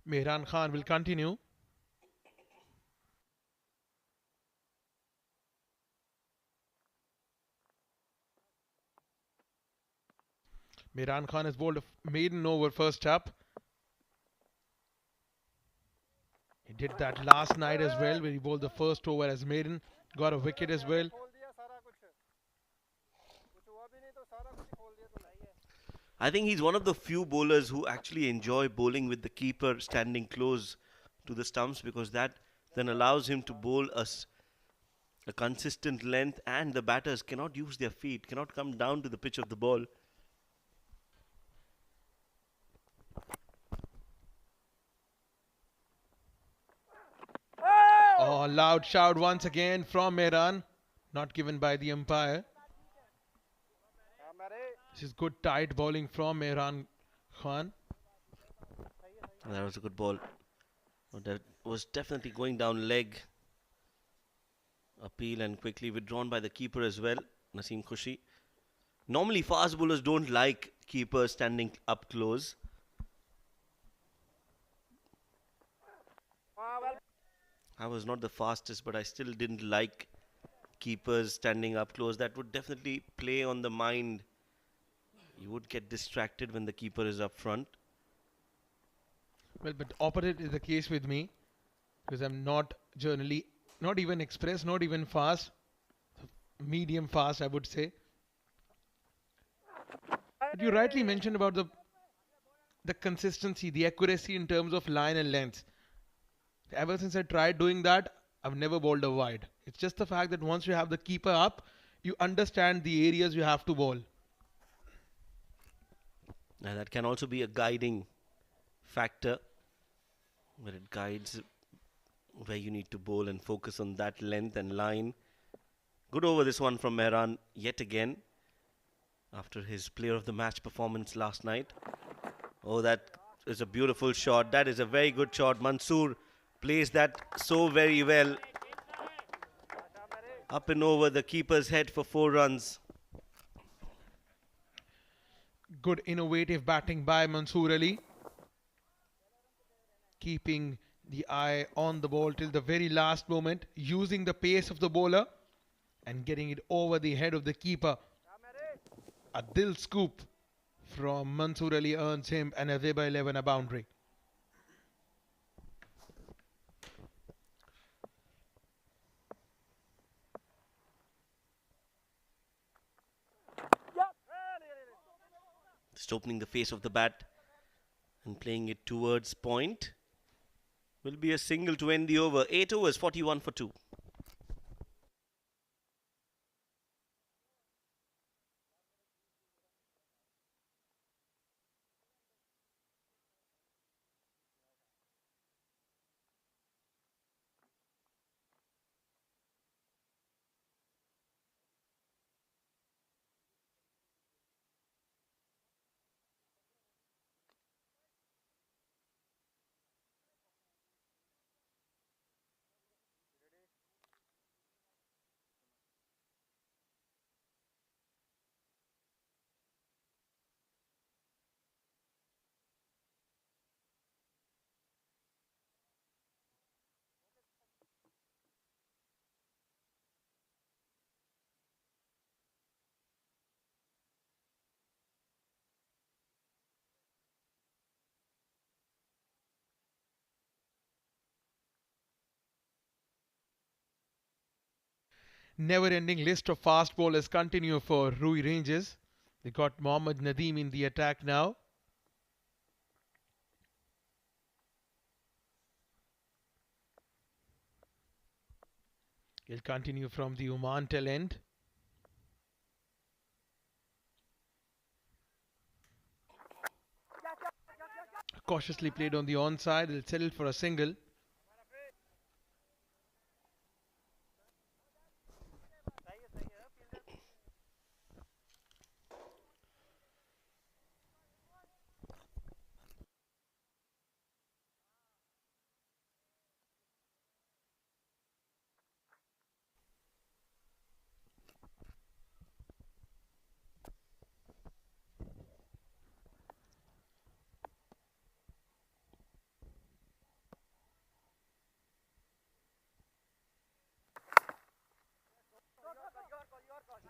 Mehran Khan will continue. Mehran Khan has bowled a maiden over first up. He did that last night as well, where he bowled the first over as maiden, got a wicket as well. I think he's one of the few bowlers who actually enjoy bowling with the keeper standing close to the stumps, because that then allows him to bowl a consistent length, and the batters cannot use their feet, cannot come down to the pitch of the ball. Oh, loud shout once again from Mehran, not given by the umpire. This is good tight bowling from Mehran Khan. That was a good ball. That was definitely going down leg. Appeal and quickly withdrawn by the keeper as well, Naseem Khushi. Normally, fast bowlers don't like keepers standing up close. I was not the fastest, but I still didn't like keepers standing up close. That would definitely play on the mind. You would get distracted when the keeper is up front. Well, but opposite is the case with me because I'm not generally, not even express, not even fast, medium fast, I would say. But you rightly mentioned about the consistency, the accuracy in terms of line and length. Ever since I tried doing that, I've never bowled a wide. It's just the fact that once you have the keeper up, you understand the areas you have to bowl. And that can also be a guiding factor, where it guides where you need to bowl and focus on that length and line. Good over this one from Mehran yet again after his player of the match performance last night. Oh, that is a beautiful shot. That is a very good shot. Mansoor plays that so very well. Up and over the keeper's head for 4 runs. Good innovative batting by Mansoor Ali, keeping the eye on the ball till the very last moment, using the pace of the bowler and getting it over the head of the keeper. A dil scoop from Mansoor Ali earns him an Azaiba 11 a boundary. Just opening the face of the bat and playing it towards point. Will be a single to end the over. 8 overs, 41 for 2. Never ending list of fast bowlers continue for Ruwi Ranges. They got Mohammad Nadeem in the attack now. He'll continue from the Oman tail end. Cautiously played on the onside. He'll settle for a single.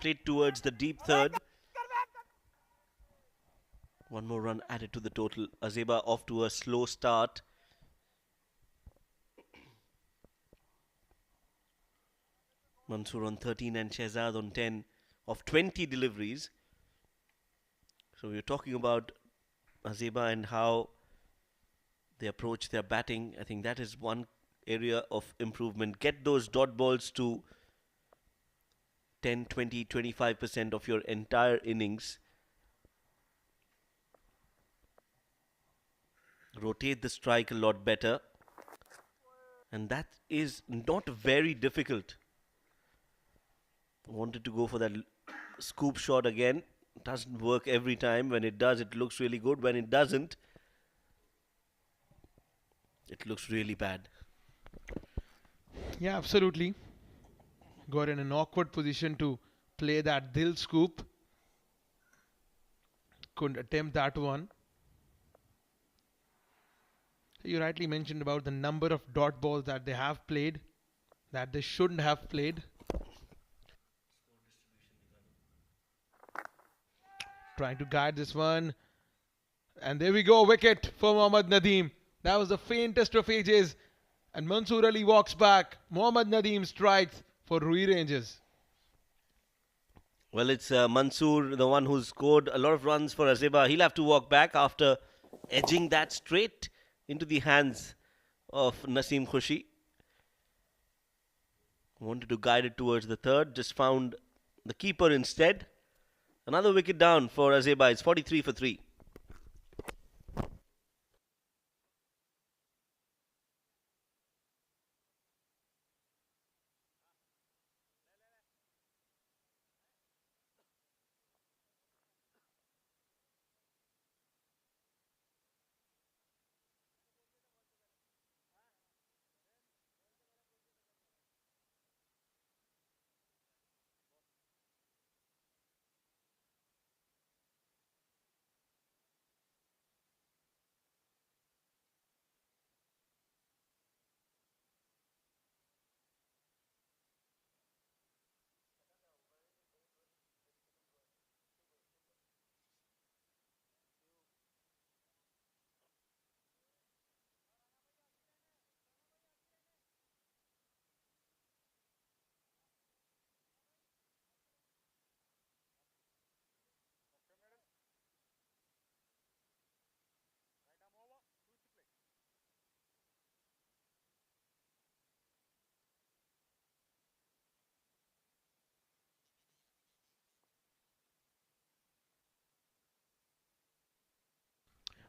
played towards the deep third. One more run added to the total. Azaiba off to a slow start. Mansoor on 13 and Shehzad on 10 of 20 deliveries. So we are talking about Azaiba and how they approach their batting. I think that is one area of improvement. Get those dot balls to 10, 20, 25% of your entire innings. Rotate the strike a lot better. And that is not very difficult. Wanted to go for that scoop shot again. Doesn't work every time. When it does, it looks really good. When it doesn't, it looks really bad. Yeah, absolutely. Got in an awkward position to play that Dil scoop. Couldn't attempt that one. You rightly mentioned about the number of dot balls that they have played, that they shouldn't have played. Trying to guide this one. And there we go, wicket for Mohammad Nadeem. That was the faintest of ages. And Mansoor Ali walks back. Mohammad Nadeem strikes for Ruwi Rangers. Well, it's Mansoor, the one who's scored a lot of runs for Azaiba. He'll have to walk back after edging that straight into the hands of Naseem Khushi. Wanted to guide it towards the third, just found the keeper instead. Another wicket down for Azaiba. It's 43 for 3.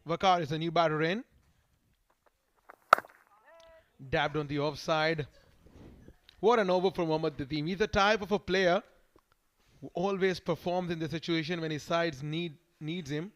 Vakar is the new batter in. Dabbed on the offside. What an over from Mohammad Nadeem. He's the type of a player who always performs in the situation when his sides needs him.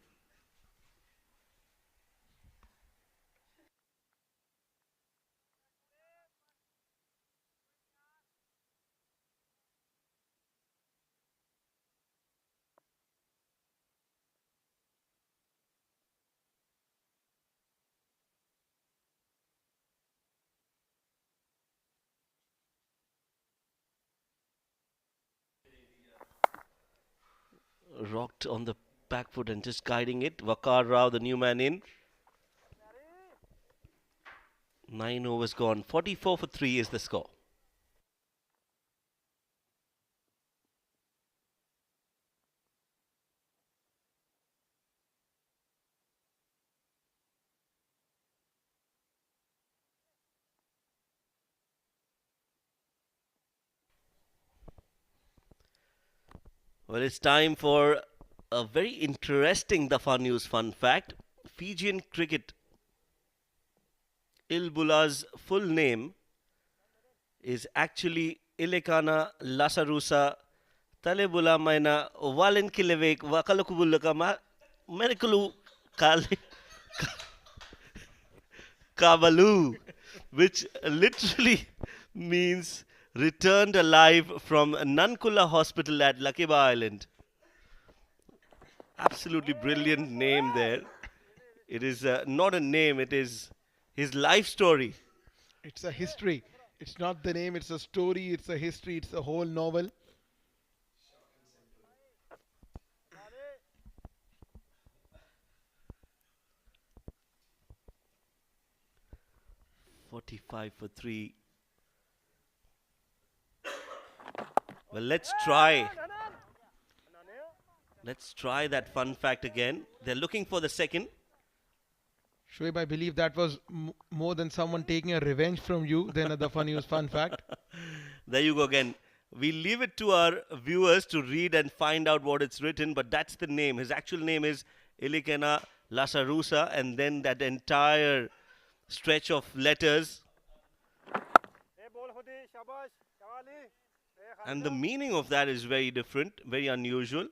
Rocked on the back foot and just guiding it. Vakar Rao, the new man in. 9 overs gone. 44 for 3 is the score. Well, it's time for a very interesting Dafa News fun fact. Fijian cricket Ilbula's full name is actually Ilekana Lasarusa Talebula Maina Walinkilevek Wakalukubulakama Merikulu Kavalu, which literally means returned alive from Nankula Hospital at Lakiba Island. Absolutely brilliant name there. It is not a name, it is his life story. It's a history. It's not the name, it's a story, it's a history, it's a whole novel. 45 for 3. Well, let's try. Let's try that fun fact again. They're looking for the second. Shoaib, I believe that was more than someone taking a revenge from you than the funniest fun fact. There you go again. We leave it to our viewers to read and find out what it's written, but that's the name. His actual name is Ilikena Lasarusa, and then that entire stretch of letters. And the meaning of that is very different, very unusual.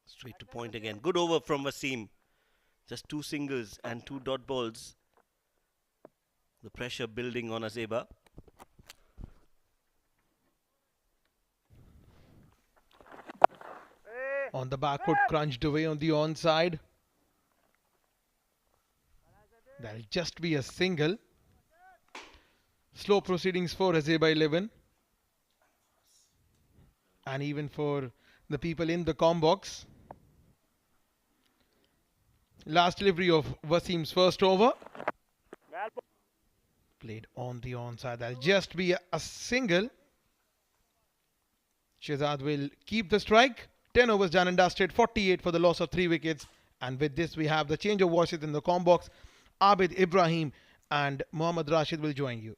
Straight to point again. Good over from Wasim. Just 2 singles and 2 dot balls. The pressure building on Azaiba. On the back foot, crunched away on the onside. That'll just be a single. Slow proceedings for Azaiba 11. And even for the people in the com box. Last delivery of Wasim's first over. Played on the onside. That'll just be a single. Shehzad will keep the strike. 10 overs done and dusted. 48 for the loss of 3 wickets. And with this, we have the change of voices in the com box. Abid Ibrahim and Mohammad Rashid will join you.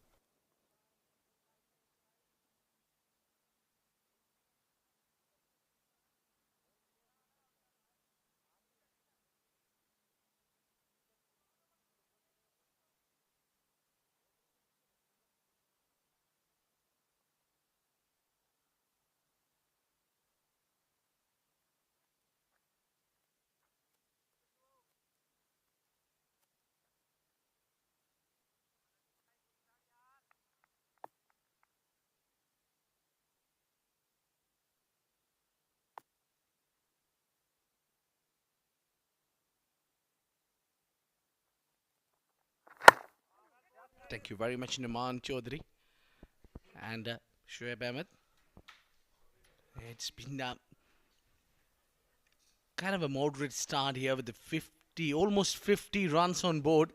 Thank you very much, Naman Chaudhary and Shoaib Ahmed. It's been kind of a moderate start here with the 50, almost 50 runs on board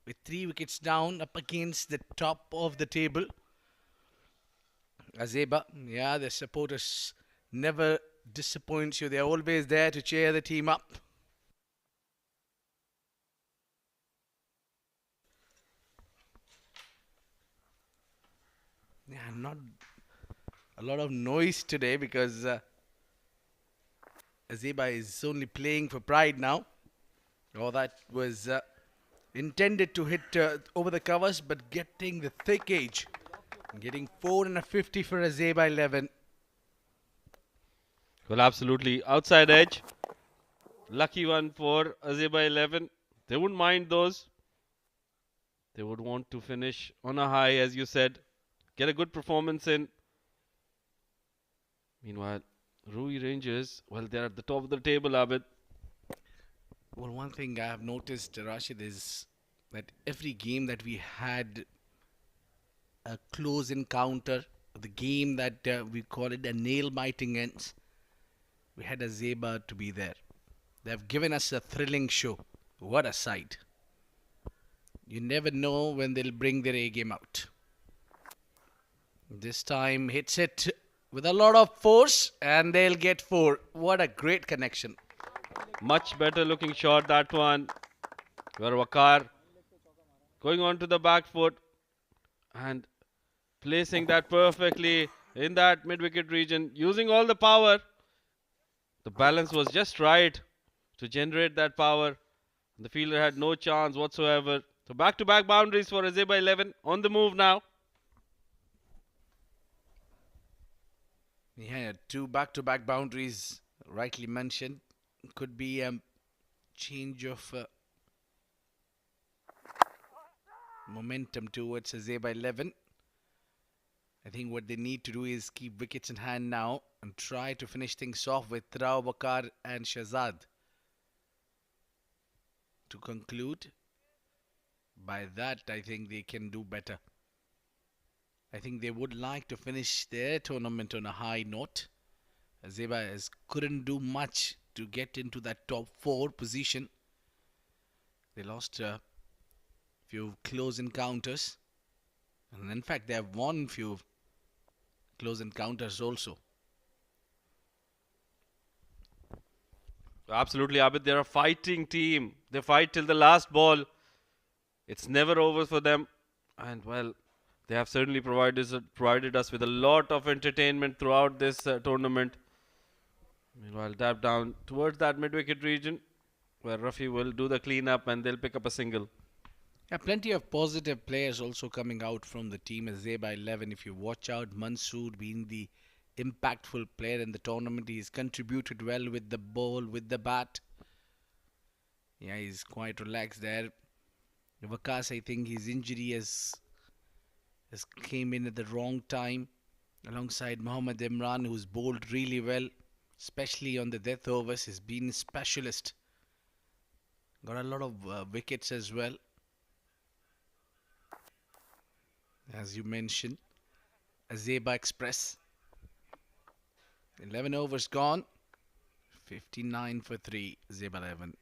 with 3 wickets down up against the top of the table. Azaiba, yeah, the supporters never disappoints you. They're always there to cheer the team up. Yeah, not a lot of noise today because Azaiba is only playing for pride now. Oh, that was intended to hit over the covers, but getting the thick edge. Getting 4 and a 50 for Azaiba 11. Well, absolutely. Outside edge. Lucky one for Azaiba 11. They wouldn't mind those. They would want to finish on a high, as you said. Get a good performance in. Meanwhile, Ruwi Rangers, well, they're at the top of the table, Abid. Well, one thing I have noticed, Rashid, is that every game that we had a close encounter, the game that we call it a nail-biting ends, we had a Azaiba to be there. They have given us a thrilling show. What a sight. You never know when they'll bring their A game out. This time hits it with a lot of force and they'll get 4. What a great connection. Much better looking shot, that one. Where Waqar going on to the back foot and placing that perfectly in that mid-wicket region, using all the power. The balance was just right to generate that power. The fielder had no chance whatsoever. So back-to-back boundaries for Azaiba 11 on the move now. Yeah, 2 back-to-back boundaries, rightly mentioned. Could be a change of momentum towards Azaiba 11. I think what they need to do is keep wickets in hand now and try to finish things off with Rao Bakar and Shehzad. To conclude, By that, I think they can do better. I think they would like to finish their tournament on a high note. Azaiba couldn't do much to get into that top 4 position. They lost a few close encounters. And in fact, they have won few close encounters also. Absolutely, Abid. They're a fighting team. They fight till the last ball. It's never over for them. And well, they have certainly provided us with a lot of entertainment throughout this tournament. Meanwhile, tap down towards that mid-wicket region where Rafi will do the cleanup and they'll pick up a single. Yeah, plenty of positive players also coming out from the team as Azaiba 11. If you watch out, Mansoor being the impactful player in the tournament, he's contributed well with the ball, with the bat. Yeah, he's quite relaxed there. Vakas, I think his injury has came in at the wrong time, alongside Mohammad Imran, who's bowled really well, especially on the death overs. He's been a specialist. Got a lot of wickets as well, as you mentioned. Azaiba Express. 11 overs gone. 59 for 3. Azaiba 11.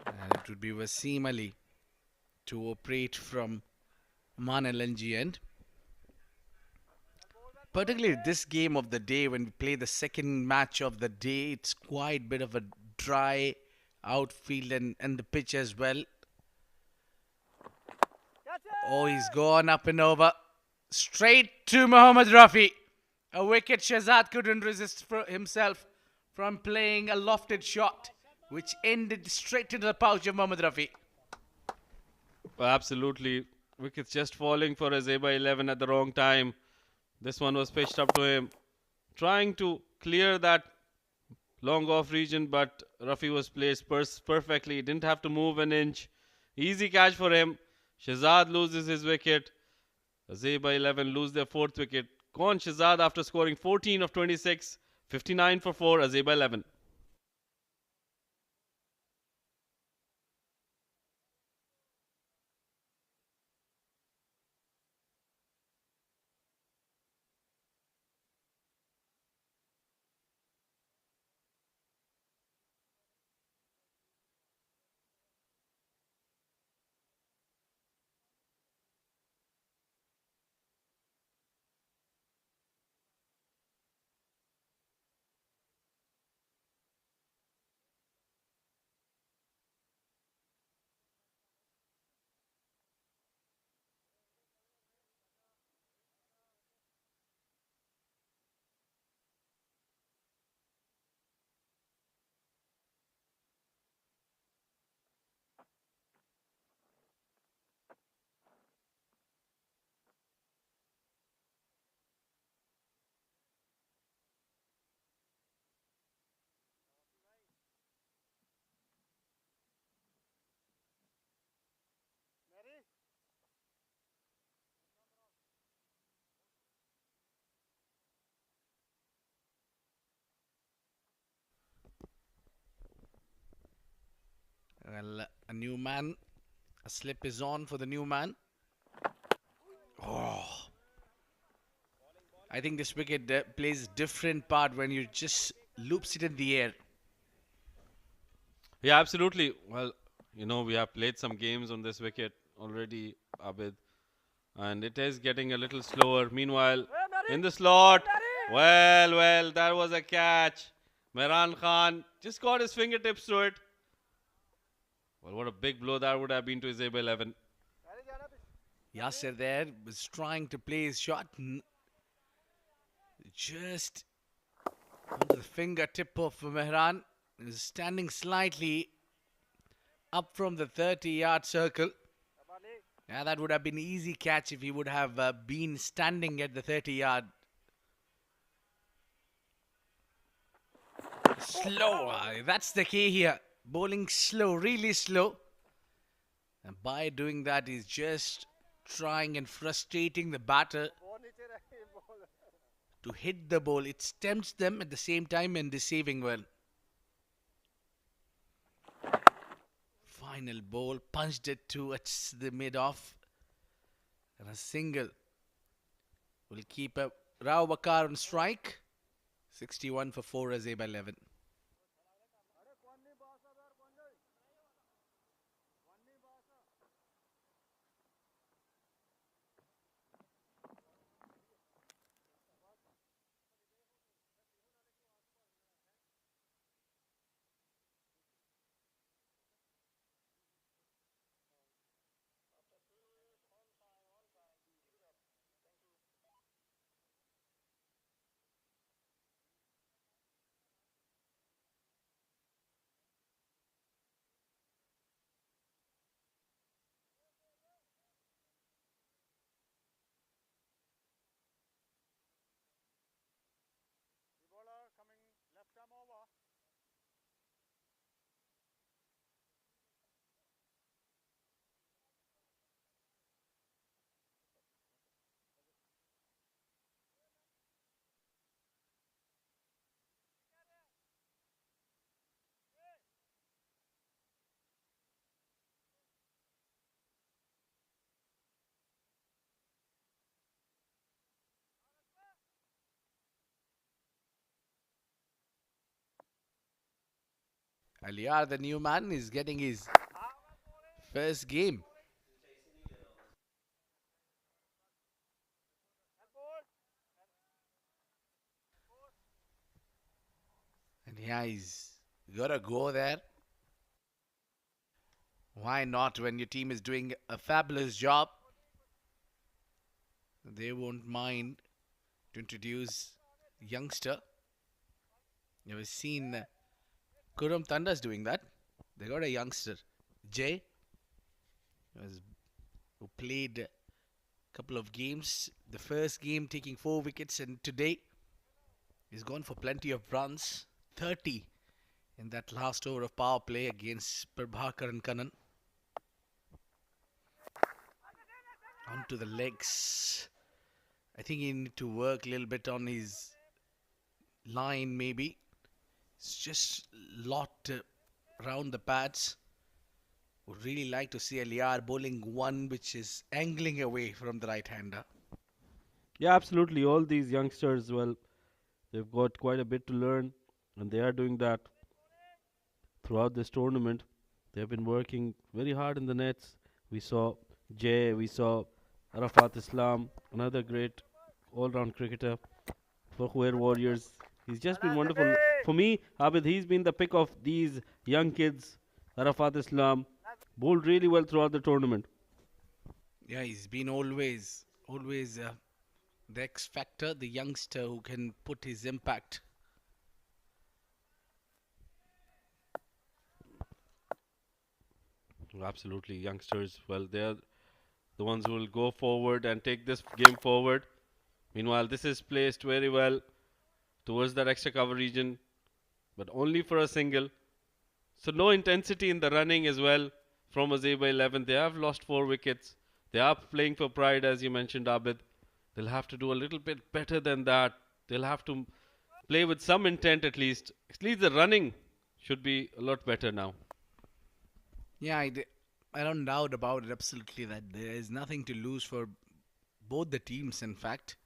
And it would be Wasim Ali to operate from Oman LNG end. Particularly this game of the day, when we play the second match of the day, it's quite a bit of a dry outfield and the pitch as well. Oh, he's gone up and over. Straight to Mohammad Rafi. A wicket Shahzad couldn't resist himself from playing a lofted shot, which ended straight into the pouch of Mohammad Rafi. Well, absolutely. Wickets just falling for Azaiba 11 at the wrong time. This one was pitched up to him, trying to clear that long off region, but Rafi was placed perfectly. Didn't have to move an inch. Easy catch for him. Shahzad loses his wicket. Azaiba 11 lose their 4th wicket. Gone Shahzad after scoring 14 of 26. 59 for 4. Azaiba 11. Well, a new man. A slip is on for the new man. Oh, I think this wicket plays a different part when you just loops it in the air. Yeah, absolutely. Well, we have played some games on this wicket already, Abid, and it is getting a little slower. Meanwhile, in the slot, well, that was a catch. Mehran Khan just got his fingertips to it. Well, what a big blow that would have been to Azaiba 11. Yasser there was trying to play his shot. Just Onto the fingertip of Mehran. Is standing slightly up from the 30-yard circle. Yeah, that would have been easy catch if he would have been standing at the 30-yard. Slow. That's the key here. Bowling slow, really slow. And by doing that, he's just trying and frustrating the batter to hit the ball. It tempts them at the same time and deceiving well. Final ball, punched it towards the mid-off. And a single will keep a Rao Bakar on strike. 61 for 4 Azaiba 11. Aliar, the new man, is getting his first game. And yeah, he's got to go there. Why not when your team is doing a fabulous job? They won't mind to introduce a youngster. You've seen Kurum Thunder's doing that. They got a youngster, Jay, who played a couple of games. The first game taking 4 wickets, and today he's gone for plenty of runs. 30 in that last over of power play against Prabhakar and Kannan. Onto the legs. I think he need to work a little bit on his line maybe. It's just a lot around the pads. Would really like to see Aliar bowling one which is angling away from the right-hander. Yeah, absolutely. All these youngsters, well, they've got quite a bit to learn, and they are doing that throughout this tournament. They've been working very hard in the nets. We saw Jay, we saw Arafat Islam, another great all-round cricketer for Khuer Warriors. He's just been wonderful. For me, Abid, he's been the pick of these young kids. Arafat Islam bowled really well throughout the tournament. Yeah, he's been always the X factor, the youngster who can put his impact. Absolutely, youngsters. Well, they're the ones who will go forward and take this game forward. Meanwhile, this is placed very well towards that extra cover region, but only for a single. So no intensity in the running as well from Azaiba 11. They have lost 4 wickets. They are playing for pride, as you mentioned, Abid. They'll have to do a little bit better than that. They'll have to play with some intent at least. At least the running should be a lot better now. Yeah, I don't doubt about it absolutely that there is nothing to lose for both the teams, in fact.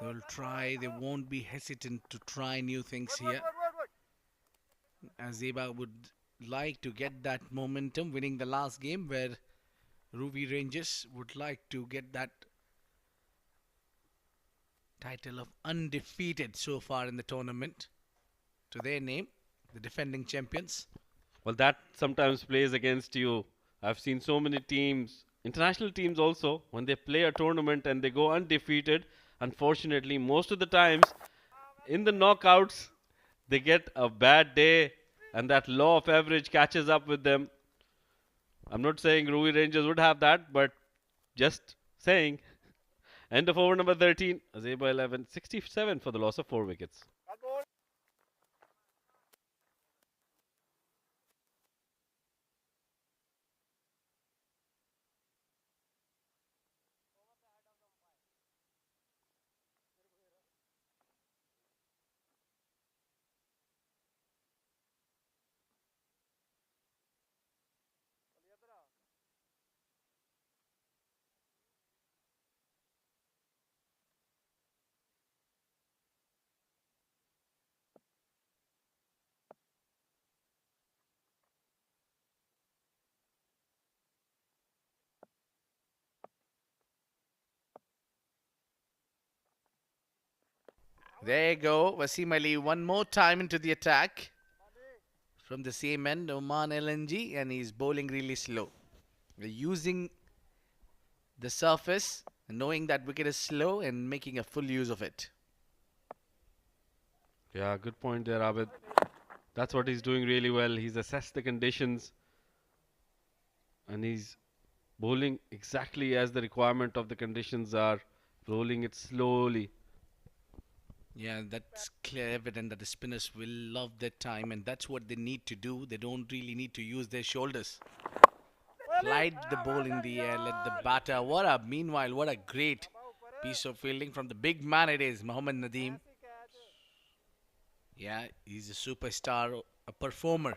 They'll try, they won't be hesitant to try new things here. Azaiba would like to get that momentum, winning the last game, where Ruwi Rangers would like to get that title of undefeated so far in the tournament to their name, the defending champions. Well, that sometimes plays against you. I've seen so many teams, international teams also, when they play a tournament and they go undefeated, unfortunately, most of the times in the knockouts, they get a bad day, and that law of average catches up with them. I'm not saying Ruwi Rangers would have that, but just saying. End of over number 13. Azaiba 11, 67 for the loss of 4 wickets. There you go. Wasim Ali one more time into the attack. From the same end, Oman LNG, and he's bowling really slow. Using the surface, knowing that wicket is slow and making a full use of it. Yeah, good point there, Abid. That's what he's doing really well. He's assessed the conditions and he's bowling exactly as the requirement of the conditions are, rolling it slowly. Yeah, that's clear evident that the spinners will love their time, and that's what they need to do. They don't really need to use their shoulders. Slide the ball in the air, let the batter. Meanwhile, what a great piece of fielding from the big man it is, Mohammad Nadeem. Yeah, he's a superstar, a performer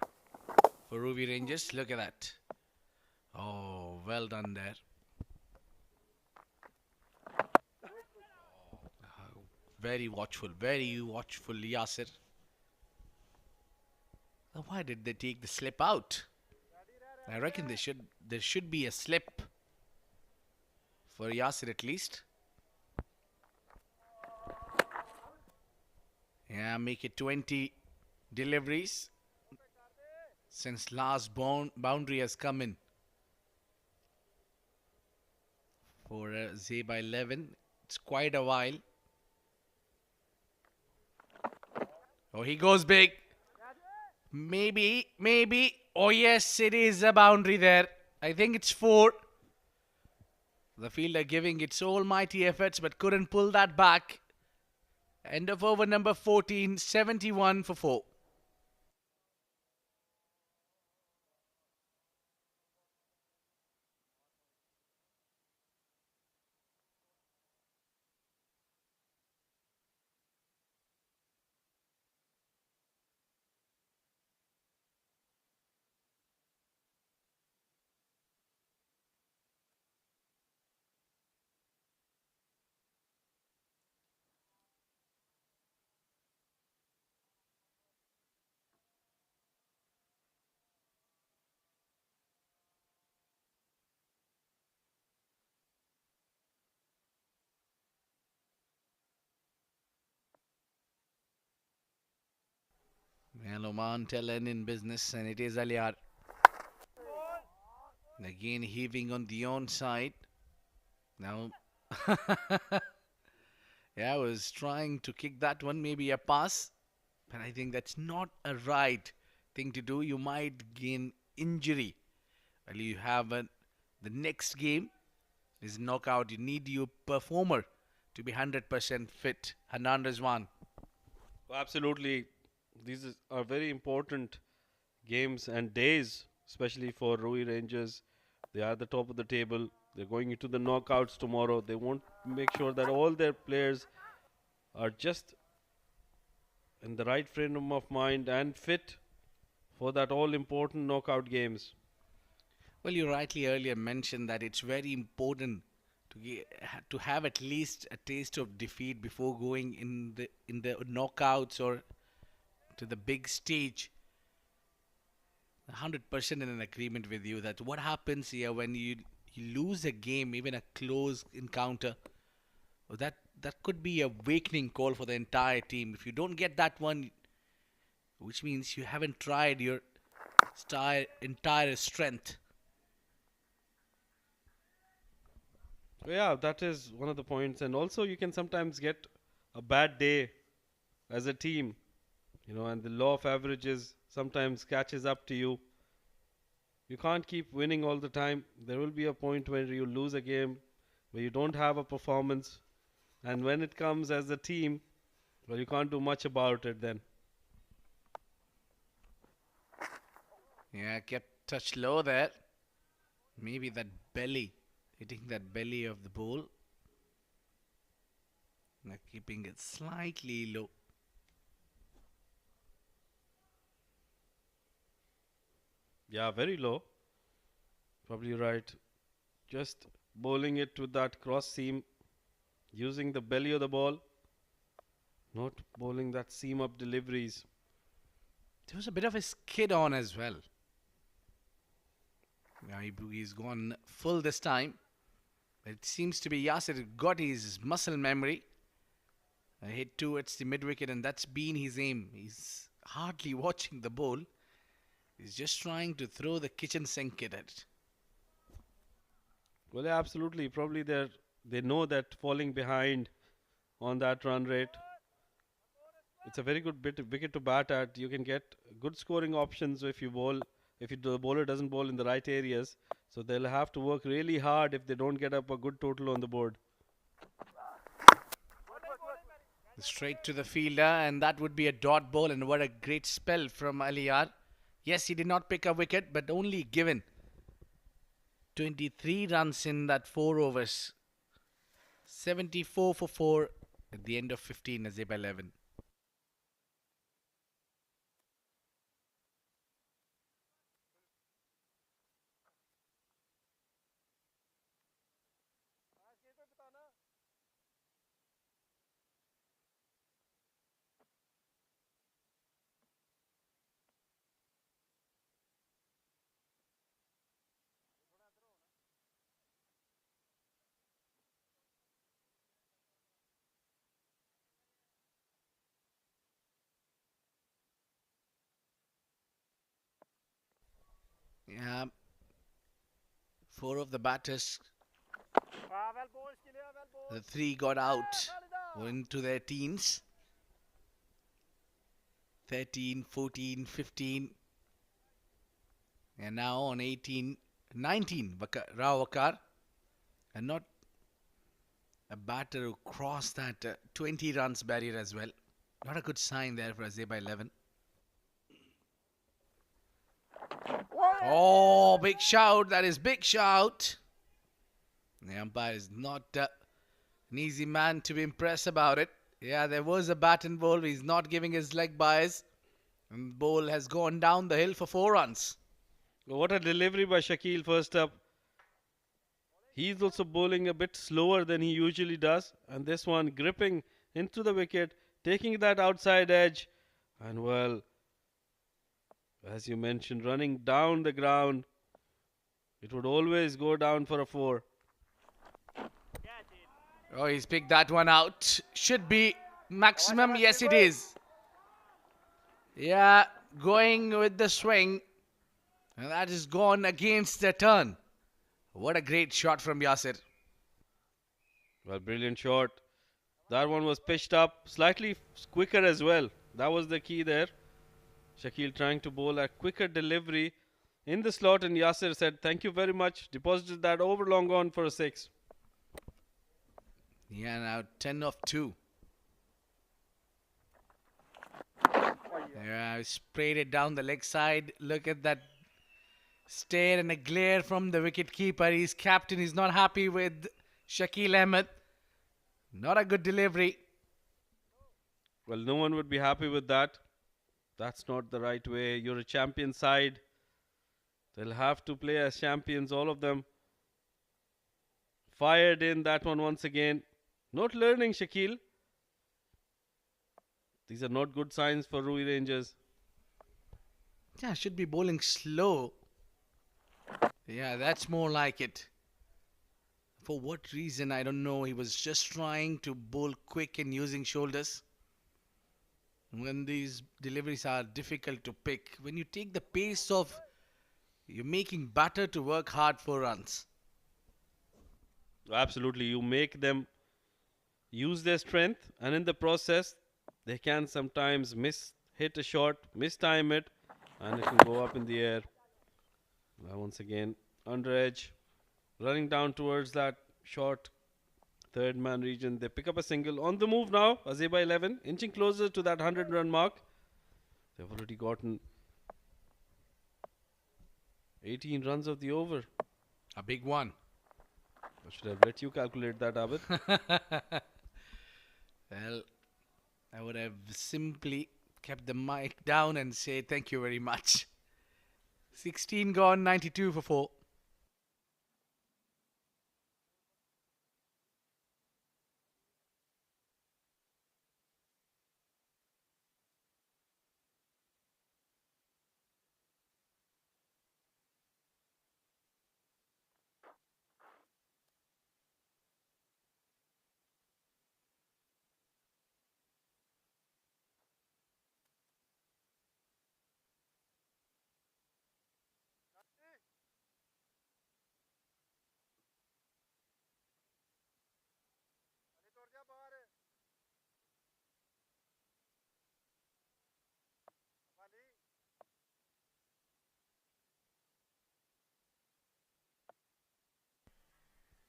for Ruby Rangers. Look at that. Oh, well done there. Very watchful, Yasir. Now, why did they take the slip out? I reckon there should be a slip for Yasir at least. Yeah, make it 20 deliveries since last boundary has come in for Zeba 11. It's quite a while. Oh, he goes big. Maybe. Oh, yes, it is a boundary there. I think it's 4. The fielder giving its almighty efforts but couldn't pull that back. End of over number 14, 71 for 4. Well, Oman Telen in business, and it is Aliar. Again heaving on the onside. Now, yeah, I was trying to kick that one, maybe a pass, but I think that's not a right thing to do. You might gain injury. Well, you have the next game is knockout. You need your performer to be 100% fit. Hernandez one. Absolutely. Are very important games and days, especially for Ruwi Rangers. They are at the top of the table. They're going into the knockouts tomorrow. They want to make sure that all their players are just in the right frame of mind and fit for that all important knockout games. Well, you rightly earlier mentioned that it's very important to have at least a taste of defeat before going in the knockouts or to the big stage. 100% in an agreement with you that what happens here when you lose a game, even a close encounter, well, that could be a awakening call for the entire team. If you don't get that one, which means you haven't tried your entire strength. Yeah, that is one of the points. And also, you can sometimes get a bad day as a team, and the law of averages sometimes catches up to you. You can't keep winning all the time. There will be a point where you lose a game, where you don't have a performance. And when it comes as a team, well, you can't do much about it then. Yeah, kept touch low there. Maybe that belly, hitting that belly of the ball. Now keeping it slightly low. Yeah, very low. Probably right. Just bowling it with that cross seam, using the belly of the ball, not bowling that seam up deliveries. There was a bit of a skid on as well. Now he's gone full this time. It seems to be Yasir got his muscle memory. A hit towards the mid wicket, and that's been his aim. He's hardly watching the ball. He's just trying to throw the kitchen sink at it. Well, yeah, absolutely. Probably they know that falling behind on that run rate, it's a very good wicket to bat at. You can get good scoring options if you bowl, if the bowler doesn't bowl in the right areas. So they'll have to work really hard if they don't get up a good total on the board. Straight to the fielder, and that would be a dot ball. And what a great spell from Aliyar. Yes, he did not pick a wicket, but only given 23 runs in that 4 overs. 74 for 4 at the end of 15, Azaiba 11. Yeah, 4 of the batters, the 3 got out, were into their teens. 13, 14, 15, and now on 18, 19, Rao Vakar, and not a batter who crossed that 20 runs barrier as well. Not a good sign there for Azaiba 11. Oh, big shout. That is big shout. The umpire is not an easy man to be impressed about it. Yeah, there was a bat and ball. He's not giving his leg bias. And the ball has gone down the hill for 4 runs. What a delivery by Shakil first up. He's also bowling a bit slower than he usually does. And this one gripping into the wicket, taking that outside edge. And well, as you mentioned, running down the ground. It would always go down for a 4. Oh, he's picked that one out. Should be maximum. Yes, it is. Yeah, going with the swing. And that is gone against the turn. What a great shot from Yasir. Well, brilliant shot. That one was pitched up slightly quicker as well. That was the key there. Shakil trying to bowl a quicker delivery in the slot, and Yasir said, "Thank you very much." Deposited that over long on for a 6. Yeah, now 10 of 2. Yeah, sprayed it down the leg side. Look at that stare and a glare from the wicket keeper. His captain is not happy with Shakil Ahmed. Not a good delivery. Well, no one would be happy with that. That's not the right way. You're a champion side. They'll have to play as champions, all of them. Fired in that one once again. Not learning, Shakil. These are not good signs for Ruwi Rangers. Yeah, should be bowling slow. Yeah, that's more like it. For what reason, I don't know. He was just trying to bowl quick and using shoulders. When these deliveries are difficult to pick, when you take the pace of, you're making batter to work hard for runs. Absolutely, you make them use their strength, and in the process, they can sometimes miss hit a shot, mistime it, and it can go up in the air. Now once again, under edge, running down towards that short third man region. They pick up a single on the move now. Azaiba 11, inching closer to that 100-run mark. They've already gotten 18 runs of the over. A big one. I should have let you calculate that, Abid. Well, I would have simply kept the mic down and say thank you very much. 16 gone, 92 for 4.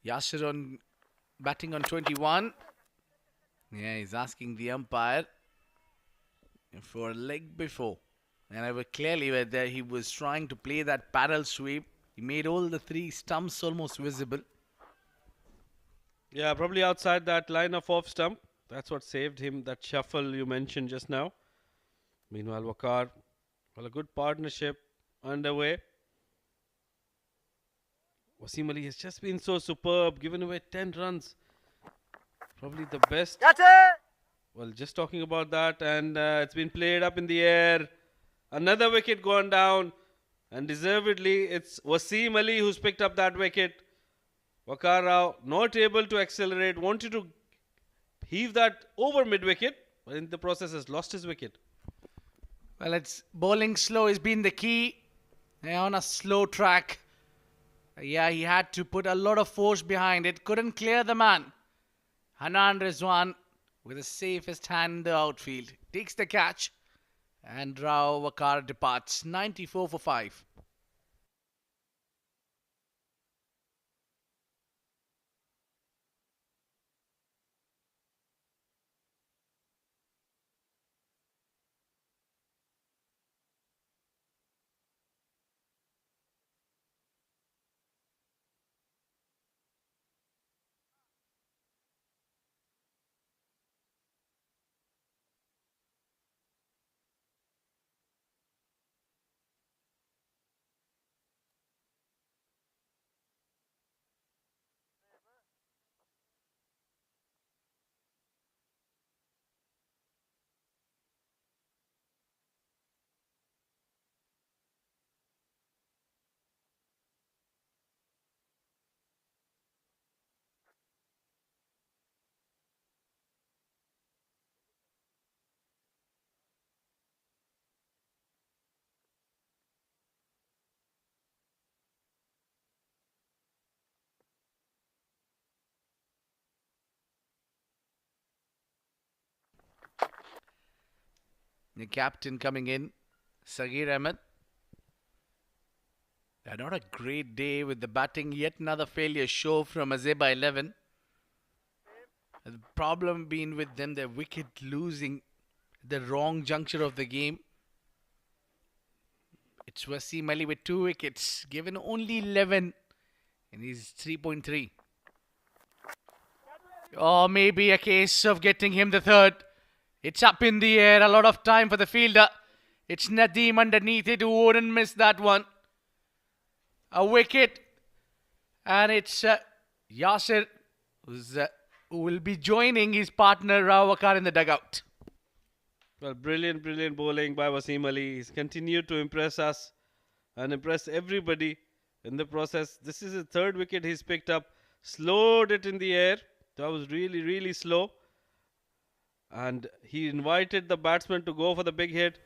Yasir on batting on 21. Yeah, he's asking the umpire for a leg before. And I was clearly where he was trying to play that parallel sweep. He made all the 3 stumps almost visible. Yeah, probably outside that line of off stump. That's what saved him, that shuffle you mentioned just now. Meanwhile, Wakar, well, a good partnership underway. Wasim Ali has just been so superb, given away 10 runs. Probably the best. Well, just talking about that, and it's been played up in the air. Another wicket gone down, and deservedly, it's Wasim Ali who's picked up that wicket. Wakar Rao not able to accelerate, wanted to heave that over mid wicket, but in the process has lost his wicket. Well, it's bowling slow has been the key. They're on a slow track. Yeah, he had to put a lot of force behind it. Couldn't clear the man. Hanan Rizwan with the safest hand in the outfield. Takes the catch. And Rao Wakar departs. 94 for 5. The captain coming in, Sagir Ahmed. Not a great day with the batting. Yet another failure show from Azaiba 11. The problem being with them, their wicket losing the wrong juncture of the game. It's Wasim Ali with 2 wickets, given only 11, and he's 3.3. Or maybe a case of getting him the third. It's up in the air, a lot of time for the fielder. It's Nadeem underneath it who wouldn't miss that one. A wicket, and it's Yasir who will be joining his partner Rao Wakar in the dugout. Well, brilliant bowling by Wasim Ali. He's continued to impress us and impress everybody in the process. This is his 3rd wicket he's picked up. Slowed it in the air. That was really slow. And he invited the batsman to go for the big hit.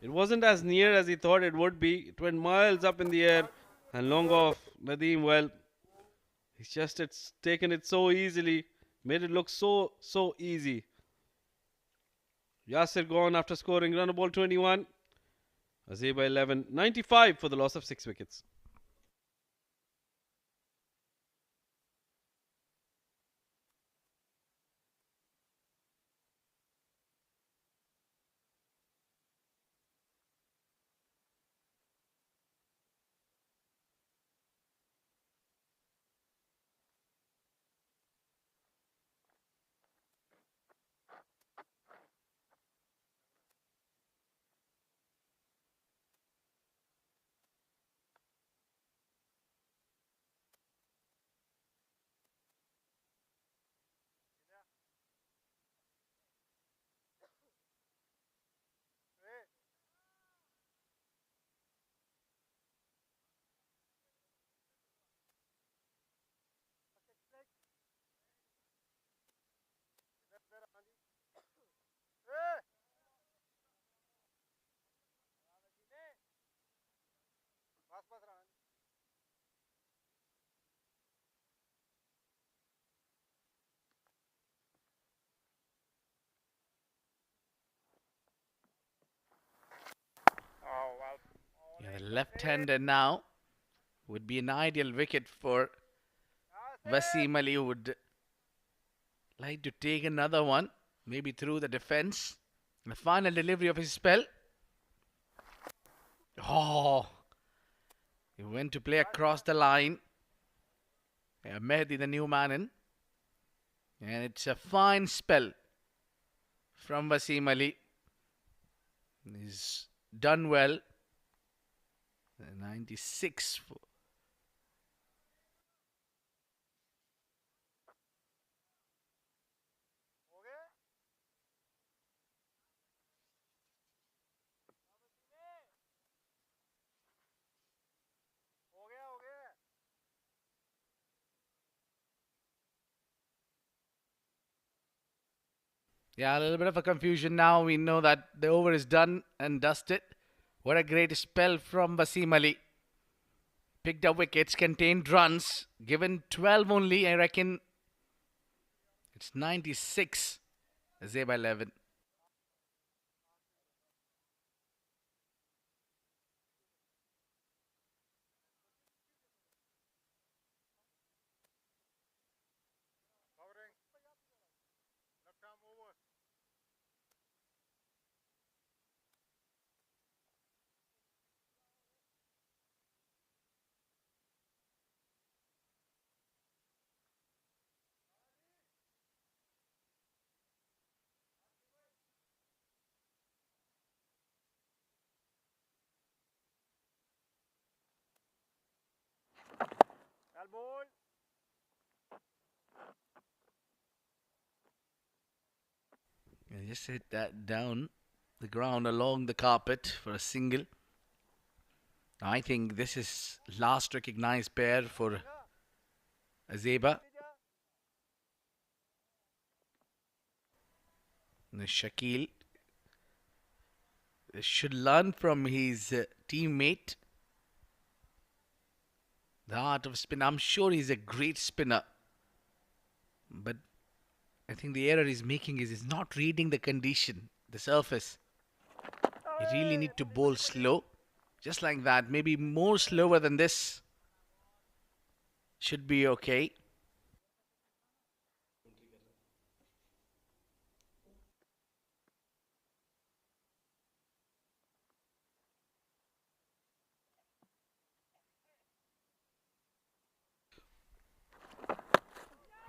It wasn't as near as he thought it would be. It went miles up in the air and long off. Nadeem, well, It's taken it so easily, made it look so easy. Yasir gone after scoring run ball 21. Azaiba 11, 95 for the loss of 6 wickets. Yeah, the left-hander now would be an ideal wicket for Wasim Ali, who would like to take another one, maybe through the defense. And the final delivery of his spell. Oh, he went to play across the line. Yeah, Mehdi, the new man in. And it's a fine spell from Wasim Ali. He's done well. 96. Yeah, a little bit of a confusion now. We know that the over is done and dusted. What a great spell from Wasim Ali. Picked up wickets, contained runs, given 12 only. I reckon it's 96. Azaiba 11. I just hit that down the ground along the carpet for a single. I think this is last recognized pair for Azaiba. Shakil should learn from his teammate the art of spin. I'm sure he's a great spinner, but I think the error he's making is he's not reading the condition, the surface. You really need to bowl slow, just like that. Maybe more slower than this should be okay.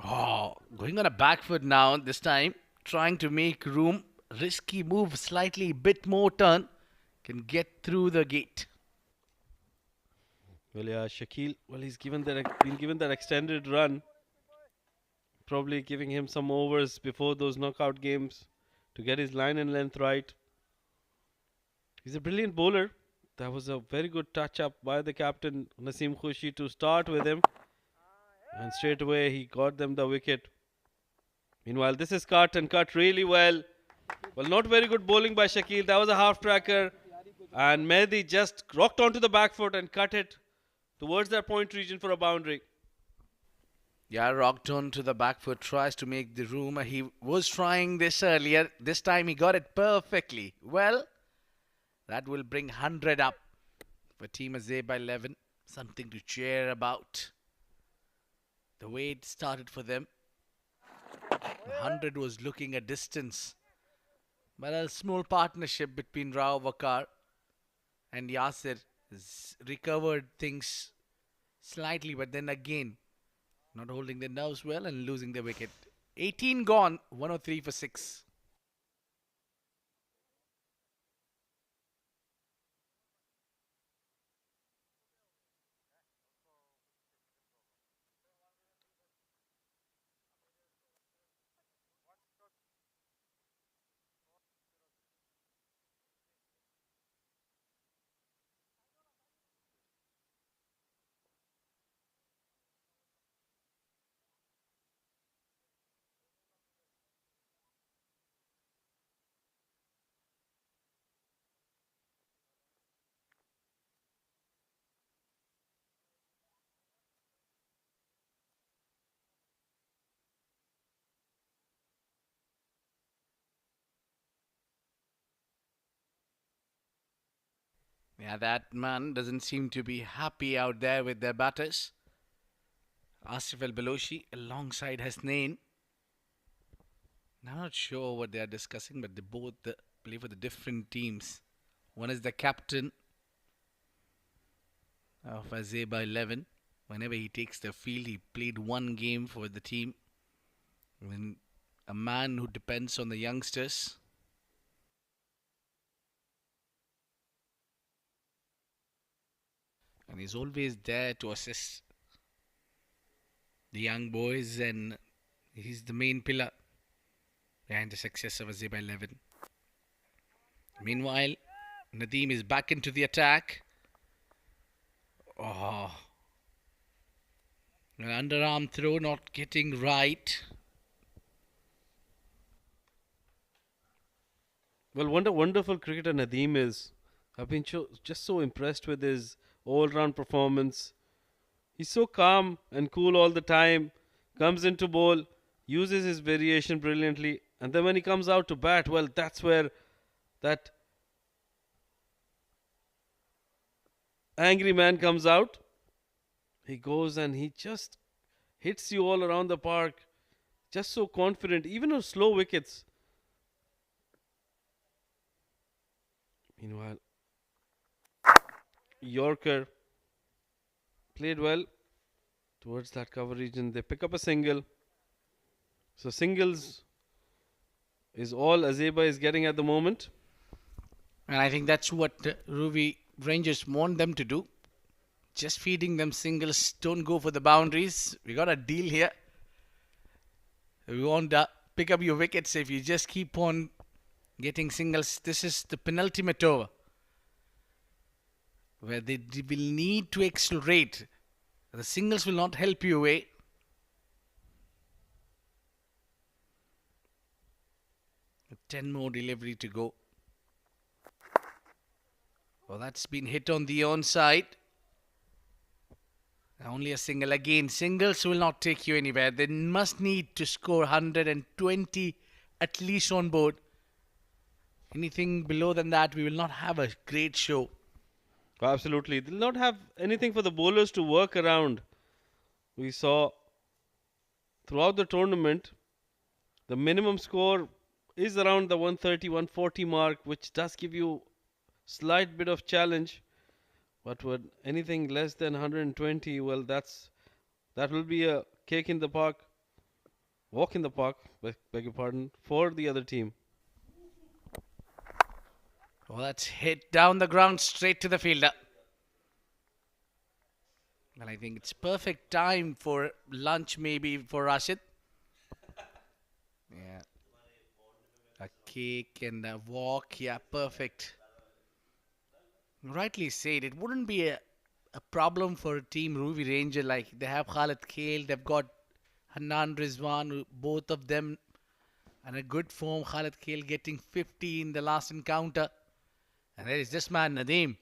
Oh, going on a back foot now this time, trying to make room. Risky move, slightly bit more turn, can get through the gate. Well, yeah, Shakil. Well, been given that extended run, probably giving him some overs before those knockout games to get his line and length right. He's a brilliant bowler. That was a very good touch up by the captain Naseem Khushi to start with him, and straight away he got them the wicket. Meanwhile, this is cut and cut really well. Well, not very good bowling by Shakil. That was a half tracker, and Mehdi just rocked onto the back foot and cut it towards that point region for a boundary. Yeah, rocked on to the back foot, tries to make the room. He was trying this earlier. This time he got it perfectly. Well, that will bring 100 up for Team Azaiba 11. Something to cheer about. The way it started for them. 100 was looking a distance. But a small partnership between Rao Vakar and Yasir has recovered things slightly, but then again, not holding their nerves well and losing their wicket. 18 gone, 103 for 6. Yeah, that man doesn't seem to be happy out there with their batters. Asif Al Balochi alongside Hasnain. I'm not sure what they are discussing, but they both play for the different teams. One is the captain of Azaiba 11. Whenever he takes the field, he played one game for the team. When a man who depends on the youngsters. And he's always there to assist the young boys, and he's the main pillar behind the success of Azaiba 11. Meanwhile, Nadeem is back into the attack. Oh, an underarm throw not getting right. Well, wonderful cricketer Nadeem is. I've been just so impressed with his all-round performance. He's so calm and cool all the time. Comes into bowl, uses his variation brilliantly, and then when he comes out to bat, well, that's where that angry man comes out. He goes and he just hits you all around the park. Just so confident, even on slow wickets. Meanwhile, Yorker played well towards that cover region. They pick up a single. So singles is all Azaiba is getting at the moment. And I think that's what Ruwi Rangers want them to do. Just feeding them singles. Don't go for the boundaries. We got a deal here. We want to pick up your wickets if you just keep on getting singles. This is the penultimate over, where they will need to accelerate. The singles will not help you away. With 10 more delivery to go. Well, that's been hit on the onside. Only a single again. Singles will not take you anywhere. They must need to score 120 at least on board. Anything below than that, we will not have a great show. Absolutely. They'll not have anything for the bowlers to work around. We saw throughout the tournament, the minimum score is around the 130, 140 mark, which does give you slight bit of challenge. But with anything less than 120, well, that will be a cake in the park, walk in the park, beg your pardon, for the other team. Well, that's hit down the ground straight to the fielder. Well, I think it's perfect time for lunch maybe for Rashid. Yeah. A cake and a walk. Yeah, perfect. Rightly said. It wouldn't be a problem for Team Ruwi Ranger. Like, they have Khalid Khail, they've got Hanan Rizwan, both of them in a good form. Khalid Khail getting 50 in the last encounter. And there is this man, Nadeem.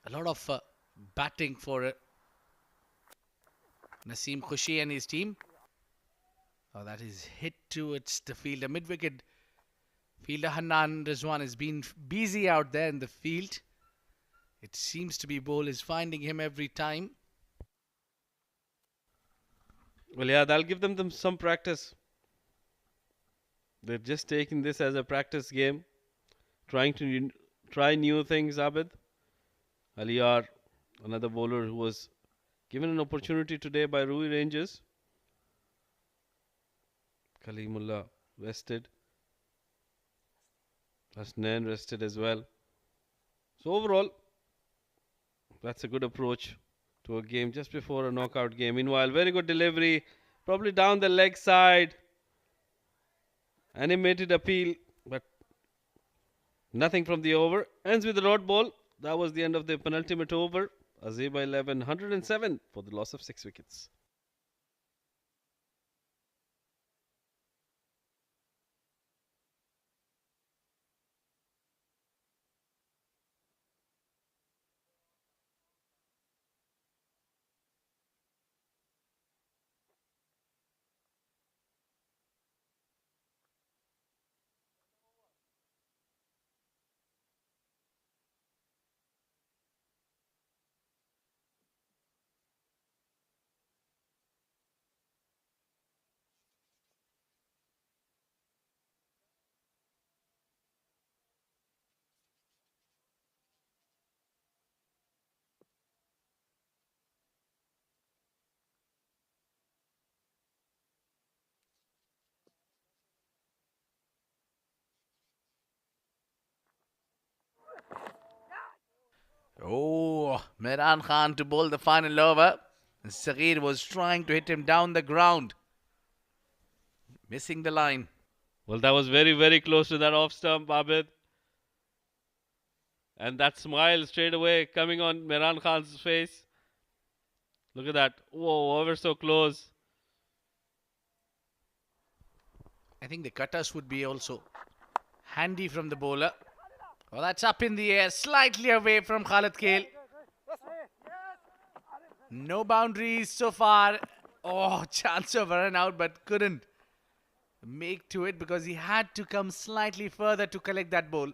A lot of batting for Naseem Khushi and his team. Oh, that is hit towards the fielder. Mid-wicket fielder Hanan Rizwan has been busy out there in the field. It seems to be ball is finding him every time. Well, yeah, that'll give them some practice. They're just taking this as a practice game, trying to try new things. Abid Aliyar, another bowler who was given an opportunity today by Ruwi Rangers. Kalimullah rested. Hasnain rested as well. So overall, that's a good approach to a game just before a knockout game. Meanwhile, very good delivery, probably down the leg side. Animated appeal, but nothing from the over. Ends with a rod ball. That was the end of the penultimate over. Azaiba 11, 107 for the loss of 6 wickets. Oh, Mehran Khan to bowl the final over. Saghir was trying to hit him down the ground. Missing the line. Well, that was very, very close to that off stump, Abid. And that smile straight away coming on Mehran Khan's face. Look at that. Whoa, ever so close. I think the cutters would be also handy from the bowler. Well, that's up in the air, slightly away from Khalid Kale. No boundaries so far. Oh, chance of a run out, but couldn't make to it because he had to come slightly further to collect that ball.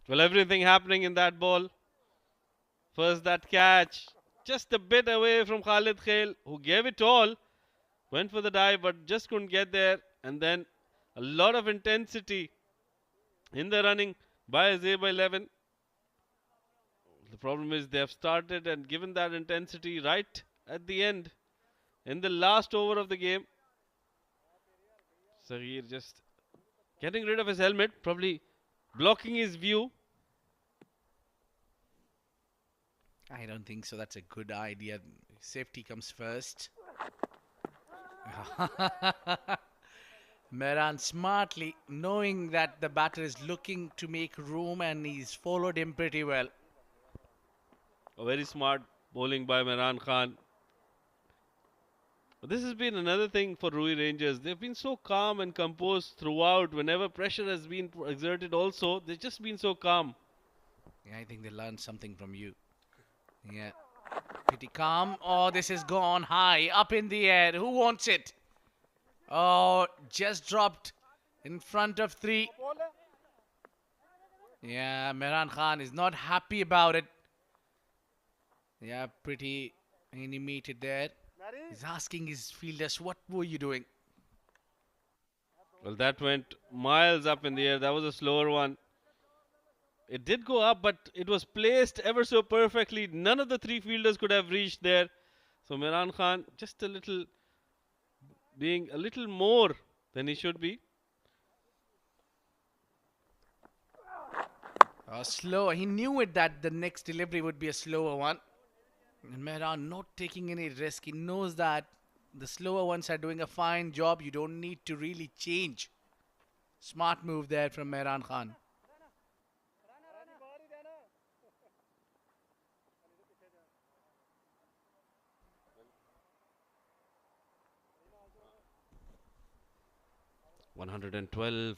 Well, everything happening in that ball. First, that catch. Just a bit away from Khalid Khail, who gave it all. Went for the dive, but just couldn't get there. And then a lot of intensity in the running by Azaiba 11. The problem is they have started and given that intensity right at the end, in the last over of the game. Saghir just getting rid of his helmet, probably blocking his view. I don't think so. That's a good idea. Safety comes first. Mehran smartly knowing that the batter is looking to make room and he's followed him pretty well. A very smart bowling by Mehran Khan. But this has been another thing for Ruwi Rangers. They've been so calm and composed throughout. Whenever pressure has been exerted also, they've just been so calm. Yeah, I think they learned something from you. Yeah. Pretty calm. Oh, this has gone high, up in the air. Who wants it? Oh, just dropped in front of 3. Yeah, Mehran Khan is not happy about it. Yeah, pretty animated there. He's asking his fielders, what were you doing? Well, that went miles up in the air. That was a slower one. It did go up, but it was placed ever so perfectly. None of the 3 fielders could have reached there. So Mehran Khan just being a little more than he should be. Slow. He knew it that the next delivery would be a slower one. And Mehran not taking any risk. He knows that the slower ones are doing a fine job. You don't need to really change. Smart move there from Mehran Khan. $112.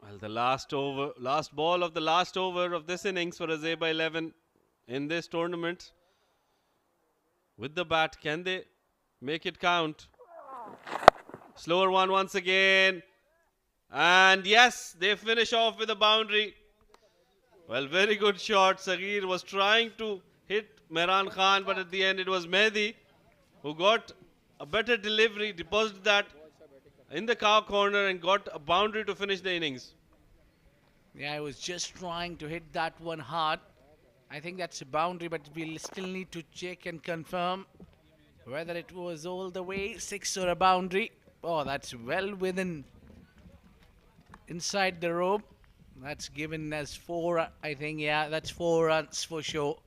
Well, the last ball of the last over of this innings for Azaiba 11 in this tournament. With the bat, can they make it count. Slower one once again. And yes, they finish off with a boundary. Well, very good shot. Sagir was trying to hit Mehran Khan, but at the end it was Mehdi who got a better delivery, deposited that in the cow corner and got a boundary to finish the innings. Yeah, I was just trying to hit that one hard. I think that's a boundary, but we'll still need to check and confirm whether it was all the way six or a boundary. Oh, that's well within inside the rope. That's given as four, I think. Yeah, that's 4 runs for sure.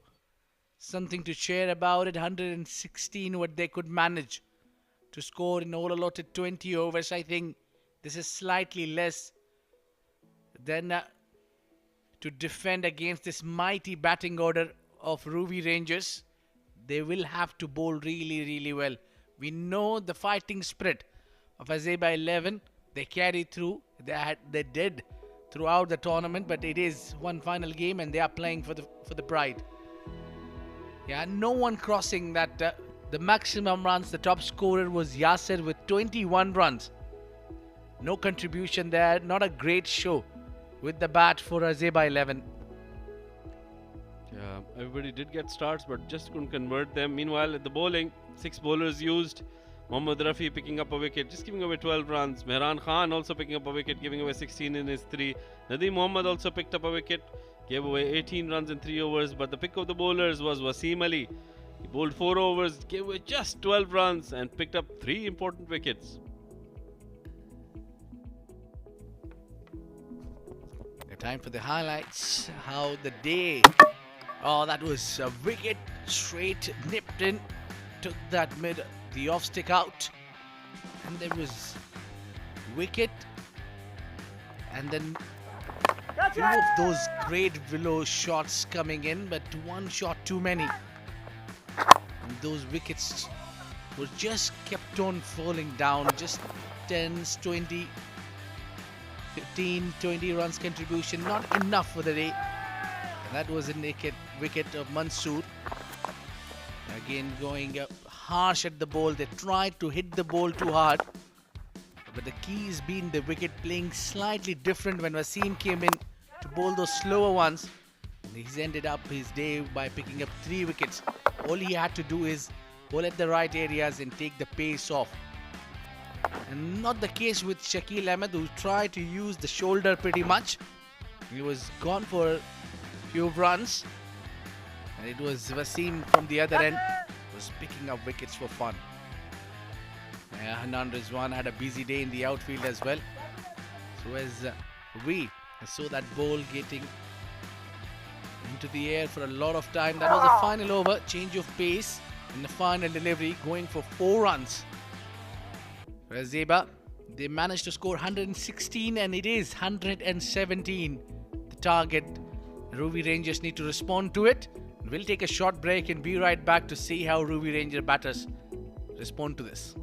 Something to share about it. 116 what they could manage to score in all allotted 20 overs. I think this is slightly less than to defend against this mighty batting order of Ruwi Rangers. They will have to bowl really, really well. We know the fighting spirit of Azaiba 11. They carry through. They did throughout the tournament, but it is one final game, and they are playing for the pride. Yeah, no one crossing that. The maximum runs, the top scorer was Yasser with 21 runs. No contribution there. Not a great show with the bat for Azaiba 11. Yeah, everybody did get starts, but just couldn't convert them. Meanwhile, at the bowling, 6 bowlers used. Mohammad Rafi picking up a wicket, just giving away 12 runs. Mehran Khan also picking up a wicket, giving away 16 in his 3. Nadeem Mohammad also picked up a wicket, gave away 18 runs in 3 overs. But the pick of the bowlers was Wasim Ali. He bowled 4 overs, gave away just 12 runs, and picked up 3 important wickets. Time for the highlights. How the day. Oh, that was a wicket. Straight nipped in. Took that the off stick out. And there was wicket. And then few of those great willow shots coming in, but one shot too many. And those wickets were just kept on falling down. Just 10s, 20, 15, 20 runs contribution, not enough for the day. And that was a naked wicket of Mansoor. Again going harsh at the ball. They tried to hit the ball too hard. But the key has been the wicket playing slightly different when Wasim came in to bowl those slower ones. And he's ended up his day by picking up 3 wickets. All he had to do is bowl at the right areas and take the pace off. And not the case with Shakil Ahmed, who tried to use the shoulder pretty much. He was gone for a few runs. And it was Wasim from the other end was picking up wickets for fun. Hanan Rizwan had a busy day in the outfield as well. So as we saw that ball getting into the air for a lot of time. That was the final over. Change of pace in the final delivery, going for 4 runs. Azaiba, they managed to score 116 and it is 117. The target. Ruwi Rangers need to respond to it. We'll take a short break and be right back to see how Ruwi Ranger batters respond to this.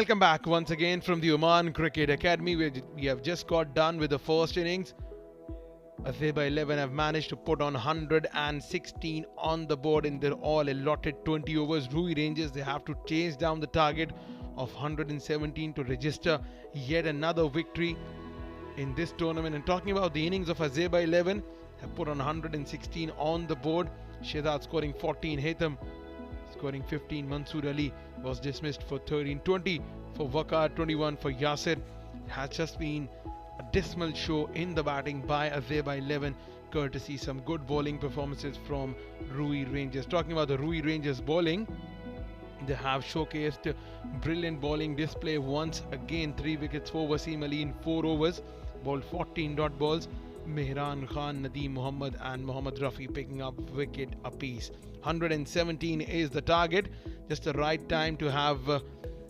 Welcome back once again from the Oman Cricket Academy. We have just got done with the first innings. Azaiba 11 have managed to put on 116 on the board in their all allotted 20 overs. Ruwi Rangers, they have to chase down the target of 117 to register yet another victory in this tournament. And talking about the innings of Azaiba 11, have put on 116 on the board. Shehzad scoring 14, Haitham scoring 15, Mansoor Ali was dismissed for 13, 20 for Waqar, 21 for Yasir. It has just been a dismal show in the batting by Azaiba 11, courtesy some good bowling performances from Ruwi Rangers. Talking about the Ruwi Rangers bowling, they have showcased brilliant bowling display once again. 3 wickets for Wasim Ali in 4 overs, bowled 14 dot balls. Mehran Khan, Nadeem Muhammad and Mohammad Rafi picking up wicket apiece. 117 is the target. Just the right time to have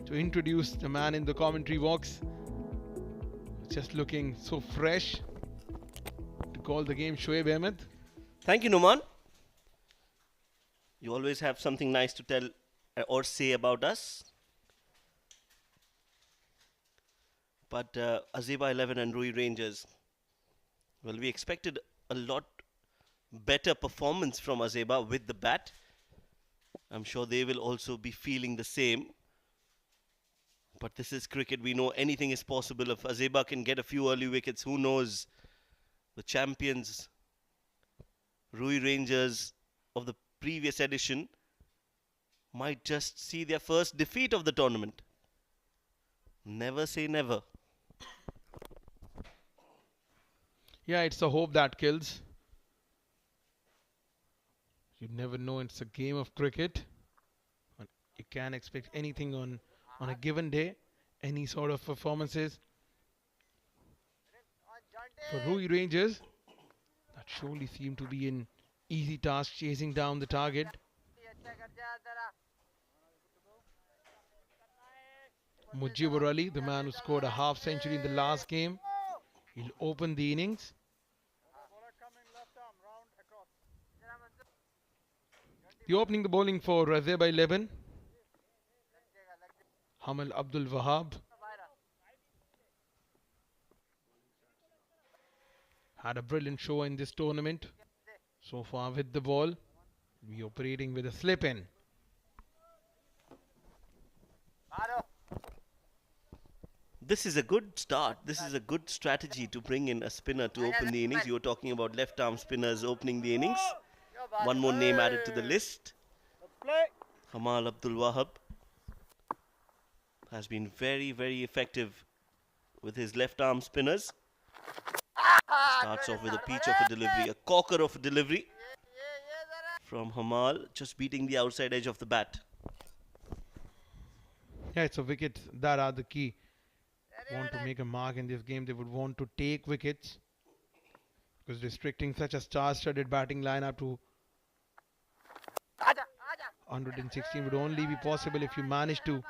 to introduce the man in the commentary box. Just looking so fresh to call the game, Shoaib Ahmed. Thank you, Numan. You always have something nice to tell or say about us. But Azaiba 11 and Ruwi Rangers, well, we expected a lot better performance from Azaiba with the bat. I'm sure they will also be feeling the same. But this is cricket. We know anything is possible. If Azaiba can get a few early wickets, who knows? The champions, Ruwi Rangers of the previous edition, might just see their first defeat of the tournament. Never say never. Yeah, it's the hope that kills. You never know, it's a game of cricket. You can't expect anything on a given day, any sort of performances. For Ruwi Rangers, that surely seemed to be an easy task, chasing down the target. Mujibur Ali, the man who scored a half century in the last game, he'll open the innings. The opening the bowling for Azaiba 11, Hamal Abdul Wahab. Had a brilliant show in this tournament so far with the ball. We operating with a slip in. This is a good start. This is a good strategy to bring in a spinner to open the innings. You were talking about left arm spinners opening the innings. One more name added to the list. Hamal Abdul Wahab has been very, very effective with his left arm spinners. Starts off with a peach of a delivery, a corker of a delivery from Hamal, just beating the outside edge of the bat. Yeah, it's a wicket that are the key. Want to make a mark in this game, they would want to take wickets, because restricting such a star-studded batting lineup to 116 would only be possible if you manage to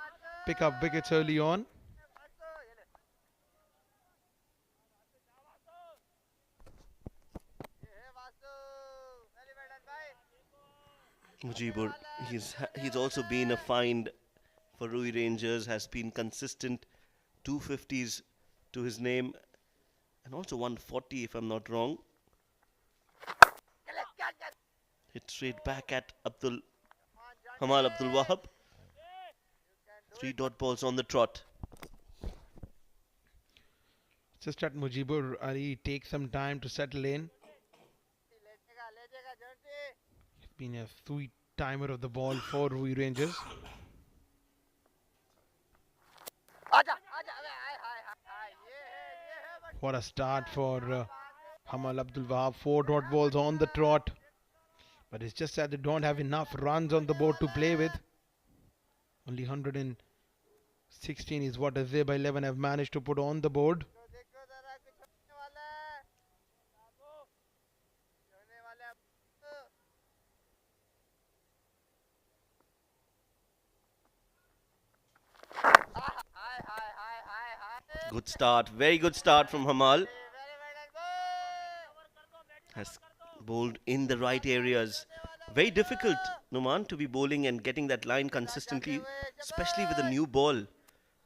pick up wickets early on. Mujibur, he's also been a find for Ruwi Rangers, has been consistent, 250s to his name, and also 140 if I'm not wrong. Hit straight back at Hamal Abdul Wahab. 3 dot balls on the trot. Just at Mujibur Ali take some time to settle in. It's been a sweet timer of the ball for Ruwi Rangers. What a start for Hamal Abdul Wahab. 4 dot balls on the trot. But it's just that they don't have enough runs on the board to play with. Only 116 is what Azaiba 11 have managed to put on the board. Good start, very good start from Hamal. Has bowled in the right areas. Very difficult, Numan, to be bowling and getting that line consistently, especially with a new ball.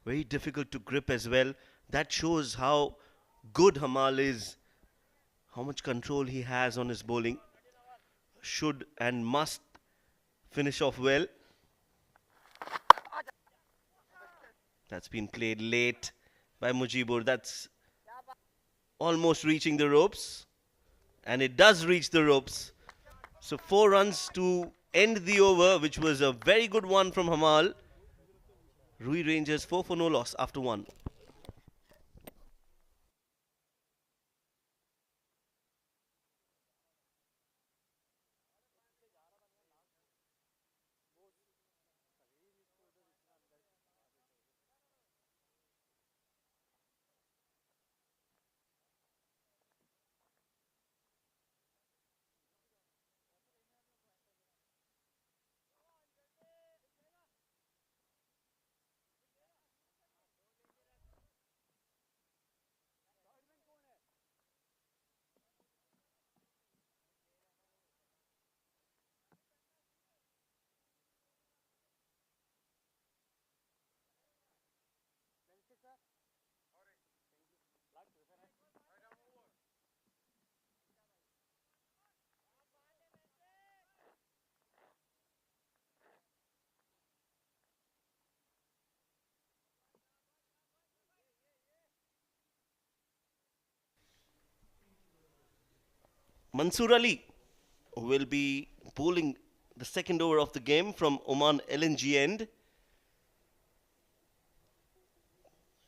Very difficult to grip as well. That shows how good Hamal is, how much control he has on his bowling. Should and must finish off well. That's been played late by Mujibur. That's almost reaching the ropes. And it does reach the ropes. So 4 runs to end the over, which was a very good one from Hamal. Ruwi Rangers 4 for no loss after one. Mansoor Ali will be bowling the second over of the game from Oman LNG end.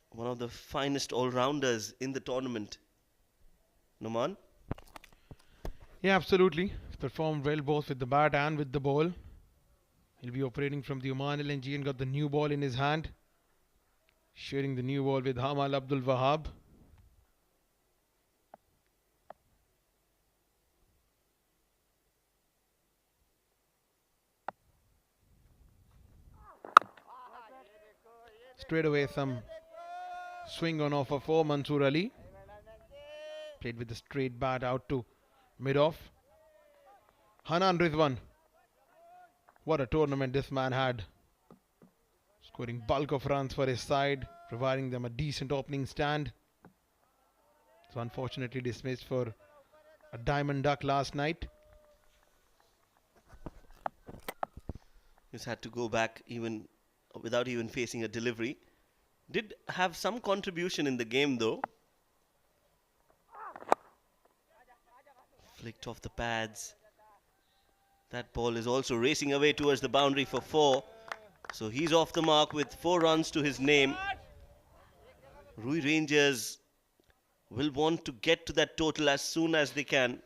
One of the finest all-rounders in the tournament. Noman? Yeah, absolutely. Performed well both with the bat and with the ball. He'll be operating from the Oman LNG and got the new ball in his hand. Sharing the new ball with Hamal Abdul Wahab. Straight away some swing on offer for Mansoor Ali. Played with the straight bat out to mid-off. Hanan Rizwan. What a tournament this man had. Scoring bulk of runs for his side, providing them a decent opening stand. So unfortunately dismissed for a diamond duck last night. He's had to go back even without even facing a delivery. Did have some contribution in the game though. Flicked off the pads. That ball is also racing away towards the boundary for 4. So he's off the mark with 4 runs to his name. Ruwi Rangers will want to get to that total as soon as they can.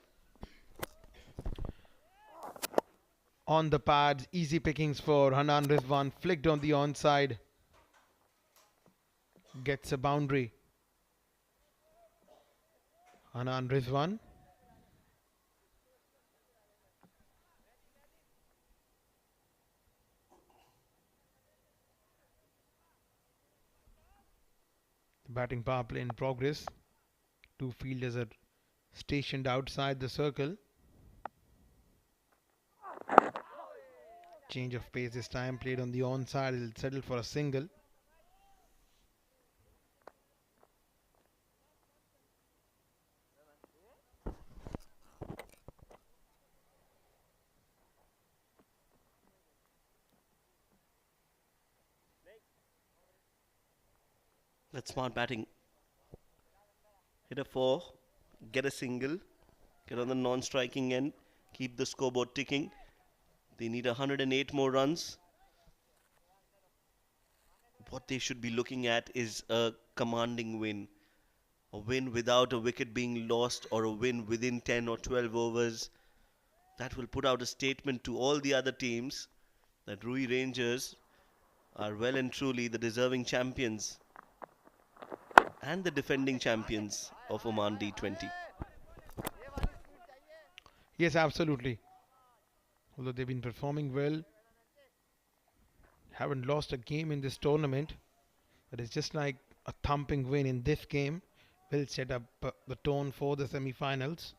On the pads, easy pickings for Hanan Rizwan. Flicked on the onside. Gets a boundary. Hanan Rizwan. The batting power play in progress. 2 fielders are stationed outside the circle. Change of pace this time. Played on the onside. He'll settle for a single. That's smart batting. Hit a 4, get a single, get on the non-striking end, keep the scoreboard ticking. They need 108 more runs. What they should be looking at is a commanding win. A win without a wicket being lost or a win within 10 or 12 overs. That will put out a statement to all the other teams that Ruwi Rangers are well and truly the deserving champions and the defending champions of Oman D20. Yes, absolutely. Although they've been performing well, haven't lost a game in this tournament. But it's just like a thumping win in this game will set up the tone for the semi-finals.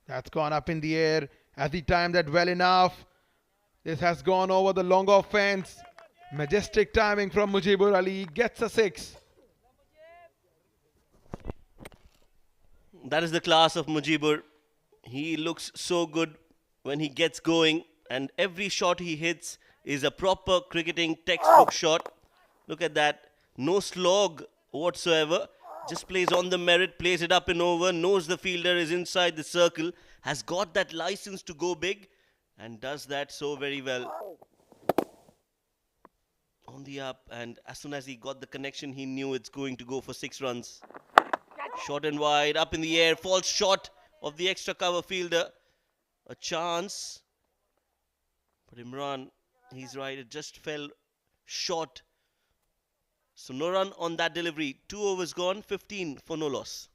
That's gone up in the air. Has he timed that well enough? This has gone over the longer fence. Majestic timing from Mujibur Ali. Gets a 6. That is the class of Mujibur. He looks so good when he gets going, and every shot he hits is a proper cricketing textbook shot. Look at that. No slog whatsoever. Just plays on the merit, plays it up and over, knows the fielder is inside the circle, has got that license to go big, and does that so very well. On the up, and as soon as he got the connection, he knew it's going to go for 6 runs. Short and wide, up in the air, falls short of the extra cover fielder. A chance. But Imran, he's right, it just fell short. So no run on that delivery. 2 overs gone, 15 for no loss.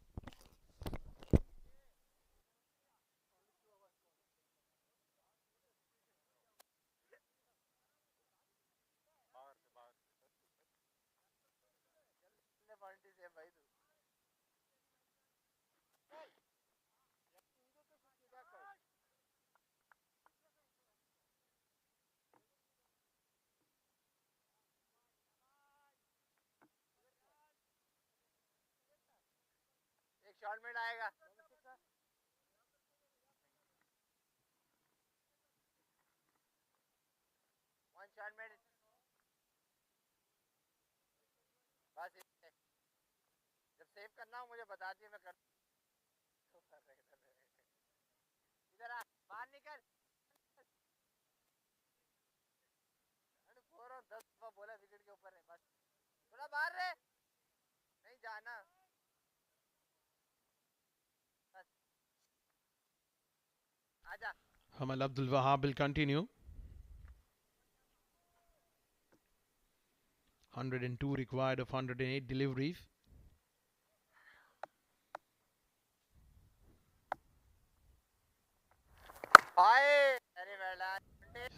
Hamal Abdul Wahab will continue. 102 required of 108 deliveries.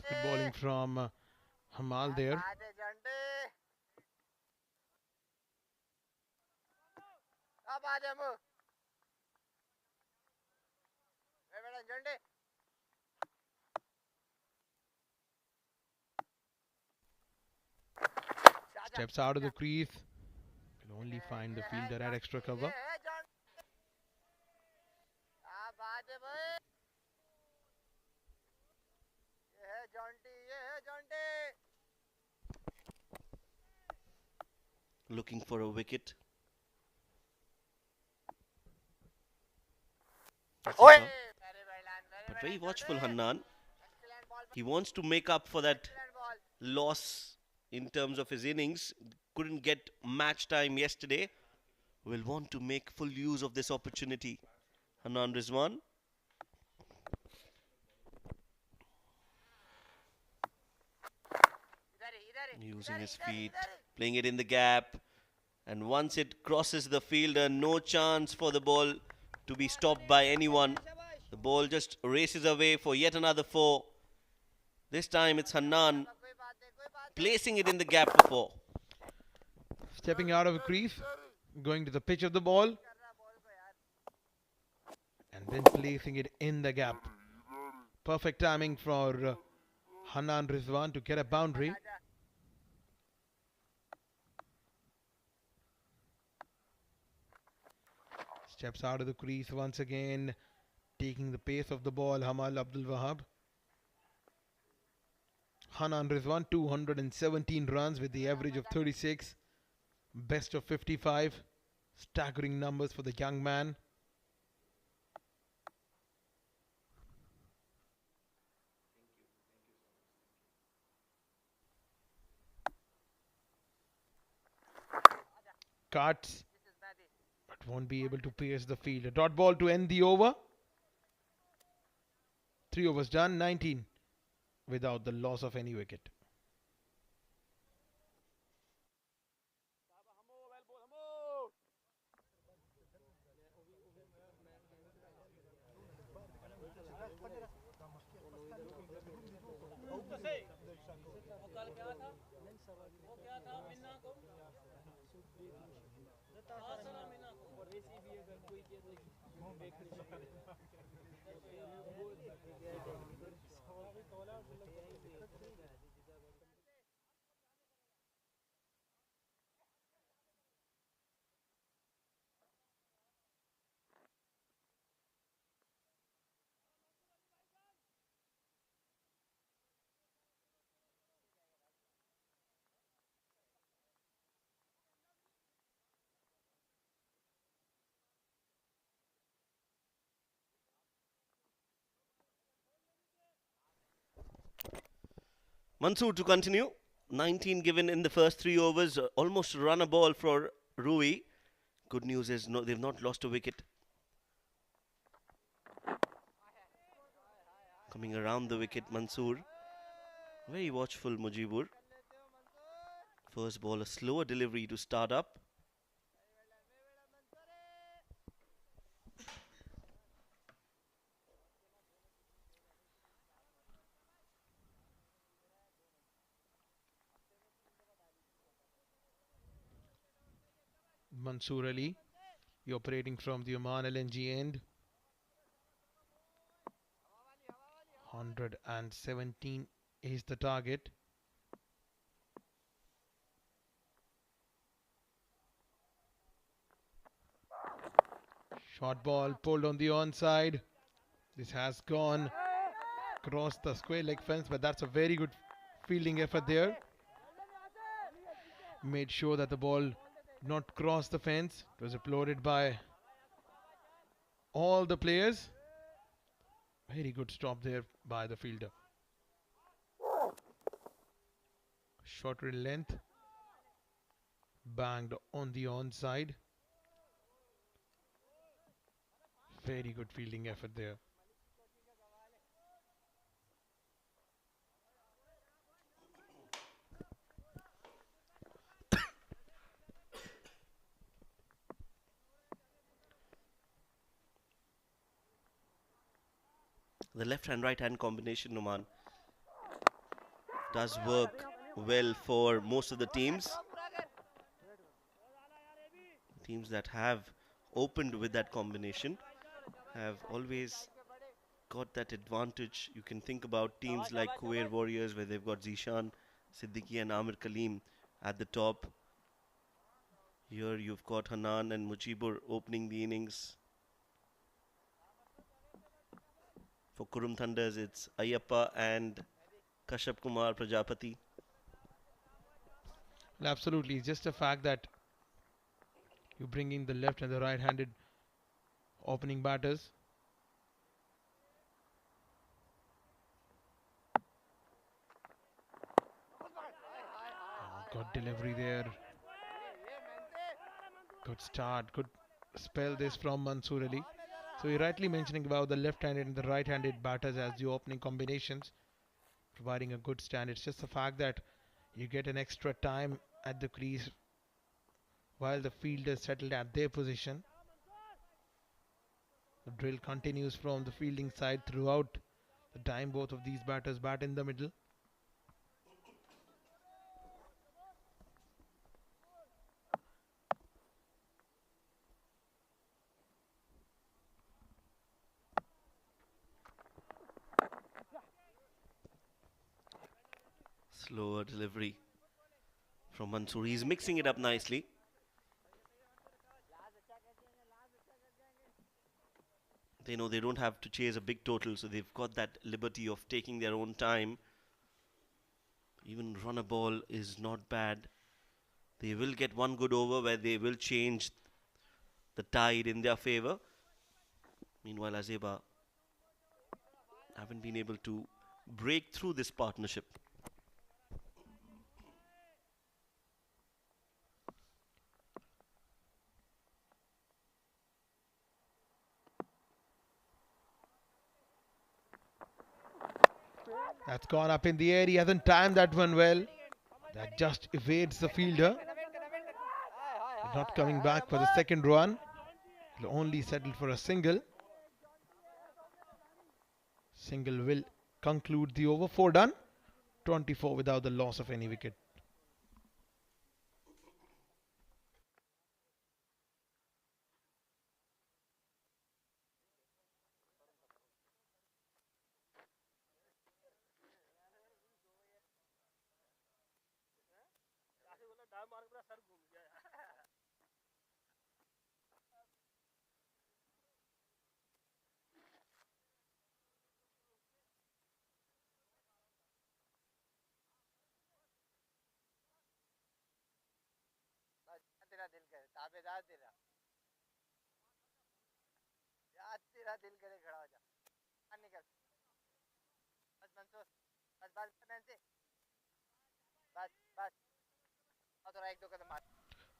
Good bowling from Hamal there. Steps out of the crease. Can only find the fielder at extra cover. Looking for a wicket. That's a shot. But very watchful, Hannan. He wants to make up for that loss in terms of his innings. Couldn't get match time yesterday. Will want to make full use of this opportunity. Hannan Rizwan. Using his feet, playing it in the gap. And once it crosses the fielder, no chance for the ball to be stopped by anyone. The ball just races away for yet another 4. This time it's Hannan placing it in the gap for 4. Stepping out of the crease, going to the pitch of the ball, and then placing it in the gap. Perfect timing for Hannan Rizwan to get a boundary. Steps out of the crease once again, taking the pace of the ball, Hamal Abdul Wahab. Hannan Rizwan, 217 runs with the average of 36. Best of 55. Staggering numbers for the young man. Cuts, but won't be able to pierce the field. A dot ball to end the over. 3 overs done, 19 without the loss of any wicket. Mansoor to continue. 19 given in the first 3 overs. Almost run a ball for Ruwi. Good news is no, they've not lost a wicket. Coming around the wicket, Mansoor. Very watchful, Mujibur. First ball, a slower delivery to start up. Mansoor Ali, operating from the Oman LNG end. 117 is the target. Short ball pulled on the onside. This has gone across the square leg fence, but that's a very good fielding effort there. Made sure that the ball not cross the fence. It was applauded by all the players. Very good stop there by the fielder. Shorter in length. Banged on the onside. Very good fielding effort there. The left hand right hand combination, Numan, does work well for most of the teams. Teams that have opened with that combination have always got that advantage. You can think about teams like Kuwait Warriors, where they've got Zishan, Siddiqui and Amir Kaleem at the top. Here you've got Hanan and Mujibur opening the innings. For Kurum Thunders, it's Ayappa and Kashyap Kumar Prajapati. Well, absolutely, it's just a fact that you bring in the left and the right-handed opening batters. Good delivery there. Good start. Good spell this from Mansoor Ali. So you're rightly mentioning about the left-handed and the right-handed batters as the opening combinations, providing a good stand. It's just the fact that you get an extra time at the crease while the fielders settled at their position. The drill continues from the fielding side throughout the time both of these batters bat in the middle. Slower delivery from Mansoor. He's mixing it up nicely. They know they don't have to chase a big total, so they've got that liberty of taking their own time. Even run a ball is not bad. They will get one good over where they will change the tide in their favor. Meanwhile, Azaiba haven't been able to break through this partnership. That's gone up in the air. He hasn't timed that one well. That just evades the fielder. Not coming back for the second run. He'll only settle for a single. Single will conclude the over. 4 done. 24 without the loss of any wicket.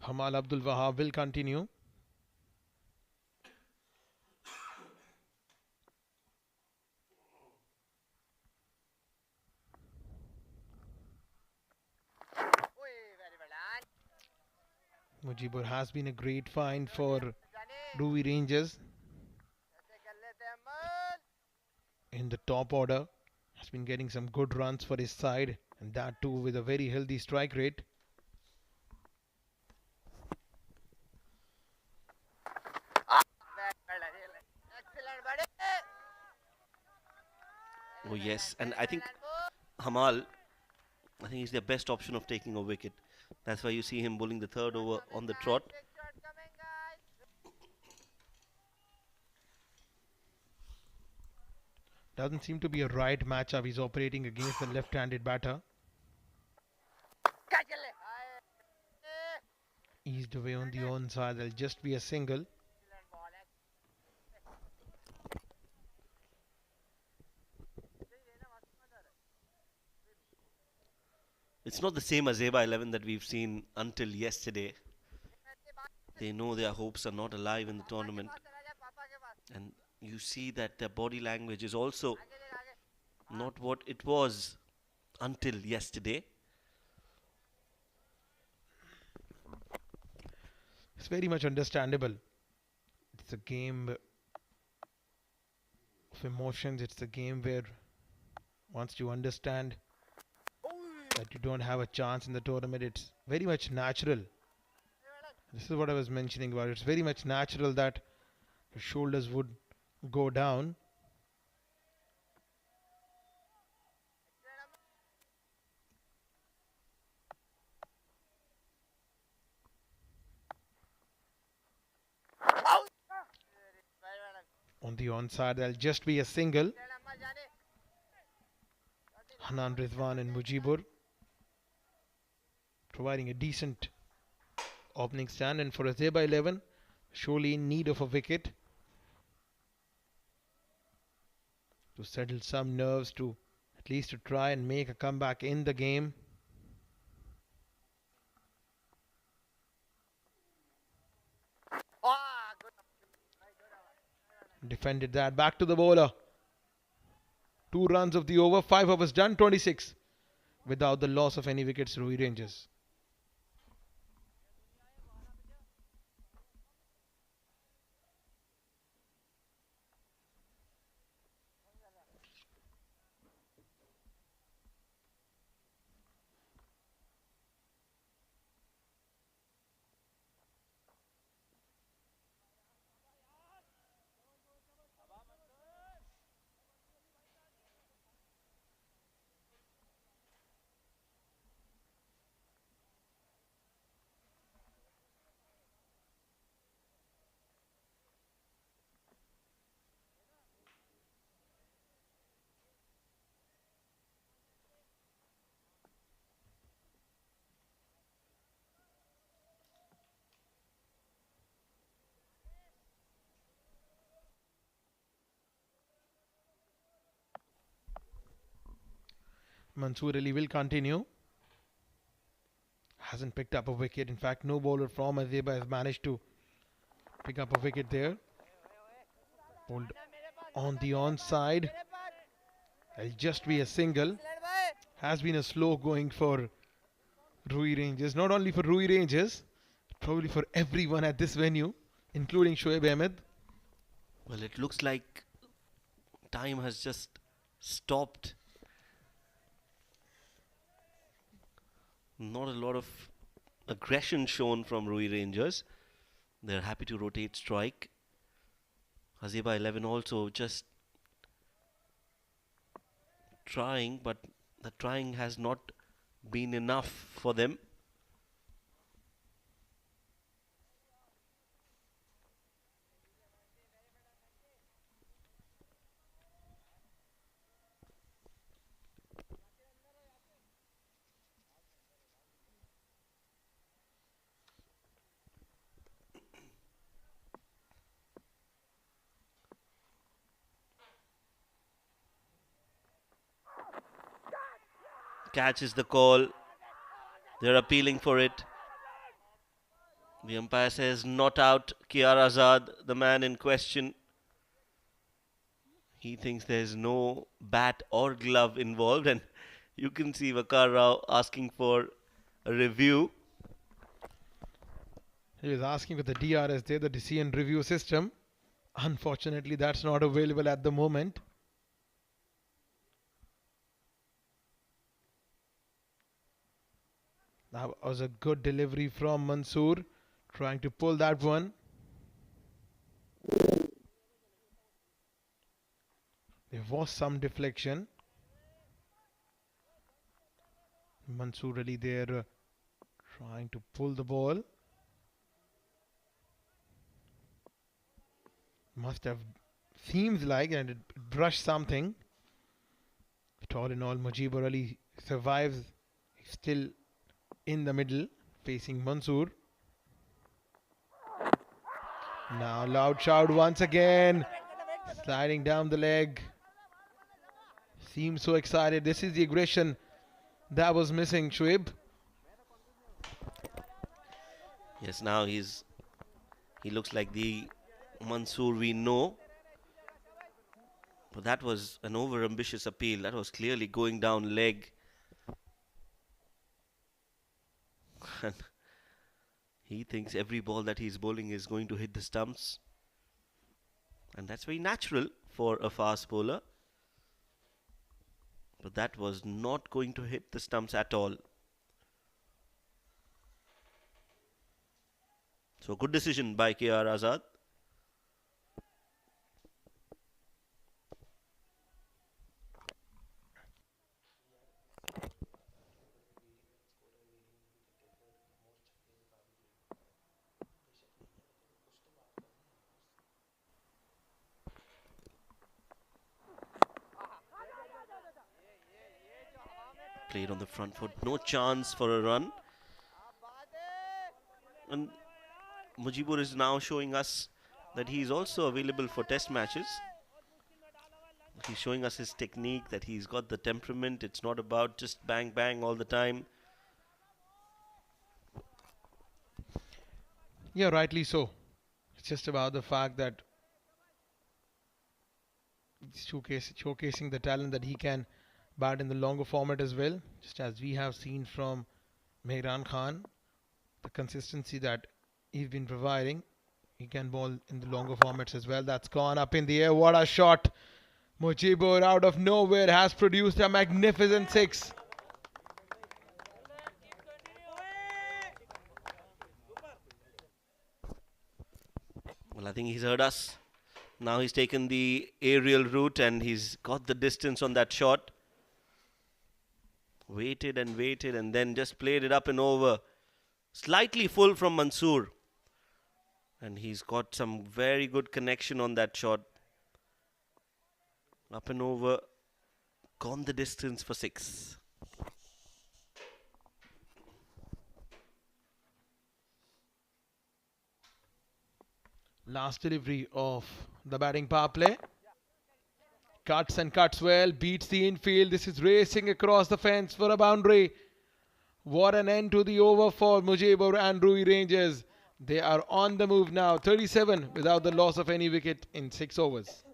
Hamal Abdul Wahab will continue. Mujibur has been a great find for Ruwi Rangers in the top order. Has been getting some good runs for his side, and that too with a very healthy strike rate. Oh yes, and I think Hamal, I think he's their best option of taking a wicket. That's why you see him bowling the third over on the trot. Doesn't seem to be a right matchup. He's operating against the left-handed batter. Eased away on the onside. There'll just be a single. It's not the same Azaiba 11 that we've seen until yesterday. They know their hopes are not alive in the tournament. And you see that their body language is also not what it was until yesterday. It's very much understandable. It's a game of emotions. It's a game where once you understand that you don't have a chance in the tournament, it's very much natural. This is what I was mentioning about. It's very much natural that your shoulders would go down. On the onside, there'll just be a single. Hanan Rizwan and Mujibur providing a decent opening stand, and for Azaiba 11, surely in need of a wicket to settle some nerves, to at least to try and make a comeback in the game. Defended that, back to the bowler. 2 runs of the over, 5 overs done, 26 without the loss of any wickets. Ruwi Rangers. Mansoor Ali will continue. Hasn't picked up a wicket. In fact, no bowler from Azaiba has managed to pick up a wicket there. Pulled on the onside. It'll just be a single. Has been a slow going for Ruwi Rangers. Not only for Ruwi Rangers, probably for everyone at this venue, including Shoaib Ahmed. Well, it looks like time has just stopped. Not a lot of aggression shown from Ruwi Rangers. They're happy to rotate strike. Azaiba 11 also just trying, but the trying has not been enough for them. Catch is the call. They're appealing for it. The umpire says not out. Kiar Azad, the man in question. He thinks there's no bat or glove involved, and you can see Vakar Rao asking for a review. He was asking for the DRS there, the decision review system. Unfortunately, that's not available at the moment. That was a good delivery from Mansoor, trying to pull that one. There was some deflection. Mansoor Ali there trying to pull the ball. Must have, seems like, and it brushed something. But all in all, Mujibur Ali survives. He's still in the middle, facing Mansoor. Now loud shout once again. Sliding down the leg. Seems so excited. This is the aggression that was missing, Shoaib. Yes, now he looks like the Mansoor we know. But that was an over-ambitious appeal. That was clearly going down leg. And he thinks every ball that he's bowling is going to hit the stumps. And that's very natural for a fast bowler. But that was not going to hit the stumps at all. So good decision by KR Azad. Played on the front foot, no chance for a run. And Mujibur is now showing us that he is also available for test matches. He's showing us his technique, that he's got the temperament. It's not about just bang bang all the time. Yeah, rightly so. It's just about the fact that showcasing the talent that he can bat in the longer format as well, just as we have seen from Mehran Khan, the consistency that he's been providing. He can bowl in the longer formats as well. That's gone up in the air. What a shot! Mujibur out of nowhere has produced a magnificent six. Well, I think he's heard us. Now he's taken the aerial route and he's got the distance on that shot. Waited and then just played it up and over. Slightly full from Mansoor. And he's got some very good connection on that shot. Up and over. Gone the distance for six. Last delivery of the batting power play. Cuts and cuts well, beats the infield. This is racing across the fence for a boundary. What an end to the over for Mujibur and Ruwi Rangers. They are on the move now. 37 without the loss of any wicket in 6 overs.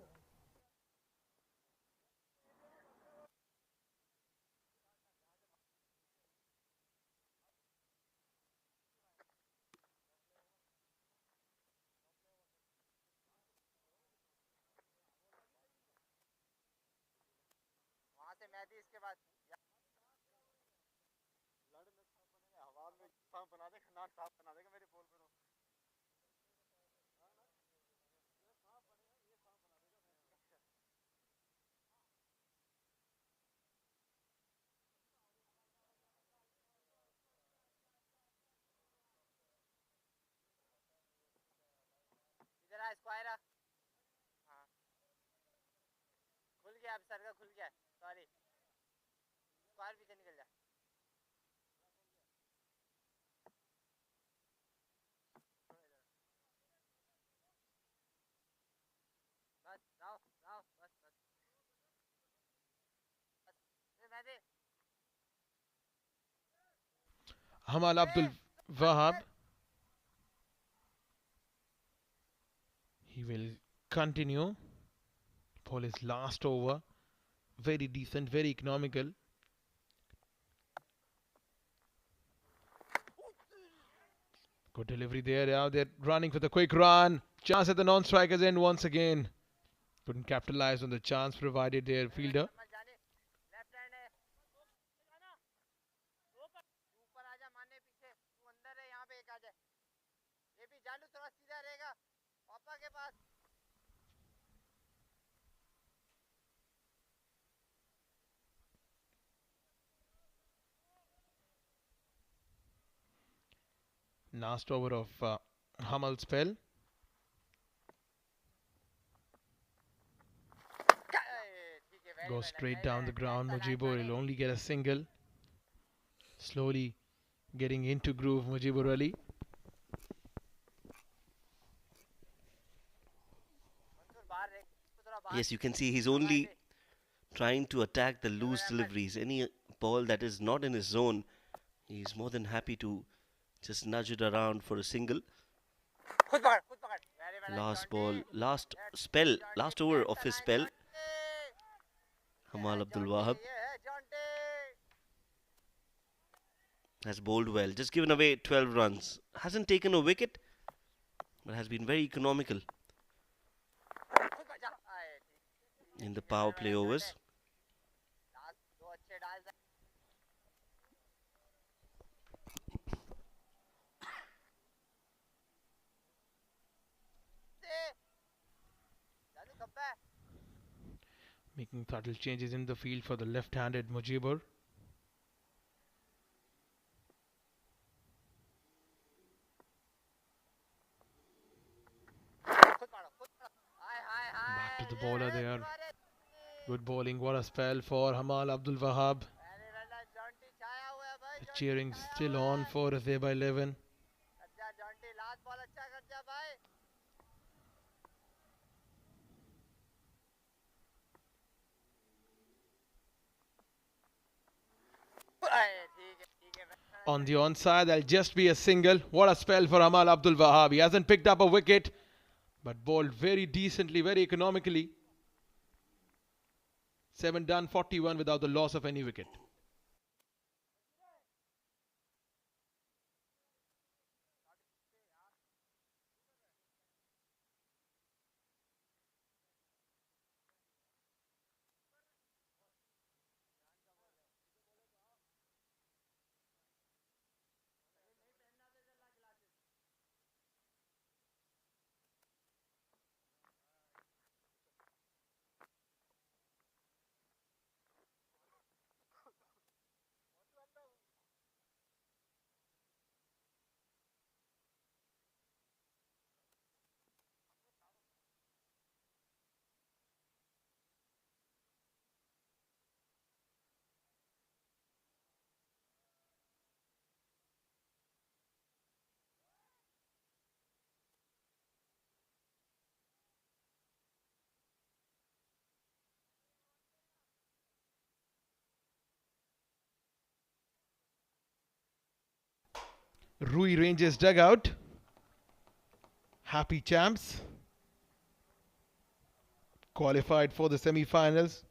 Hamal Abdul Wahab. He will continue. Ball is last over. Very decent, very economical. Good delivery there. Now they're running for the quick run. Chance at the non-strikers end once again. Couldn't capitalize on the chance provided their fielder. Last over of Hamal's spell. Goes straight down the ground. Mujibur will only get a single. Slowly getting into groove, Mujibur Ali. Yes, you can see he's only trying to attack the loose deliveries. Any ball that is not in his zone, he's more than happy to just nudge it around for a single. Last ball, last spell, last over of his spell. Hamal Abdul Wahab has bowled well. Just given away 12 runs. Hasn't taken a wicket, but has been very economical in the power play overs. Making subtle changes in the field for the left-handed Mujibur. Back to the bowler there. Good bowling. What a spell for Hamal Abdul Wahab. The cheering still on for Azaiba 11. On the onside, there'll just be a single. What a spell for Hamal Abdul Wahab. He hasn't picked up a wicket, but bowled very decently, very economically. 7 done, 41 without the loss of any wicket. Ruwi Rangers dugout. Happy champs. Qualified for the semi-finals.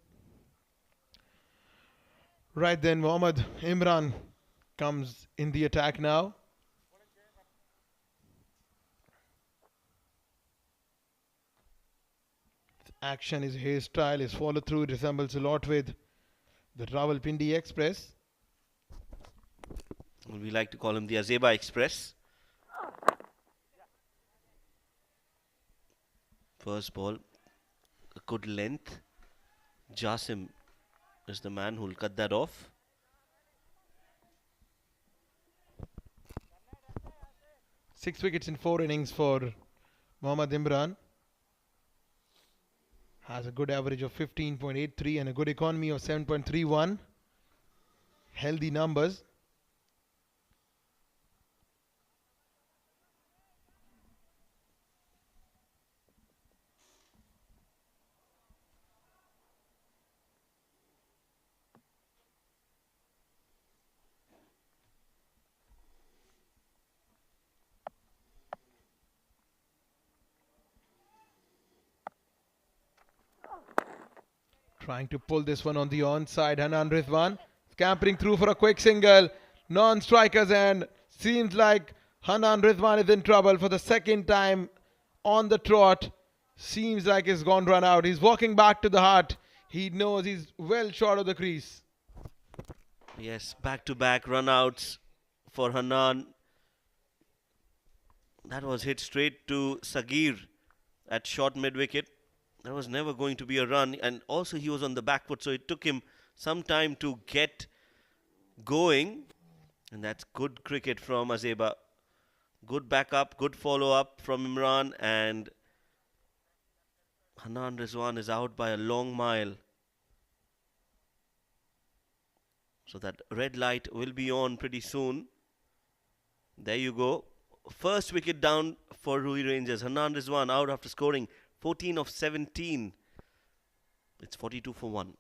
Right then, Mohammad Imran comes in the attack now. His action, his hairstyle, his follow through resembles a lot with the Rawalpindi Express. We like to call him the Azaiba Express. First ball, a good length. Jasim is the man who will cut that off. Six wickets in 4 innings for Mohammad Imran. Has a good average of 15.83 and a good economy of 7.31. Healthy numbers. Trying to pull this one on the onside. Hanan Rizwan scampering through for a quick single. Non-strikers and seems like Hanan Rizwan is in trouble for the second time on the trot. Seems like he's gone run out. He's walking back to the heart. He knows he's well short of the crease. Yes, back-to-back run-outs for Hanan. That was hit straight to Sagir at short mid-wicket. That was never going to be a run, and also he was on the back foot, so it took him some time to get going. And that's good cricket from Azaiba. Good backup, good follow-up from Imran, and Hanan Rizwan is out by a long mile. So that red light will be on pretty soon. There you go. First wicket down for Ruwi Rangers. Hanan Rizwan out after scoring 14 of 17. It's 42 for 1.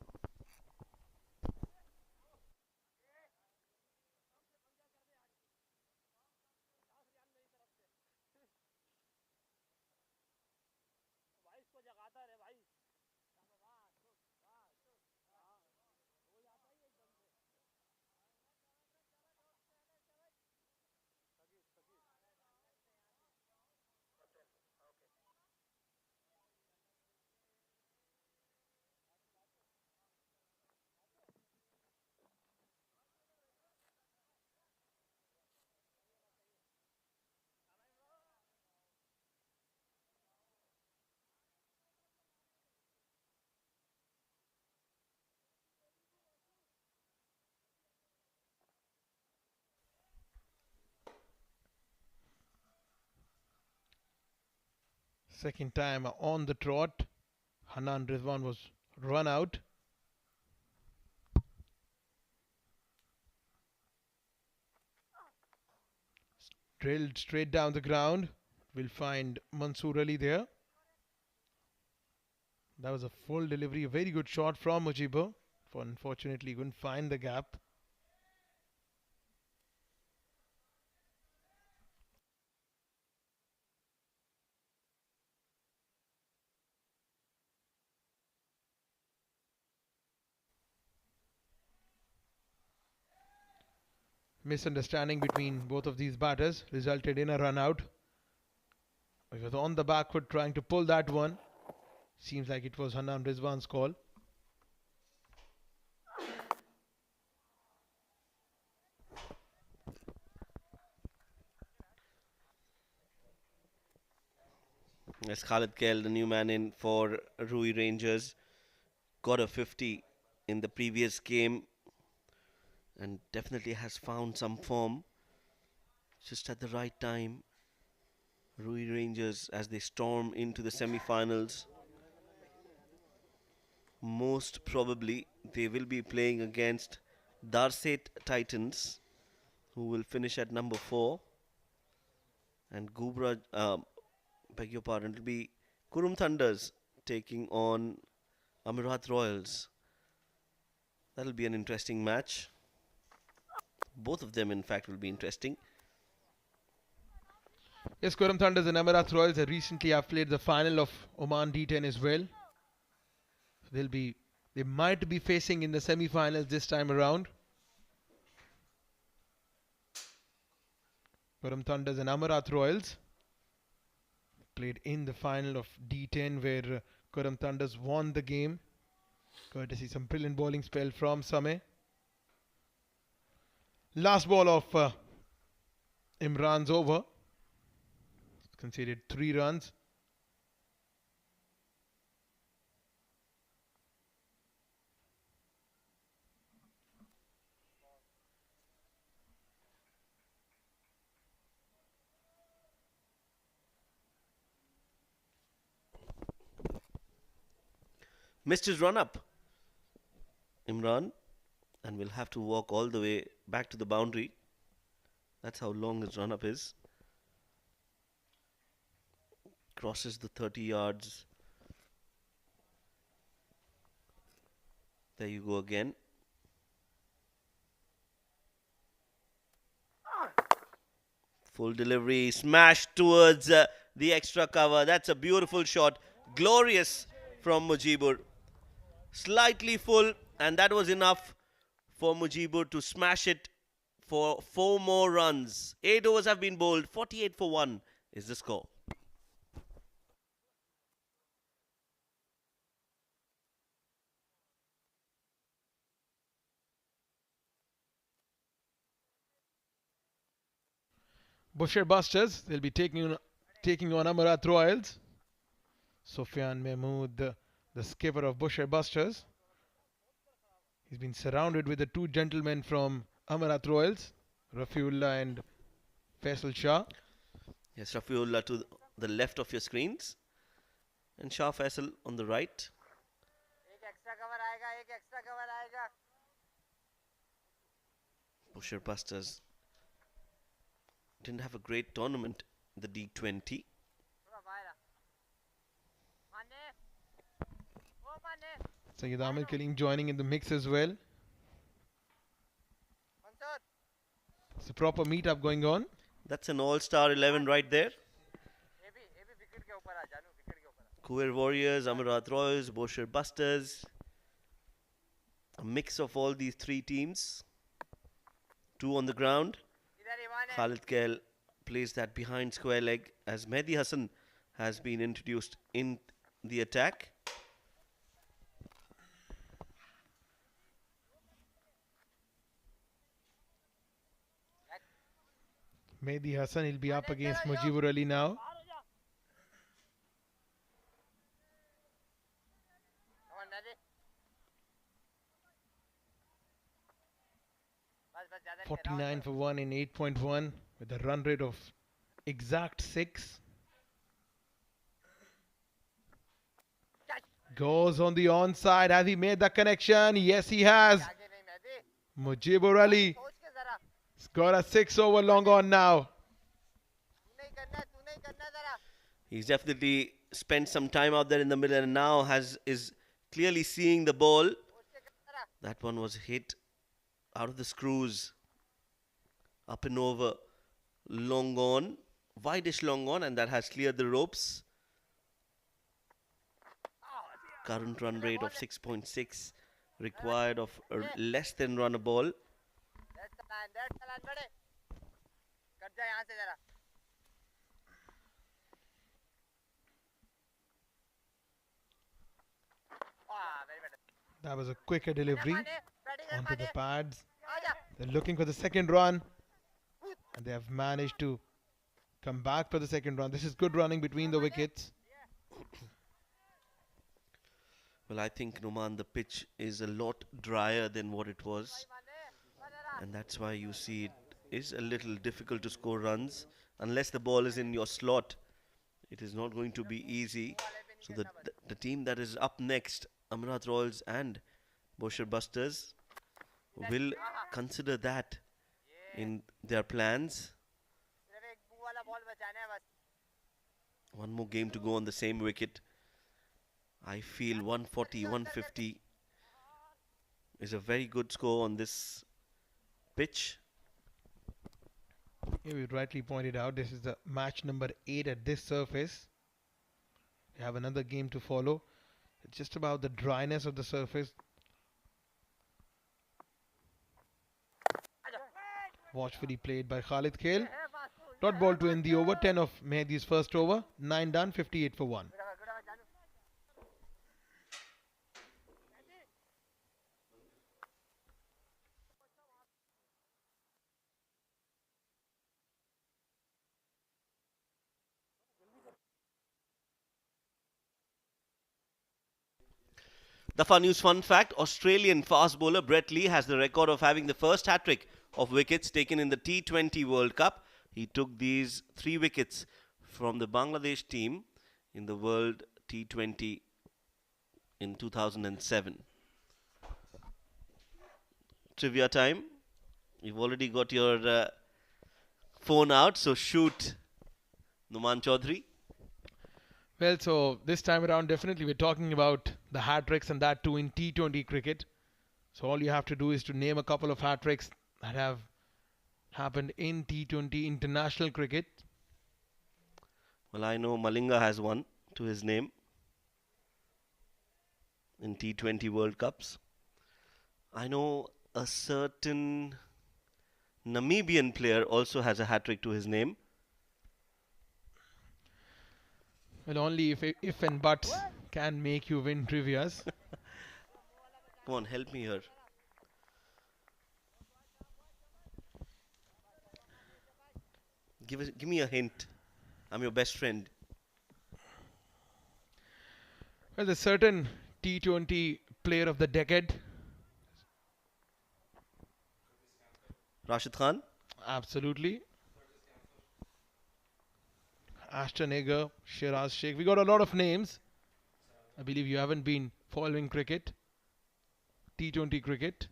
Second time on the trot. Hanan Rizwan was run out. Drilled straight down the ground. We'll find Mansoor Ali there. That was a full delivery. A very good shot from Mujibur. Unfortunately, couldn't find the gap. Misunderstanding between both of these batters resulted in a run out. He was on the back foot trying to pull that one. Seems like it was Hanan Rizwan's call. As Khalid Kel, the new man in for Ruwi Rangers, got a 50 in the previous game and definitely has found some form just at the right time. Ruwi Rangers, as they storm into the semi-finals, most probably they will be playing against Darset Titans, who will finish at number 4, and Gubra, beg your pardon, it will be Kurum Thunders taking on Amirat Royals. That'll be an interesting match. Both of them, in fact, will be interesting. Yes, Kurum Thunders and Amirat Royals recently have played the final of Oman D10 as well. They might be facing in the semi-finals this time around. Kurum Thunders and Amirat Royals played in the final of D10 where Kurum Thunders won the game. Courtesy some brilliant bowling spell from Sameh. Last ball of Imran's over. Conceded 3 runs. Missed his run up, Imran, and will have to walk all the way back to the boundary. That's how long his run up is. Crosses the 30 yards. There you go again. Full delivery, smash towards the extra cover. That's a beautiful shot. Glorious from Mujibur. slightly full, and that was enough for Mujibur to smash it for 4 more runs. 8 overs have been bowled, 48 for 1 is the score. Busher Busters, they'll be taking on Amarat Royals. Sufyan Mahmood, the skipper of Busher Busters. He's been surrounded with the two gentlemen from Amarat Royals, Rafiullah and Faisal Shah. Yes, Rafiullah to the left of your screens and Shah Faisal on the right. Busher Busters didn't have a great tournament in the D20. Sayyid Amir Kaleem joining in the mix as well. It's a proper meetup going on. That's an all-star 11 right there. Kuwait Warriors, Amarat Royals, Busher Busters. A mix of all these three teams. Two on the ground. Khalid Kail plays that behind square leg as Mehdi Hassan has been introduced in the attack. Mehdi Hassan will be up against Mujibur Ali now. .49 for 1 in 8.1 with a run rate of exact 6. Goes on the onside. Has he made the connection? Yes, he has. Mujibur Ali got a 6 over long on now. He's definitely spent some time out there in the middle and now is clearly seeing the ball. That one was hit out of the screws. Up and over, long on, wideish long on, and that has cleared the ropes. Current run rate of 6.6, required of less than run a ball. That was a quicker delivery onto the pads. They're looking for the second run. And they have managed to come back for the second run. This is good running between the wickets. Well, I think, Numan, the pitch is a lot drier than what it was. And that's why you see it is a little difficult to score runs. Unless the ball is in your slot, it is not going to be easy. So the team that is up next, Amarat Royals and Busher Busters, will consider that in their plans. One more game to go on the same wicket. I feel 140, 150 is a very good score on this pitch. Yeah, we rightly pointed out this is the match number 8 at this surface. We have another game to follow. It's just about the dryness of the surface. Watchfully played by Khalid Kail. Dot ball to end the over. 10 of Mehdi's first over. 9 done, 58 for 1. The fun news fun fact, Australian fast bowler Brett Lee has the record of having the first hat-trick of wickets taken in the T20 World Cup. He took these 3 wickets from the Bangladesh team in the World T20 in 2007. Trivia time. You've already got your phone out, so shoot, Numan Chaudhary. Well, so this time around, definitely we're talking about the hat tricks and that too in T20 cricket. So all you have to do is to name a couple of hat tricks that have happened in T20 international cricket. Well, I know Malinga has one to his name. in T20 World Cups. I know a certain Namibian player also has a hat-trick to his name. Well, only if and buts can make you win trivias. Come on, help me here. Give me a hint. I'm your best friend. Well, there's certain T20 player of the decade. Rashid Khan? Absolutely. Ashton Agar, Shiraz Sheikh. We got a lot of names. I believe you haven't been following cricket, T20 cricket.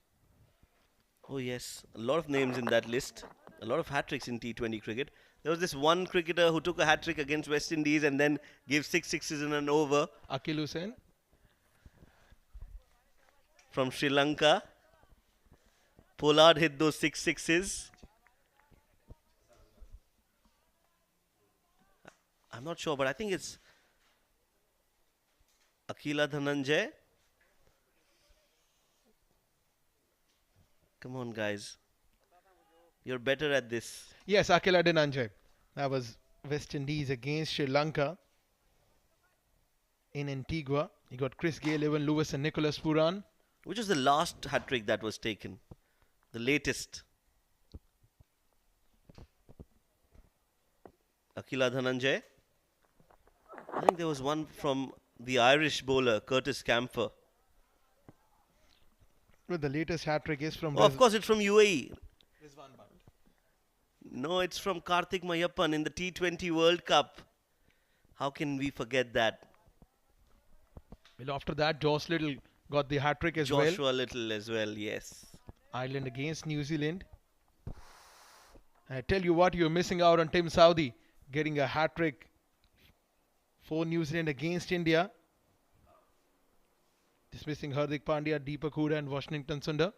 Oh yes, a lot of names in that list. A lot of hat-tricks in T20 cricket. There was this one cricketer who took a hat-trick against West Indies and then gave 6 sixes in an over Akil Hussain. from Sri Lanka. Pollard hit those 6 sixes. I'm not sure, but I think it's Akila Dhananjay. Come on, guys. You're better at this. Yes, Akil Dhananjay. That was West Indies against Sri Lanka in Antigua. You got Chris Gayle, Evan Lewis, and Nicholas Puran. Which was the last hat-trick that was taken? The latest. Akila Dhananjay. I think there was one from the Irish bowler, Curtis Camphor. Well, the latest hat trick is from Oh, of course, it's from UAE. No, it's from Karthik Mayappan in the T20 World Cup. How can we forget that? Well, after that, Josh Little got the hat trick as well. Joshua Little as well, yes. Ireland against New Zealand. I tell you what, you're missing out on Tim Southee getting a hat trick for New Zealand against India. Dismissing Hardik Pandya, Deepak Hooda, and Washington Sundar.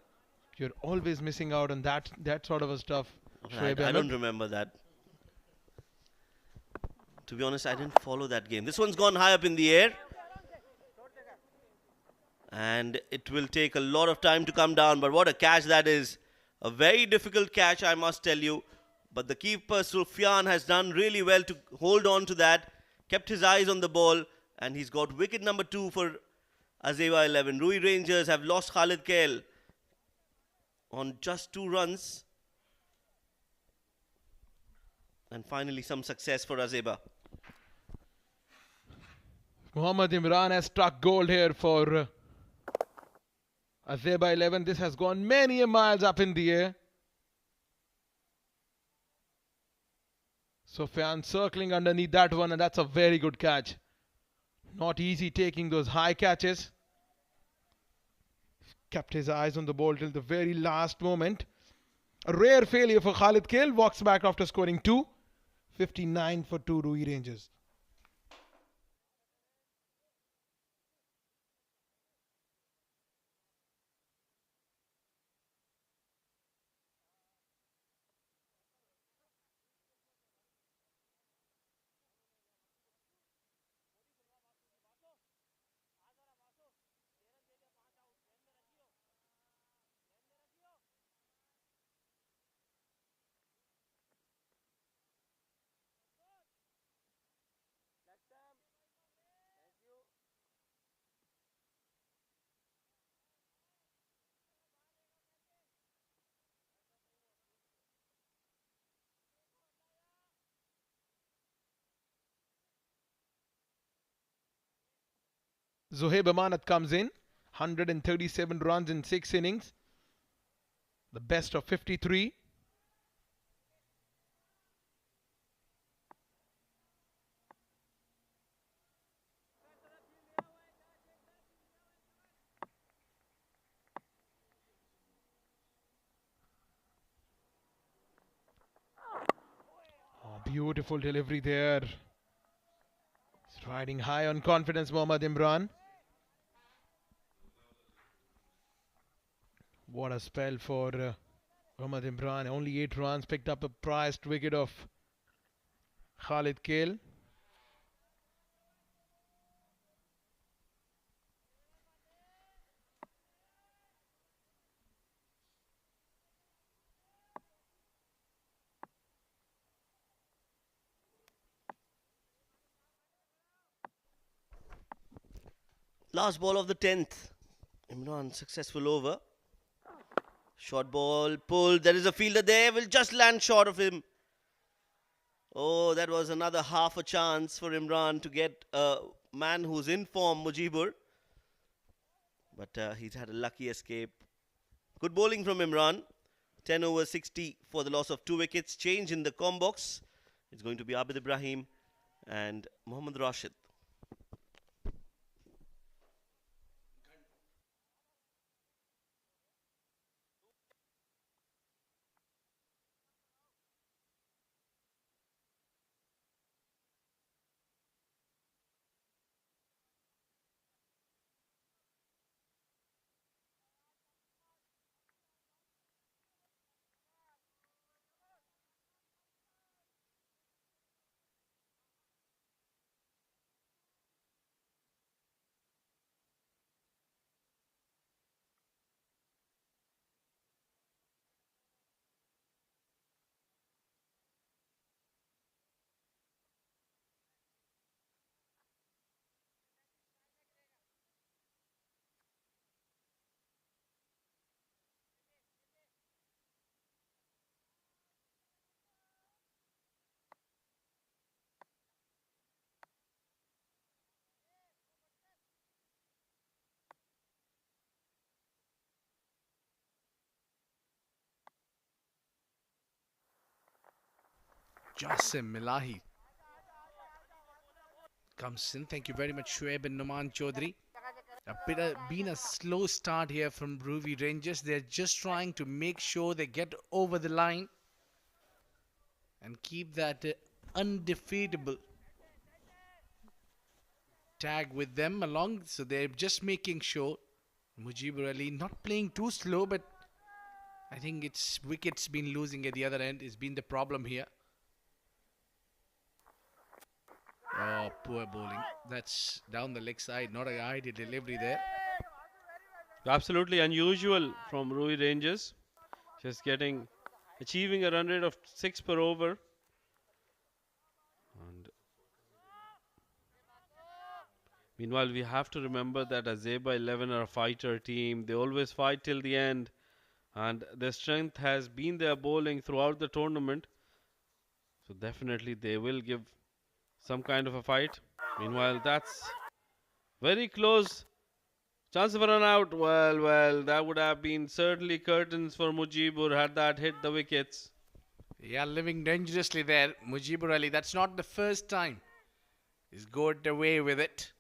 You're always missing out on that sort of a stuff. I don't remember that. To be honest, I didn't follow that game. This one's gone high up in the air. And it will take a lot of time to come down. But what a catch that is. A very difficult catch, I must tell you. But the keeper, Sufyan, has done really well to hold on to that. Kept his eyes on the ball. And he's got wicket number 2 for Azaiba 11. Ruwi Rangers have lost Khalid Kail on just 2 runs. And finally some success for Azaiba. Mohammad Imran has struck gold here for Azaiba 11. This has gone many miles up in the air. Sufyan circling underneath that one, and that's a very good catch. Not easy taking those high catches. Kept his eyes on the ball till the very last moment. A rare failure for Khalid Kail. Walks back after scoring 2. 59 for 2 Ruwi Rangers. Zohaib Amanat comes in. 137 runs in 6 innings. The best of 53. Oh, beautiful delivery there. He's riding high on confidence, Mohammad Imran. What a spell for Mohammad Imran. Only 8 runs, picked up a prized wicket of Khalid Kail. Last ball of the 10th. Imran successful over. Short ball pulled. There is a fielder there. Will just land short of him. Oh, that was another half a chance for Imran to get a man who's in form, Mujibur. But he's had a lucky escape. Good bowling from Imran. 10 over 60 for the loss of 2 wickets. Change in the combox. It's going to be Abid Ibrahim and Mohammad Rashid. Jasim Milahi comes in. Thank you very much, Shoaib and Numan Chaudhary. Been a slow start here from Ruwi Rangers. They're just trying to make sure they get over the line and keep that undefeatable tag with them along. So they're just making sure. Mujibur Ali not playing too slow, but I think it's wickets been losing at the other end. It's been the problem here. Oh, poor bowling. That's down the leg side. Not a ideal delivery there. Absolutely unusual from Ruwi Rangers. Just achieving a run rate of 6 per over. And meanwhile, we have to remember that Azaiba 11 are a fighter team. They always fight till the end. And their strength has been their bowling throughout the tournament. So definitely they will give some kind of a fight. Meanwhile, that's very close. Chance of a run out. Well, that would have been certainly curtains for Mujibur had that hit the wickets. Yeah, living dangerously there. Mujibur Ali, that's not the first time. He's got away with it.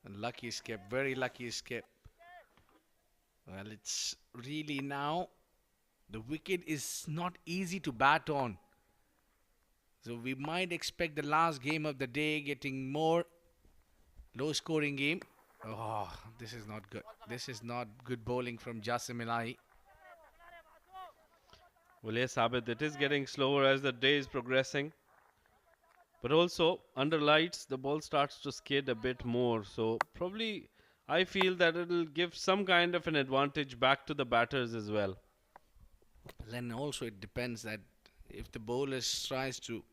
And lucky escape, very lucky escape. Well, it's really now, the wicket is not easy to bat on. So we might expect the last game of the day getting more low scoring game. Oh, this is not good. This is not good bowling from Jasim Ilahi. Well, yes, Abid, it is getting slower as the day is progressing. But also, under lights, the ball starts to skid a bit more. So, probably, I feel that it'll give some kind of an advantage back to the batters as well. Then also it depends that if the bowler tries to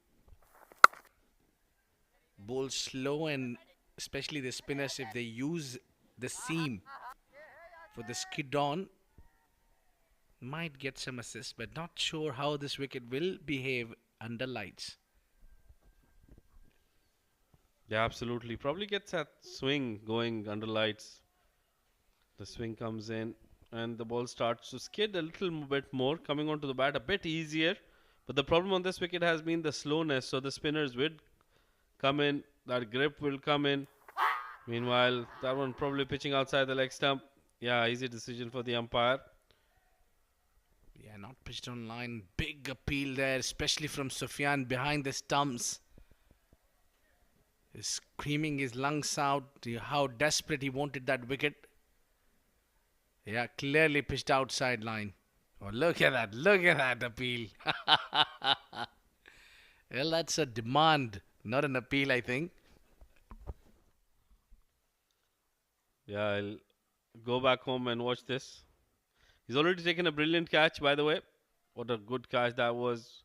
bowl slow, and especially the spinners, if they use the seam for the skid on, might get some assist, but not sure how this wicket will behave under lights. Yeah, absolutely. Probably gets that swing going under lights. The swing comes in and the ball starts to skid a little bit more, coming onto the bat a bit easier. But the problem on this wicket has been the slowness, so the spinners will come in, that grip will come in. Meanwhile, that one probably pitching outside the leg stump. Yeah, easy decision for the umpire. Yeah, not pitched on line. Big appeal there, especially from Sufyan behind the stumps. He's screaming his lungs out, how desperate he wanted that wicket. Yeah, clearly pitched outside line. Oh, look at that appeal. Well, that's a demand, not an appeal, I think. Yeah, I'll go back home and watch this. He's already taken a brilliant catch, by the way. What a good catch that was.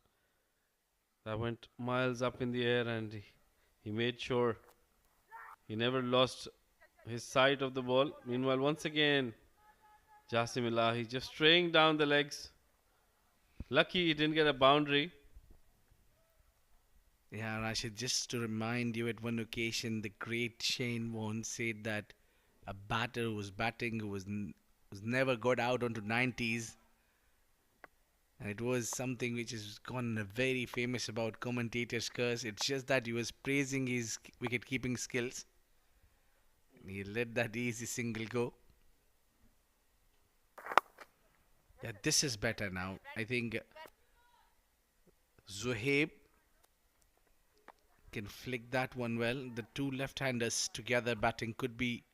That went miles up in the air and he made sure he never lost his side of the ball. Meanwhile, once again, Jasim Ilahi just straying down the legs. Lucky he didn't get a boundary. Yeah, Rashid, just to remind you, at one occasion, the great Shane Warne said that a batter who was batting who was never got out onto 90s, and it was something which has gone very famous about commentators' curse. It's just that he was praising his wicket keeping skills. He let that easy single go. Yeah, this is better now. I think Zohaib can flick that one well. The two left-handers together batting could be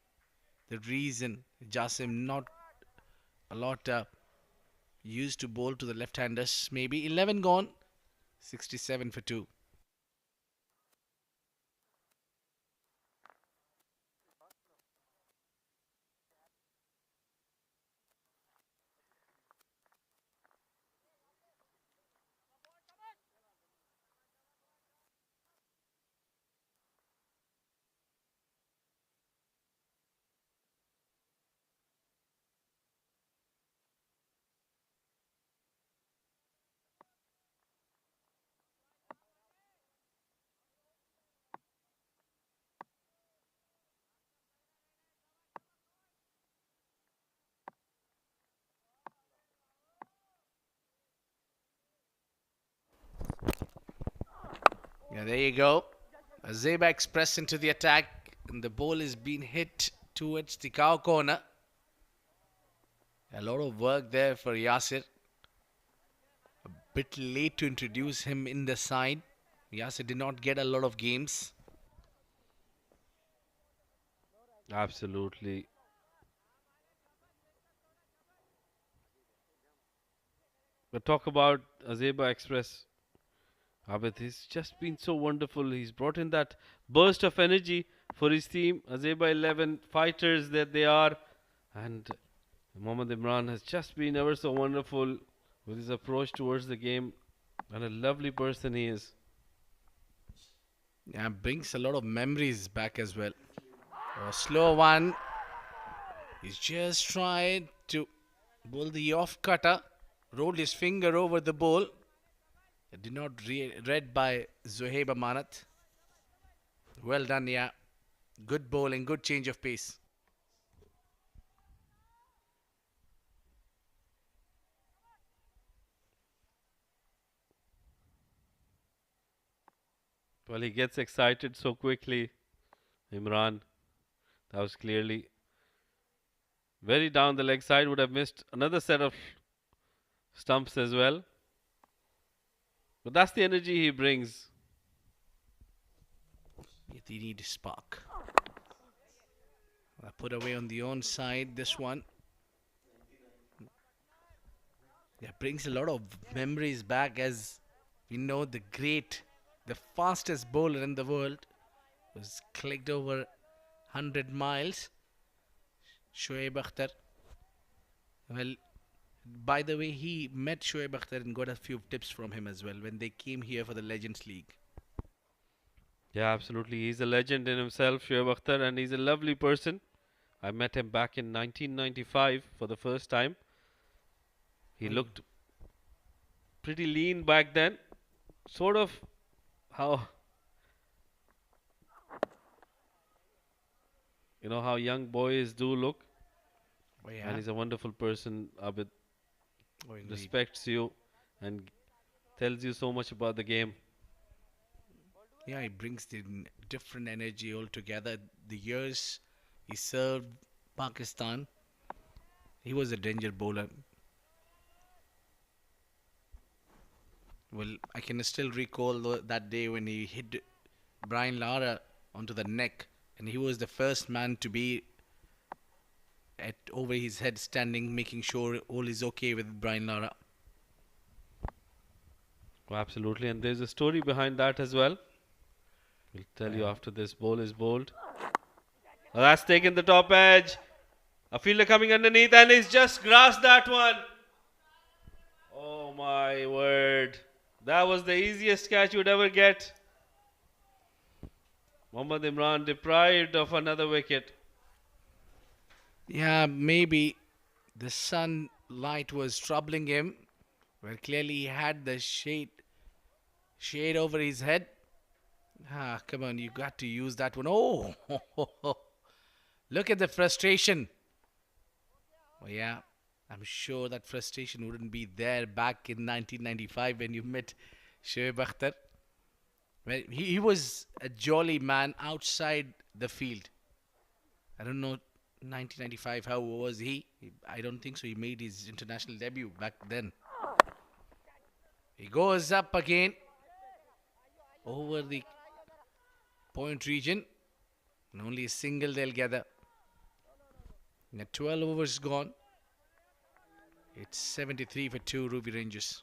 the reason Jasim not a lot used to bowl to the left-handers. Maybe 11 gone, 67 for 2. Yeah, there you go. Azaiba Express into the attack, and the ball is being hit towards the cow corner. A lot of work there for Yasir. A bit late to introduce him in the side. Yasir did not get a lot of games. Absolutely. But talk about Azeba Express. Abid, he's just been so wonderful. He's brought in that burst of energy for his team. Azeba 11 fighters that they are. And Mohammad Imran has just been ever so wonderful with his approach towards the game. And a lovely person he is. Yeah, brings a lot of memories back as well. A slow one. He's just tried to bowl the off cutter. Rolled his finger over the ball. It did not read by Zohaib Amanat. Well done, yeah. Good bowling, good change of pace. Well, he gets excited so quickly. Imran, that was clearly very down the leg side. Would have missed another set of stumps as well. But that's the energy he brings. Yeah, they need a spark. Put away on the on side, this one. Yeah, brings a lot of memories back, as we know the fastest bowler in the world was clicked over 100 miles. Shoaib Akhtar. Well, by the way, he met Shoaib Akhtar and got a few tips from him as well when they came here for the Legends League. Yeah, absolutely. He's a legend in himself, Shoaib Akhtar, and he's a lovely person. I met him back in 1995 for the first time. He looked pretty lean back then. Sort of how how young boys do look. Oh, yeah. And he's a wonderful person. Abid Oh, indeed. respects you and tells you so much about the game. Yeah, he brings the different energy altogether. The years he served Pakistan, he was a danger bowler. Well, I can still recall that day when he hit Brian Lara onto the neck, and he was the first man to be at over his head, standing, making sure all is okay with Brian Lara. Oh, absolutely. And there's a story behind that as well. We'll tell you after this ball is bowled. Oh, that's taken the top edge. A fielder coming underneath and he's just grasped that one. Oh my word. That was the easiest catch you'd ever get. Mohammad Imran deprived of another wicket. Yeah, maybe the sunlight was troubling him. Well, clearly he had the shade over his head. Ah, come on, you got to use that one. Oh, look at the frustration. Oh, yeah, I'm sure that frustration wouldn't be there back in 1995 when you met Shoaib Akhtar. Well, he was a jolly man outside the field. I don't know 1995 how was he? I don't think so. He made his international debut back then. He goes up again over the point region, and only a single they'll gather. Now 12 overs gone. It's 73 for 2 Ruby Rangers.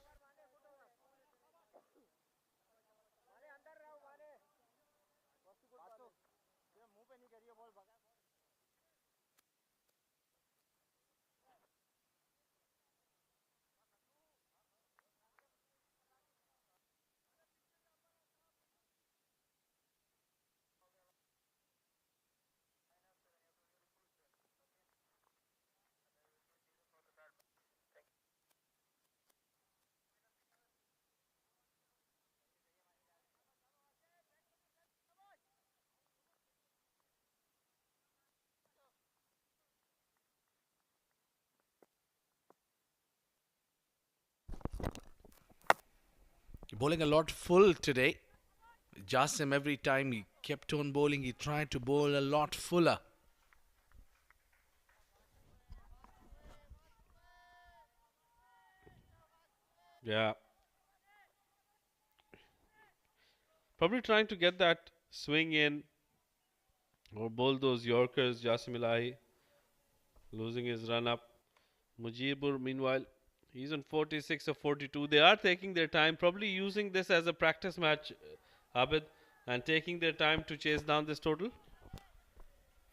You're bowling a lot full today. Jasim, every time he kept on bowling, he tried to bowl a lot fuller. Yeah, probably trying to get that swing in or bowl those Yorkers. Jasim Ilahi losing his run up. Mujibur, meanwhile, he's on 46 or 42. They are taking their time, probably using this as a practice match, Abid, and taking their time to chase down this total.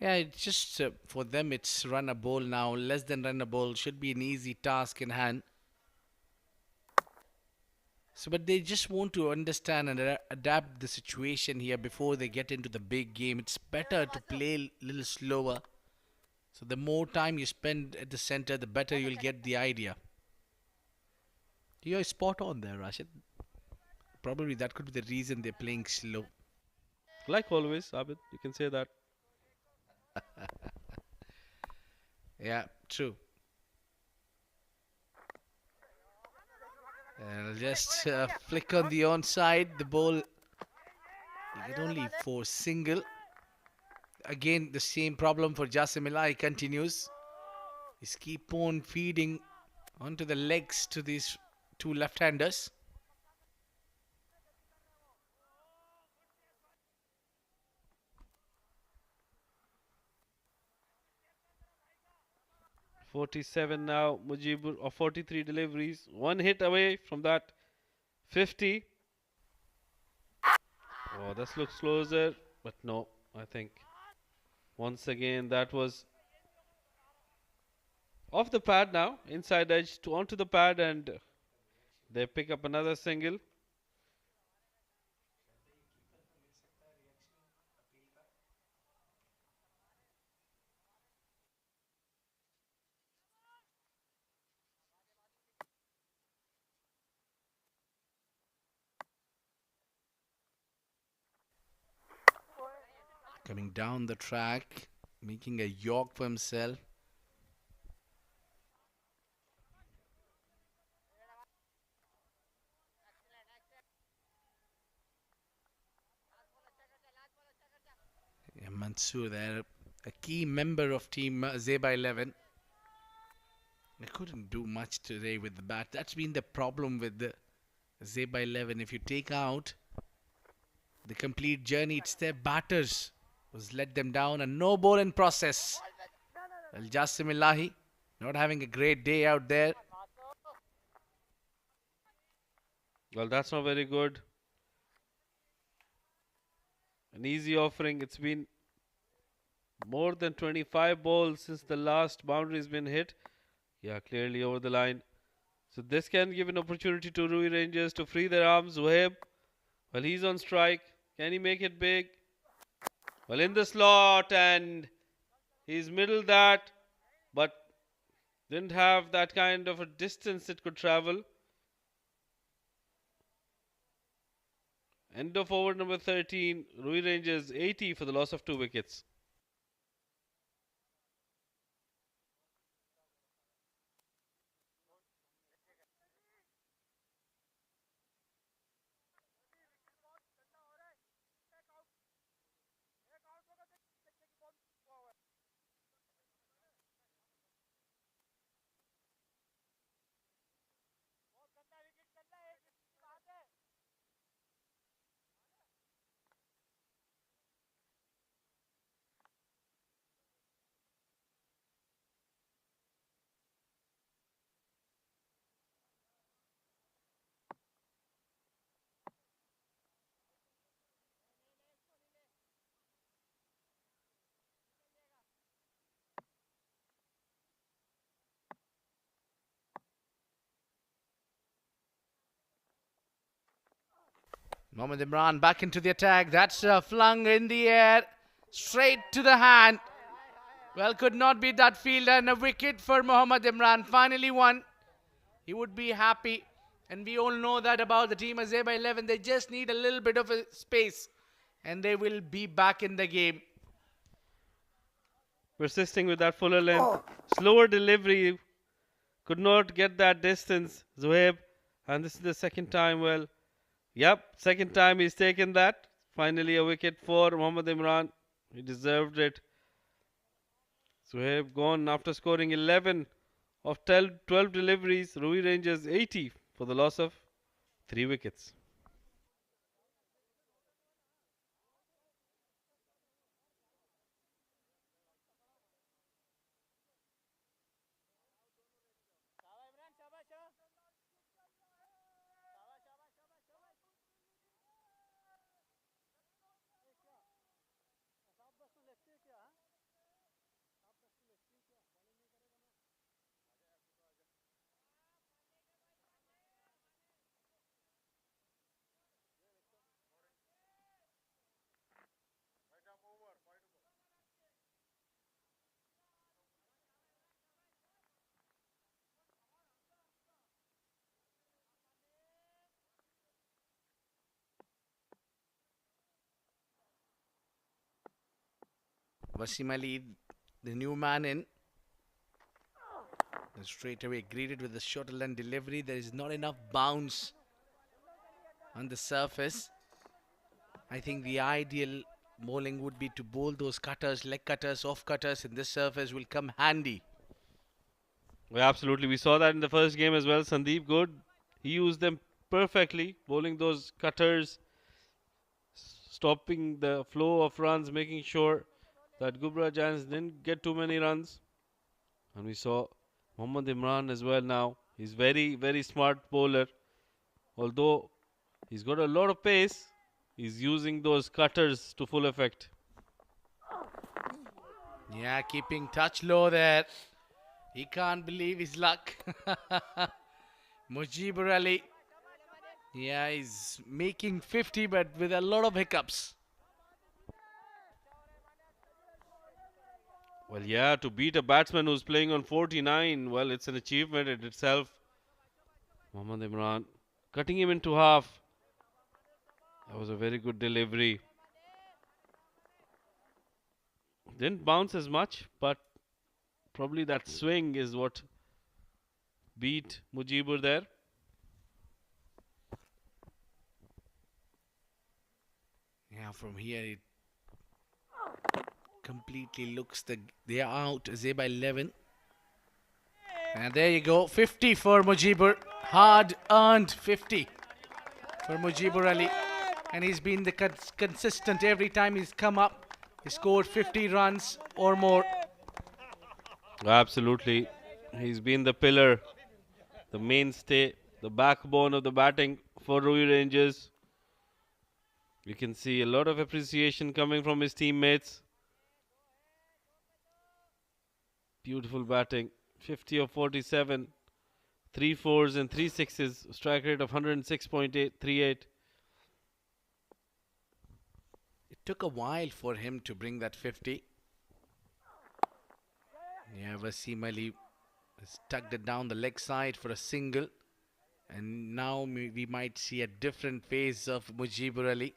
Yeah, it's just for them, it's run a bowl now. Less than run a bowl should be an easy task in hand. So, but they just want to understand and adapt the situation here before they get into the big game. It's better to play a little slower. So, the more time you spend at the center, the better you'll get the idea. You're spot on there, Rashid. Probably that could be the reason they're playing slow. Like always, Abid, you can say that. Yeah, true. And I'll just flick on the onside. The ball, you get only for single. Again, the same problem for Jasimila. He continues. He's keep on feeding onto the legs to these two left-handers. 47 now, Mujibur, or 43 deliveries. One hit away from that 50. Oh, this looks closer, but no, I think once again that was off the pad now, inside edge to onto the pad, and they pick up another single. Coming down the track, making a York for himself. Yeah, Mansoor there, a key member of team Azaiba 11. They couldn't do much today with the bat. That's been the problem with the Azaiba 11. If you take out the complete journey, it's their batters was let them down, and no ball in process. Al Jasim Ilahi not having a great day out there. Well, that's not very good. An easy offering. It's been more than 25 balls since the last boundary has been hit. Yeah, clearly over the line. So this can give an opportunity to Ruwi Rangers to free their arms. Wahib, well, he's on strike. Can he make it big? Well, in the slot, and he's middled that. Didn't have that kind of a distance it could travel. End of over number 13. Ruwi Rangers 80 for the loss of 2 wickets. Mohammad Imran back into the attack. That's flung in the air. Straight to the hand. Well, could not be that fielder, and a wicket for Mohammad Imran. Finally won. He would be happy. And we all know that about the team Azaiba 11. They just need a little bit of a space. And they will be back in the game. Persisting with that fuller length. Slower delivery. Could not get that distance. Zohaib. And this is the second time. Well, yep, second time he's taken that. Finally a wicket for Mohammad Imran. He deserved it. Zohaib gone after scoring 11 of 12 deliveries. Ruwi Rangers 80 for the loss of 3 wickets. Wasim Ali, the new man in. And straight away greeted with the shorter length delivery. There is not enough bounce on the surface. I think the ideal bowling would be to bowl those cutters, leg cutters, off cutters in this surface will come handy. Well, absolutely. We saw that in the first game as well. Sandeep good. He used them perfectly, bowling those cutters, stopping the flow of runs, making sure that Gubra Giants didn't get too many runs. And we saw Mohammad Imran as well now. He's very, very smart bowler. Although he's got a lot of pace, he's using those cutters to full effect. Yeah, keeping touch low there. He can't believe his luck. Mujibur Ali. Yeah, he's making 50 but with a lot of hiccups. Well, yeah, to beat a batsman who's playing on 49, well, it's an achievement in itself. Mohammad Imran cutting him into half. That was a very good delivery. Didn't bounce as much, but probably that swing is what beat Mujibur there. Yeah, from here it completely looks they are out. Azaiba 11. And there you go, 50 for Mujibur. Hard earned 50 for Mujibur Ali. And he's been the consistent every time he's come up. He scored 50 runs or more. Absolutely. He's been the pillar, the mainstay, the backbone of the batting for Ruwi Rangers. You can see a lot of appreciation coming from his teammates. Beautiful batting. 50 of 47. 3 fours and 3 sixes. Strike rate of 106.38. It took a while for him to bring that 50. Yeah, Wasim Ali Has tugged it down the leg side for a single. And now we might see a different phase of Mujibur Ali.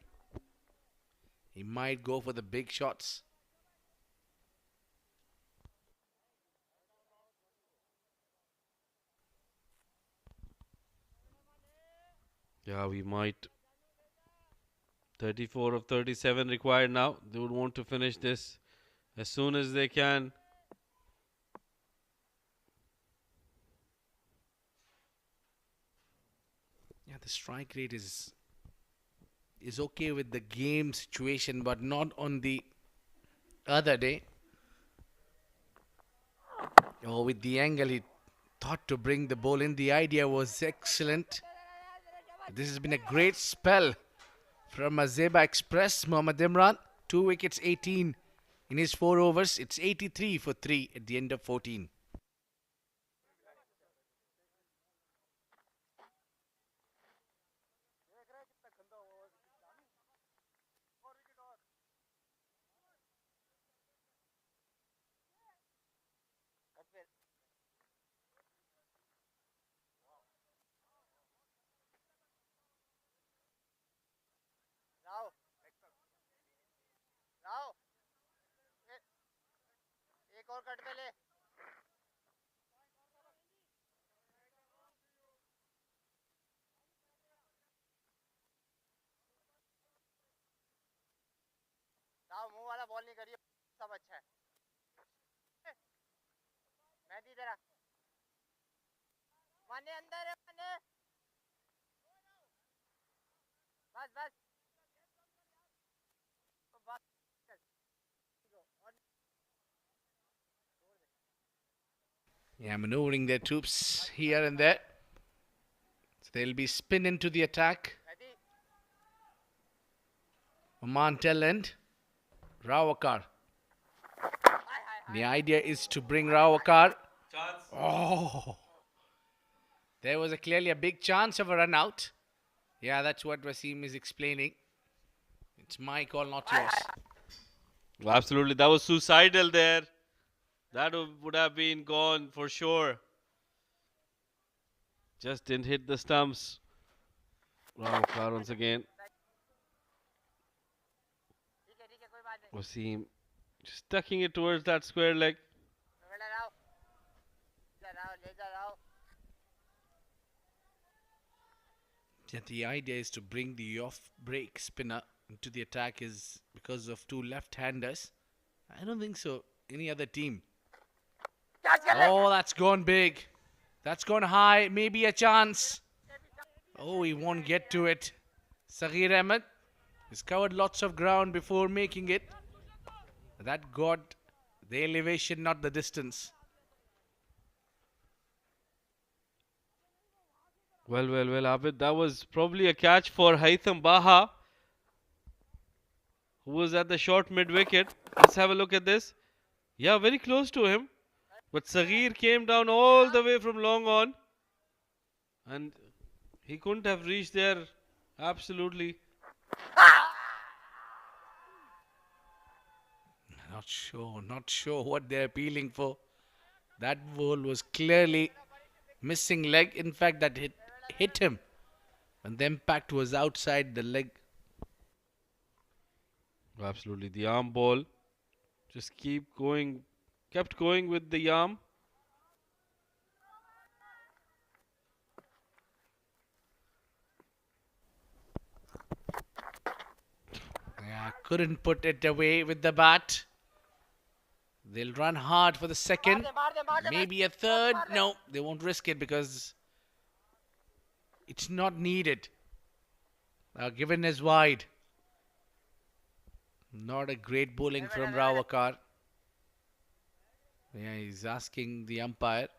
He might go for the big shots. Yeah, we might. 34 of 37 required now. They would want to finish this as soon as they can. Yeah, the strike rate is okay with the game situation, but not on the other day. Oh, with the angle he thought to bring the ball in. The idea was excellent. This has been a great spell from Azaiba Express. Mohammad Imran, 2 wickets, 18 in his 4 overs. It's 83 for 3 at the end of 14. Yeah, maneuvering their troops here and there. So they'll be spin into the attack. Oman tail end. Rawakar. The idea is to bring Rawakar. Oh! There was clearly a big chance of a run out. Yeah, that's what Wasim is explaining. It's my call, not yours. Well, absolutely, that was suicidal there. That would have been gone for sure. Just didn't hit the stumps. Rawakar once again. Wasim just tucking it towards that square leg. Yeah, the idea is to bring the off-break spinner into the attack is because of 2 left-handers. I don't think so. Any other team. Oh, that's gone big. That's gone high. Maybe a chance. Oh, he won't get to it. Saghir Ahmed has covered lots of ground before making it. That got the elevation, not the distance. Well, Abid, that was probably a catch for Haitham Baha, who was at the short mid wicket. Let's have a look at this. Yeah, very close to him. But Saghir came down all the way from long on. And he couldn't have reached there. Absolutely. Not sure what they're appealing for. That ball was clearly missing leg. In fact, that hit him. And the impact was outside the leg. Absolutely. The arm ball. Just kept going with the arm. Yeah, couldn't put it away with the bat. They'll run hard for the second. Maybe a third. No, they won't risk it because it's not needed. Given is wide. Not a great bowling from Rawakar. Yeah, he's asking the umpire.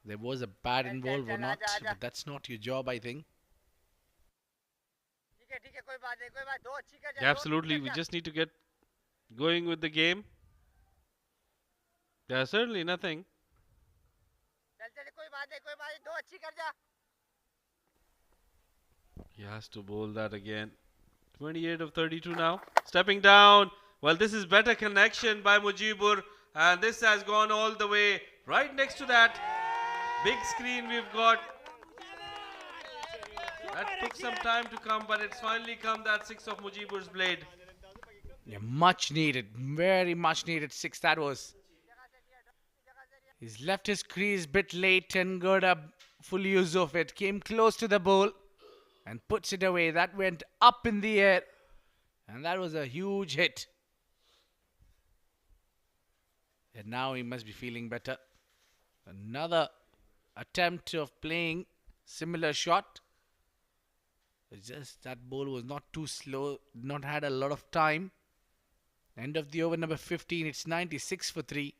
There was a bat involved or not, but that's not your job, I think. Yeah, absolutely. We just need to get going with the game. Yeah, certainly nothing. He has to bowl that again. 28 of 32 now. Stepping down. Well, this is better connection by Mujibur. And this has gone all the way right next to that. Big screen we've got. That took some time to come, but it's finally come, that six of Mujibur's blade. Yeah, much needed, very much needed six that was. He's left his crease bit late and got a full use of it. Came close to the ball and puts it away. That went up in the air and that was a huge hit. And now he must be feeling better. Another attempt of playing similar shot. It's just that ball was not too slow, not had a lot of time. End of the over number 15. It's 96 for 3.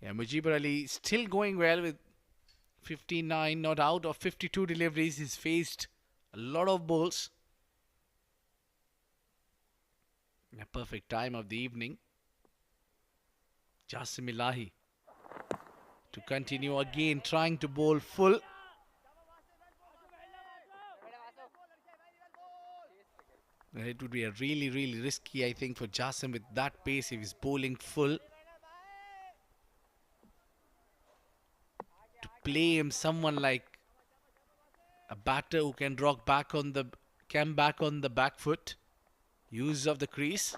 Yeah, Mujibur Ali still going well with 59 not out of 52 deliveries. He's faced a lot of balls. A perfect time of the evening. Jasim Ilahi to continue again trying to bowl full. And it would be a really risky, I think, for Jasim with that pace if he's bowling full. To play him someone like a batter who can rock back on the back on the back foot, use of the crease,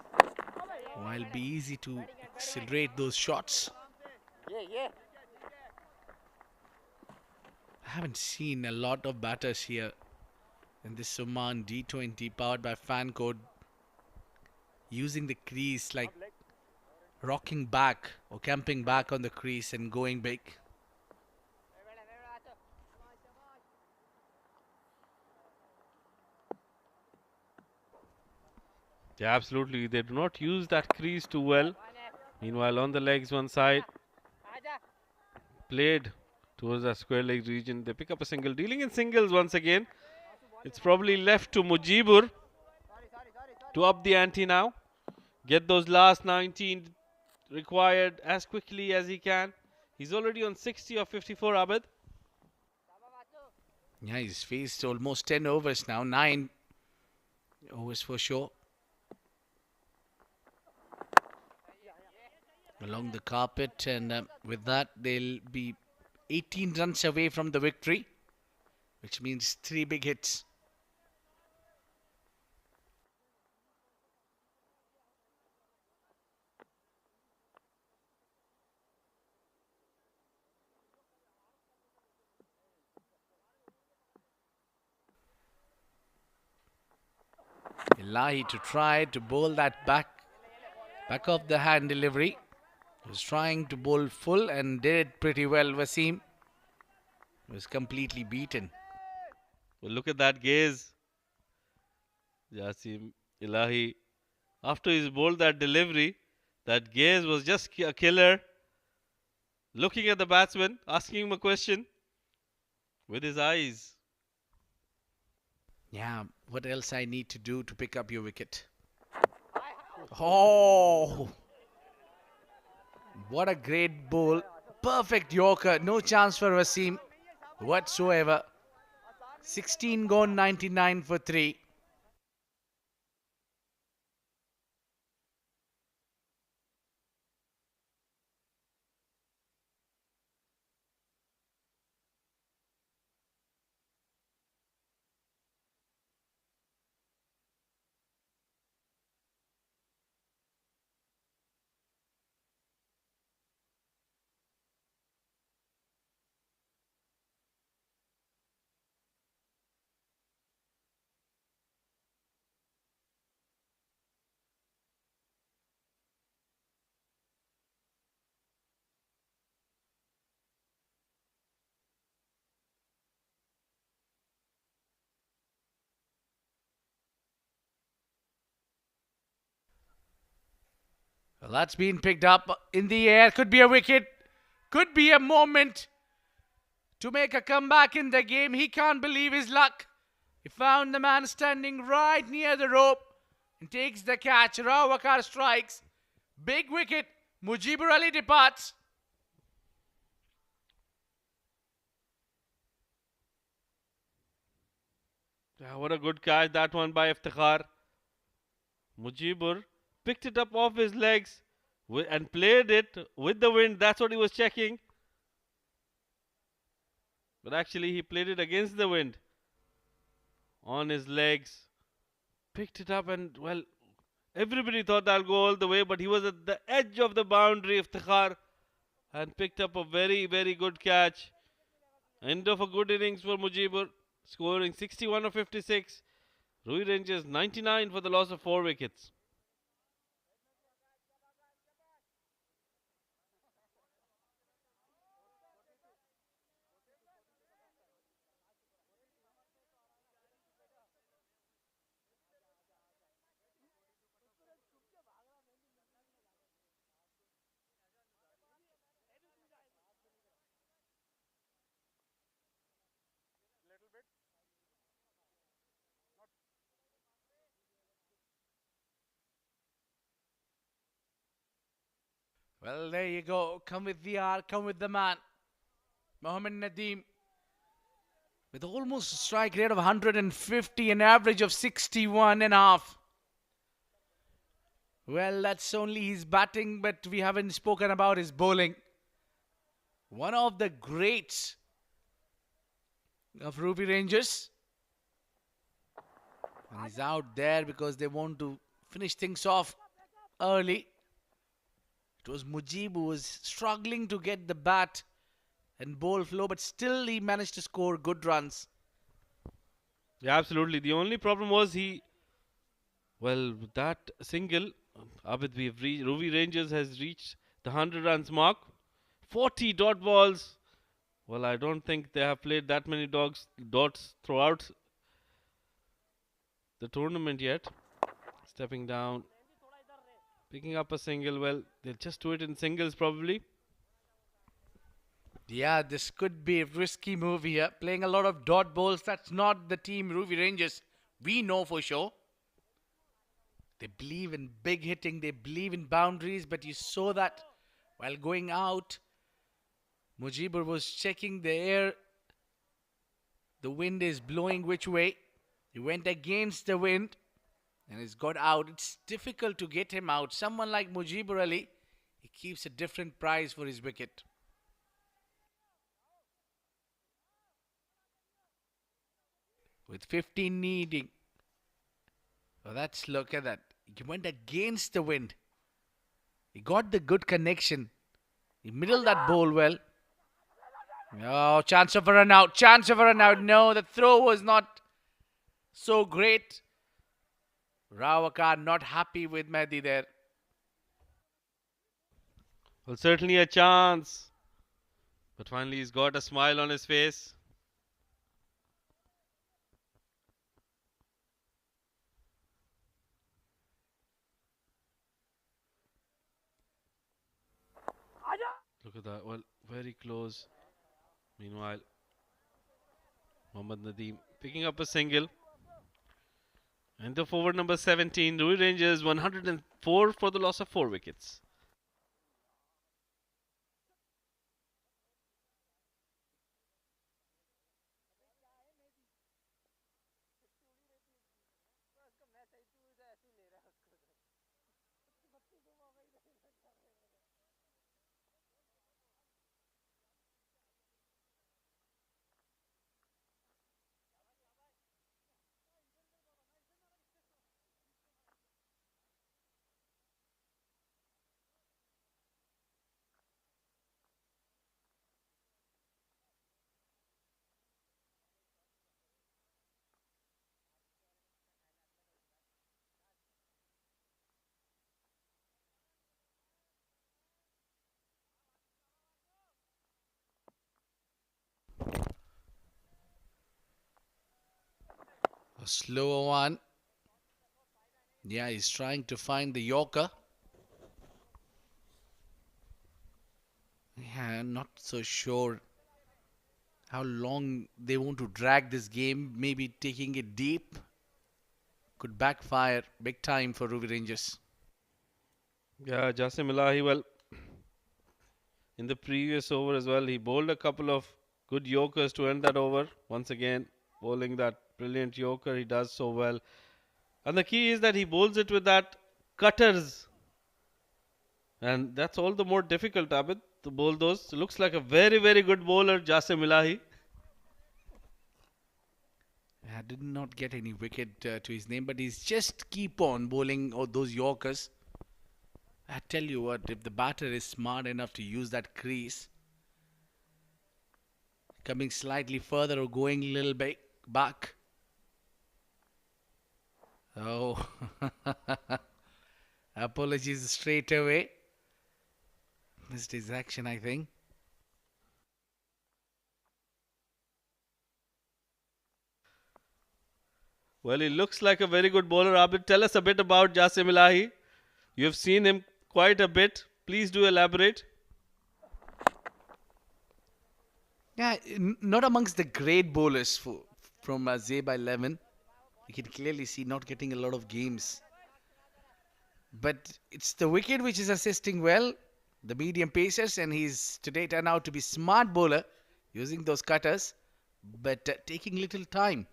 while be easy to accelerate those shots. I haven't seen a lot of batters here in this Oman D20 powered by fan code using the crease like rocking back or camping back on the crease and going big. Yeah, absolutely. They do not use that crease too well. Meanwhile, on the legs, one side, played towards that square leg region. They pick up a single. Dealing in singles once again. It's probably left to Mujibur to up the ante now. Get those last 19 required as quickly as he can. He's already on 60 of 54, Abid. Yeah, he's faced almost 10 overs now, 9 overs for sure. Along the carpet, and with that, they'll be 18 runs away from the victory, which means 3 big hits. Ilahi to try to bowl that back of the hand delivery. He was trying to bowl full and did it pretty well. Wasim was completely beaten. Well, look at that gaze. Jasim Ilahi. After he's bowled that delivery, that gaze was just a killer. Looking at the batsman, asking him a question with his eyes. Yeah, what else I need to do to pick up your wicket? Oh, what a great bowl. Perfect Yorker. No chance for Wasim whatsoever. 16 gone, 99 for 3. Well, that's been picked up in the air. Could be a wicket. Could be a moment to make a comeback in the game. He can't believe his luck. He found the man standing right near the rope and takes the catch. Rawakar strikes. Big wicket. Mujibur Ali departs. Yeah, what a good catch that one by Iftikhar. Mujibur picked it up off his legs and played it with the wind. That's what he was checking. But actually, he played it against the wind on his legs. Picked it up and, well, everybody thought that'll go all the way, but he was at the edge of the boundary, Iftikhar, and picked up a very, very good catch. End of a good innings for Mujibur, scoring 61 of 56. Ruwi Rangers 99 for the loss of 4 wickets. Well, there you go. Come with the R, come with the man. Mohammad Nadeem with almost a strike rate of 150, an average of 61 and a half. Well, that's only his batting, but we haven't spoken about his bowling. One of the greats of Ruwi Rangers. And he's out there because they want to finish things off early. It was Mujib who was struggling to get the bat and ball flow, but still he managed to score good runs. Yeah, absolutely. The only problem was with that single, Abid, Ruwi Rangers has reached the 100 runs mark. 40 dot balls. Well, I don't think they have played that many dots throughout the tournament yet. Stepping down, picking up a single. Well, they'll just do it in singles probably. Yeah, this could be a risky move here. Playing a lot of dot balls. That's not the team Ruwi Rangers. We know for sure. They believe in big hitting. They believe in boundaries. But you saw that while going out, Mujibur was checking the air. The wind is blowing which way. He went against the wind and he's got out. It's difficult to get him out. Someone like Mujibur Ali, he keeps a different price for his wicket. With 15 needing. Oh, look at that. He went against the wind. He got the good connection. He middled that ball well. Oh, chance of a run out. Chance of a run out. No, the throw was not so great. Rawakar not happy with Mehdi there. Well, certainly a chance. But finally he's got a smile on his face. Look at that. Well, very close. Meanwhile, Mohammad Nadeem picking up a single. And the forward number 17, Ruwi Rangers 104 for the loss of 4 wickets. A slower one. Yeah, he's trying to find the Yorker. Not so sure how long they want to drag this game. Maybe taking it deep could backfire big time for Ruby Rangers. Yeah, Jasim Ilahi, well, in the previous over as well, he bowled a couple of good yokers to end that over. Once again, bowling that brilliant yoker, he does so well. And the key is that he bowls it with that cutters. And that's all the more difficult, Abid, to bowl those. Looks like a very, very good bowler, Jasim Ilahi. I did not get any wicket to his name, but he's just keep on bowling all those Yorkers. I tell you what, if the batter is smart enough to use that crease, coming slightly further or going a little bit back. Oh, apologies straight away. Missed his action, I think. Well, he looks like a very good bowler. Abid, tell us a bit about Jasim Ilahi. You've seen him quite a bit. Please do elaborate. Yeah, not amongst the great bowlers from Azaiba 11. You can clearly see not getting a lot of games. But it's the wicket which is assisting well. The medium pacers, and he's today turned out to be smart bowler using those cutters, but taking little time.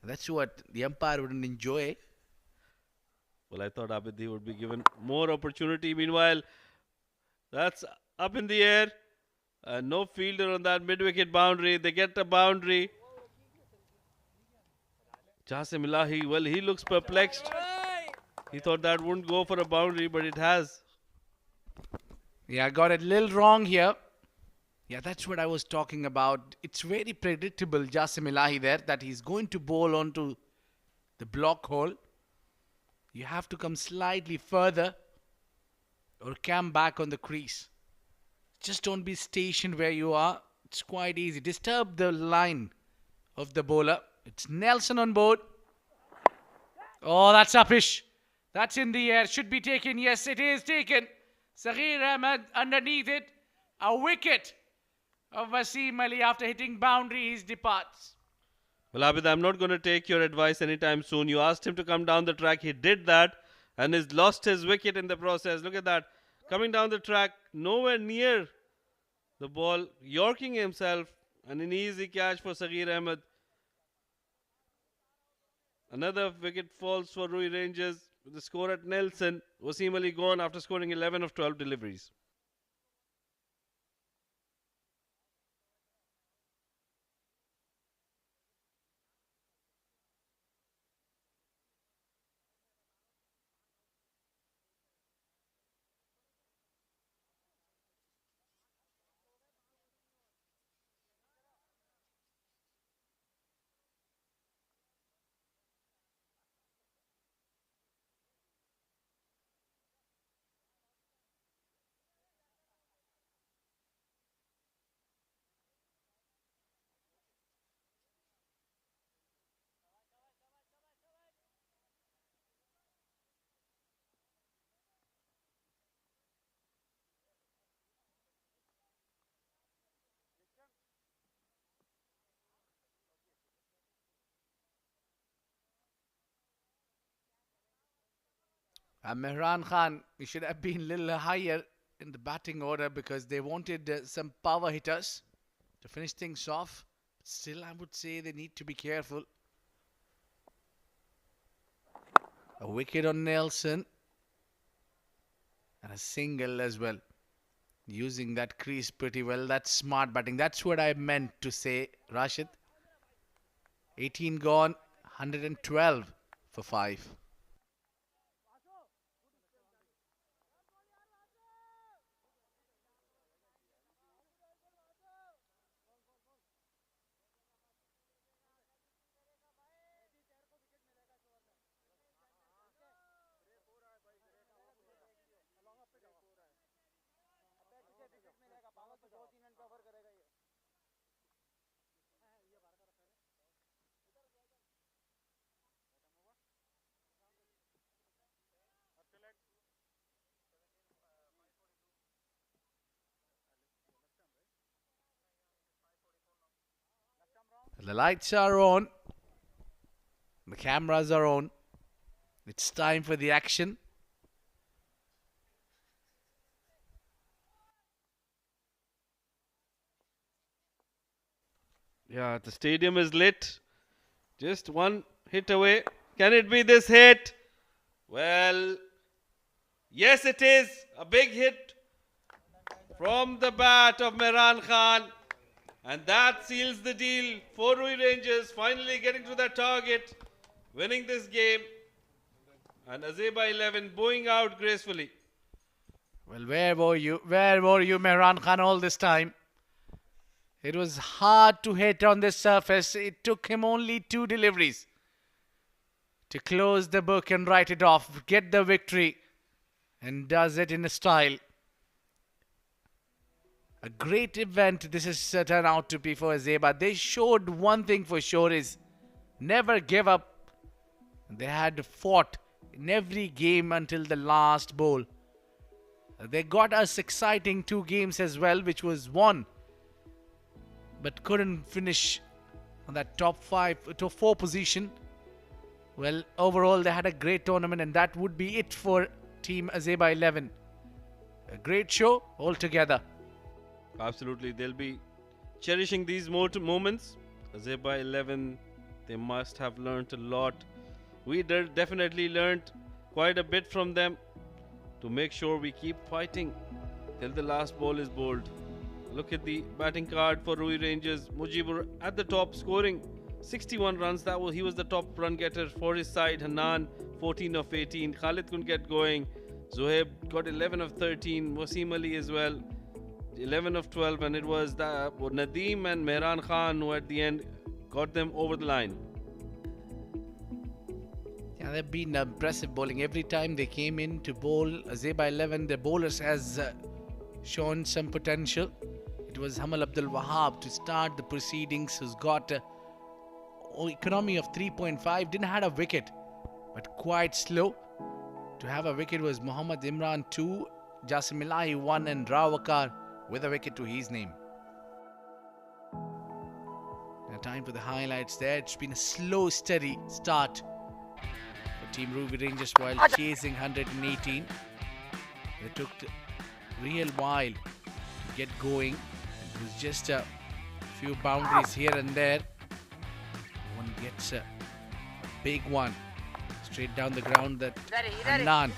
That's what the umpire wouldn't enjoy. Well, I thought Abid he would be given more opportunity. Meanwhile, that's up in the air. No fielder on that mid-wicket boundary. They get the boundary. Jasim Ilahi, well, he looks perplexed. He thought that wouldn't go for a boundary, but it has. Yeah, I got it a little wrong here. Yeah, that's what I was talking about. It's very predictable, Jasim Ilahi there, that he's going to bowl onto the block hole. You have to come slightly further or come back on the crease. Just don't be stationed where you are. It's quite easy. Disturb the line of the bowler. It's Nelson on board. Oh, that's uppish. That's in the air. Should be taken. Yes, it is taken. Saghir Ahmed underneath it. A wicket of Wasim Ali after hitting boundaries departs. Well, Abid, I'm not going to take your advice anytime soon. You asked him to come down the track. He did that and has lost his wicket in the process. Look at that. Coming down the track, nowhere near the ball, yorking himself, and an easy catch for Saghir Ahmed. Another wicket falls for Ruwi Rangers with the score at Nelson. Wasim Ali gone after scoring 11 of 12 deliveries. Mehran Khan, he should have been a little higher in the batting order because they wanted some power hitters to finish things off. Still, I would say they need to be careful. A wicket on Nelson and a single as well. Using that crease pretty well. That's smart batting. That's what I meant to say, Rashid. 18 gone, 112 for 5. The lights are on. The cameras are on. It's time for the action. Yeah, the stadium is lit. Just one hit away. Can it be this hit? Well, yes, it is. A big hit from the bat of Mehran Khan. And that seals the deal for Ruwi Rangers finally getting to their target, winning this game. And Azaiba 11 bowing out gracefully. Well, where were you? Where were you, Mehran Khan, all this time? It was hard to hit on this surface. It took him only 2 deliveries to close the book and write it off, get the victory, and does it in a style. A great event this has turned out to be for Azaiba. They showed one thing for sure is never give up. They had fought in every game until the last bowl. They got us exciting 2 games as well, which was won, but couldn't finish on that top 4 position. Well, overall they had a great tournament, and that would be it for Team Azaiba 11. A great show altogether. Absolutely, they'll be cherishing these moments. Azaiba 11, they must have learnt a lot. We definitely learnt quite a bit from them to make sure we keep fighting till the last ball is bowled. Look at the batting card for Ruwi Rangers. Mujibur at the top, scoring 61 runs. He was the top run getter for his side. Hanan 14 of 18. Khalid couldn't get going. Zohaib got 11 of 13. Wasim Ali as well 11 of 12, and it was Nadeem and Mehran Khan who at the end got them over the line. Yeah, they've been impressive bowling. Every time they came in to bowl Azaiba 11, the bowlers has shown some potential. It was Hamal Abdul Wahab to start the proceedings, who's got an economy of 3.5, didn't have a wicket, but quite slow. To have a wicket was Muhammad Imran 2, Jasim Ilahi 1, and Rawakar with a wicket to his name. Now time for the highlights there. It's been a slow, steady start for Team Ruwi Rangers while chasing 118. It took a real while to get going. It was just a few boundaries here and there. One gets a big one straight down the ground. That Hanan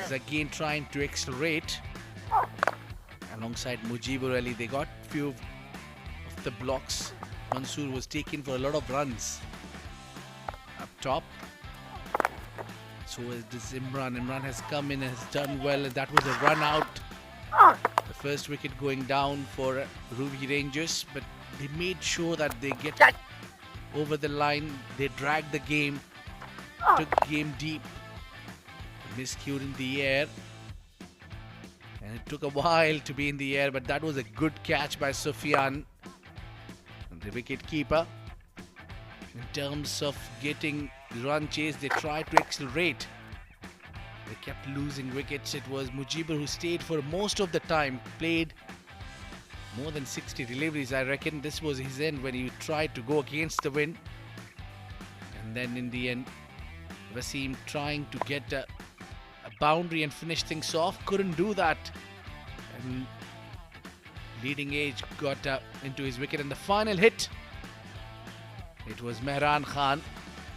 is again trying to accelerate alongside Mujibur Ali. They got few of the blocks. Mansoor was taken for a lot of runs up top. So is this Imran. Imran has come in and has done well. That was a run out. The first wicket going down for Ruwi Rangers, but they made sure that they get over the line. They dragged the game, took the game deep, miscued in the air, and it took a while to be in the air, but that was a good catch by Sufyan, the wicket keeper. In terms of getting run chase, they tried to accelerate. They kept losing wickets. It was Mujibur who stayed for most of the time, played more than 60 deliveries. I reckon this was his end when he tried to go against the wind. And then in the end, Wasim trying to get a boundary and finish things off, couldn't do that. And leading age got into his wicket, and the final hit, it was Mehran Khan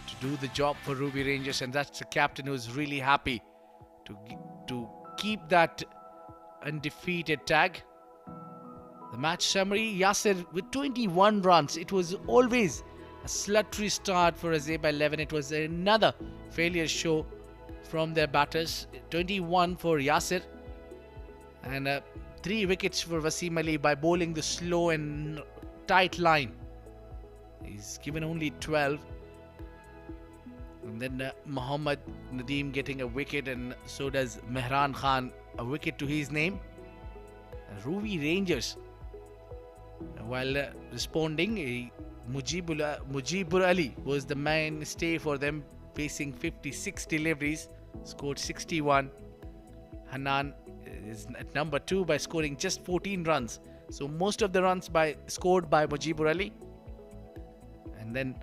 to do the job for Ruwi Rangers, and that's the captain who's really happy to keep that undefeated tag. The match summary: Yasir with 21 runs. It was always a sluttery start for Azaiba 11. It was another failure show from their batters. 21 for Yasir, and 3 wickets for Wasim Ali by bowling the slow and tight line. He's given only 12. And then Muhammad Nadeem getting a wicket, and so does Mehran Khan, a wicket to his name. Ruwi Rangers, while responding, Mujibur Ali was the mainstay for them, facing 56 deliveries, scored 61. Hanan is at number 2 by scoring just 14 runs. So most of the runs scored by Mujibur Ali. And then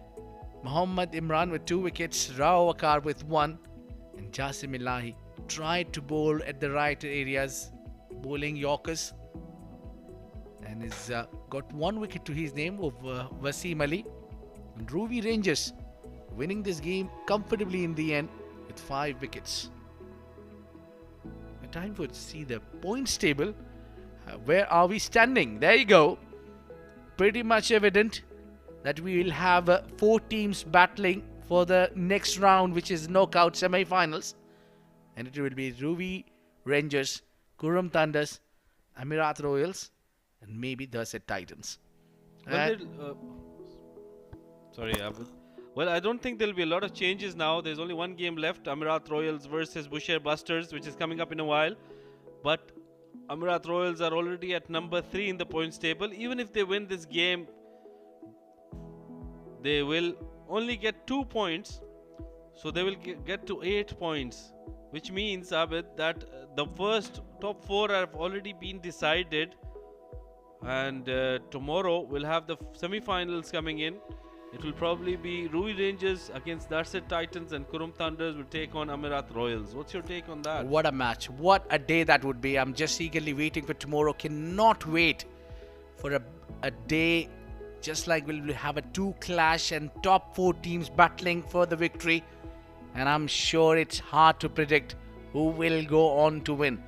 Mohammad Imran with 2 wickets, Rao Wakar with 1, and Jasim Ilahi tried to bowl at the right areas, bowling Yorkers, and has got 1 wicket to his name of Wasim Ali. And Ruwi Rangers winning this game comfortably in the end with 5 wickets. Time for to see the points table. Where are we standing? There you go. Pretty much evident that we will have 4 teams battling for the next round, which is knockout semi-finals, and it will be Ruwi Rangers, Kurram Thunders, Amirat Royals, and maybe Dorset Titans. Well, sorry, Abid. Well, I don't think there'll be a lot of changes now. There's only one game left, Amirat Royals versus Bushehr Busters, which is coming up in a while. But Amirat Royals are already at number 3 in the points table. Even if they win this game, they will only get 2 points. So they will get to 8 points, which means, Abid, that the first top 4 have already been decided. And tomorrow we'll have the semi-finals coming in. It will probably be Ruwi Rangers against Dorset Titans, and Kurram Thunders will take on Amirat Royals. What's your take on that? What a match. What a day that would be. I'm just eagerly waiting for tomorrow. Cannot wait for a day just like we'll have a 2 clash and top 4 teams battling for the victory. And I'm sure it's hard to predict who will go on to win.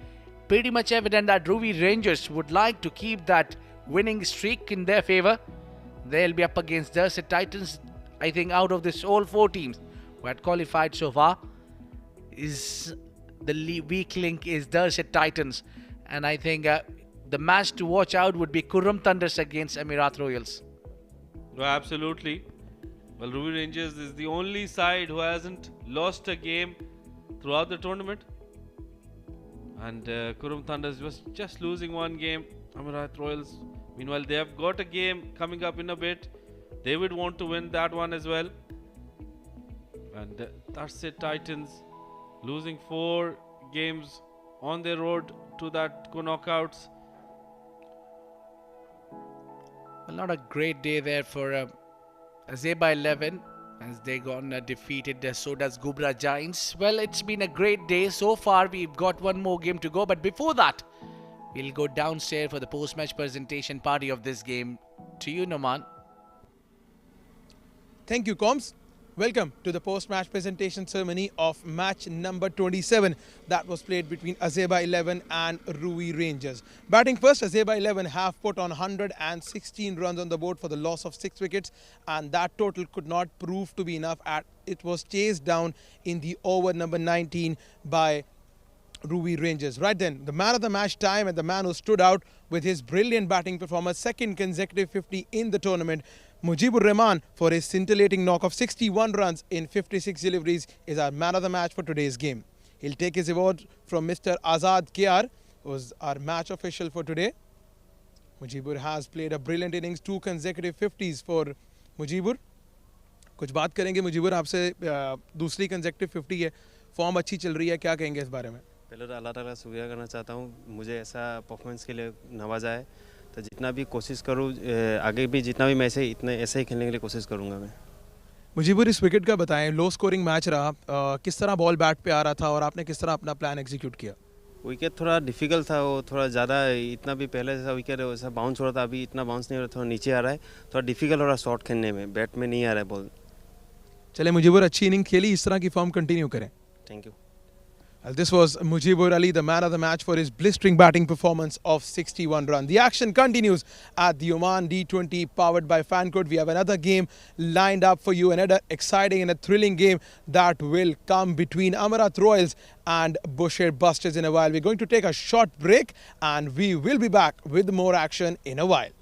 Pretty much evident that Ruwi Rangers would like to keep that winning streak in their favor. They'll be up against Dorset Titans. I think out of this all 4 teams who had qualified so far, is the weak link is Dorset Titans. And I think the match to watch out would be Kurram Thunders against Amirat Royals. Well, absolutely. Well, Ruwi Rangers is the only side who hasn't lost a game throughout the tournament. And Kurram Thunders was just losing 1 game. Amirat Royals, meanwhile, they have got a game coming up in a bit. They would want to win that one as well. And that's it, Titans losing 4 games on their road to that knockouts. Well, not a great day there for Azaiba 11 as they got defeated. So does Gubra Giants. Well, it's been a great day so far. We've got 1 more game to go, but before that, we'll go downstairs for the post-match presentation party of this game. To you, Noman. Thank you, Combs. Welcome to the post-match presentation ceremony of match number 27 that was played between Azaiba 11 and Ruwi Rangers. Batting first, Azaiba 11 have put on 116 runs on the board for the loss of 6 wickets, and that total could not prove to be enough as it was chased down in the over number 19 by Ruwi Rangers. Right then, the man of the match time and the man who stood out with his brilliant batting performance, 2nd consecutive 50 in the tournament, Mujibur Rahman, for his scintillating knock of 61 runs in 56 deliveries, is our man of the match for today's game. He'll take his award from Mr. Azad Kiar, who's our match official for today. Mujibur has played a brilliant innings, 2 consecutive 50s for Mujibur. कुछ बात करेंगे मुजीबुर आपसे, दूसरी consecutive 50 है, form अच्छी चल रही है, क्या कहेंगे इस बारे में? पहले तो अल्लाह ताला का शुक्रिया करना चाहता हूँ, मुझे ऐसा परफॉर्मेंस के लिए नवाजा है। तो जितना भी कोशिश करूँ, आगे भी जितना भी मैं ऐसे ही खेलने के लिए कोशिश करूँगा मैं। मुजीबुर, इस विकेट का बताएं, लो स्कोरिंग मैच रहा, किस तरह बॉल बैट पे आ रहा था और आपने किस तरह अपना प्लान एग्जीक्यूट किया? विकेट थोड़ा डिफिकल्ट था, वो थोड़ा ज़्यादा, इतना भी पहले जैसा विकेट वैसा बाउंस हो रहा था, अभी इतना बाउंस नहीं हो रहा, थोड़ा नीचे आ रहा है, थोड़ा डिफिकल्ट हो रहा है शॉट खेलने में, बैट में नहीं आ रहा है बॉल। चले मुजीबुर, अच्छी इनिंग खेली, इस तरह की फॉर्म कंटिन्यू करें। Thank you. This was Mujibur Ali, the man of the match, for his blistering batting performance of 61 runs. The action continues at the Oman D20 powered by Fancode. We have another game lined up for you, another exciting and a thrilling game that will come between Amirat Royals and Bushehr Busters in a while. We're going to take a short break and we will be back with more action in a while.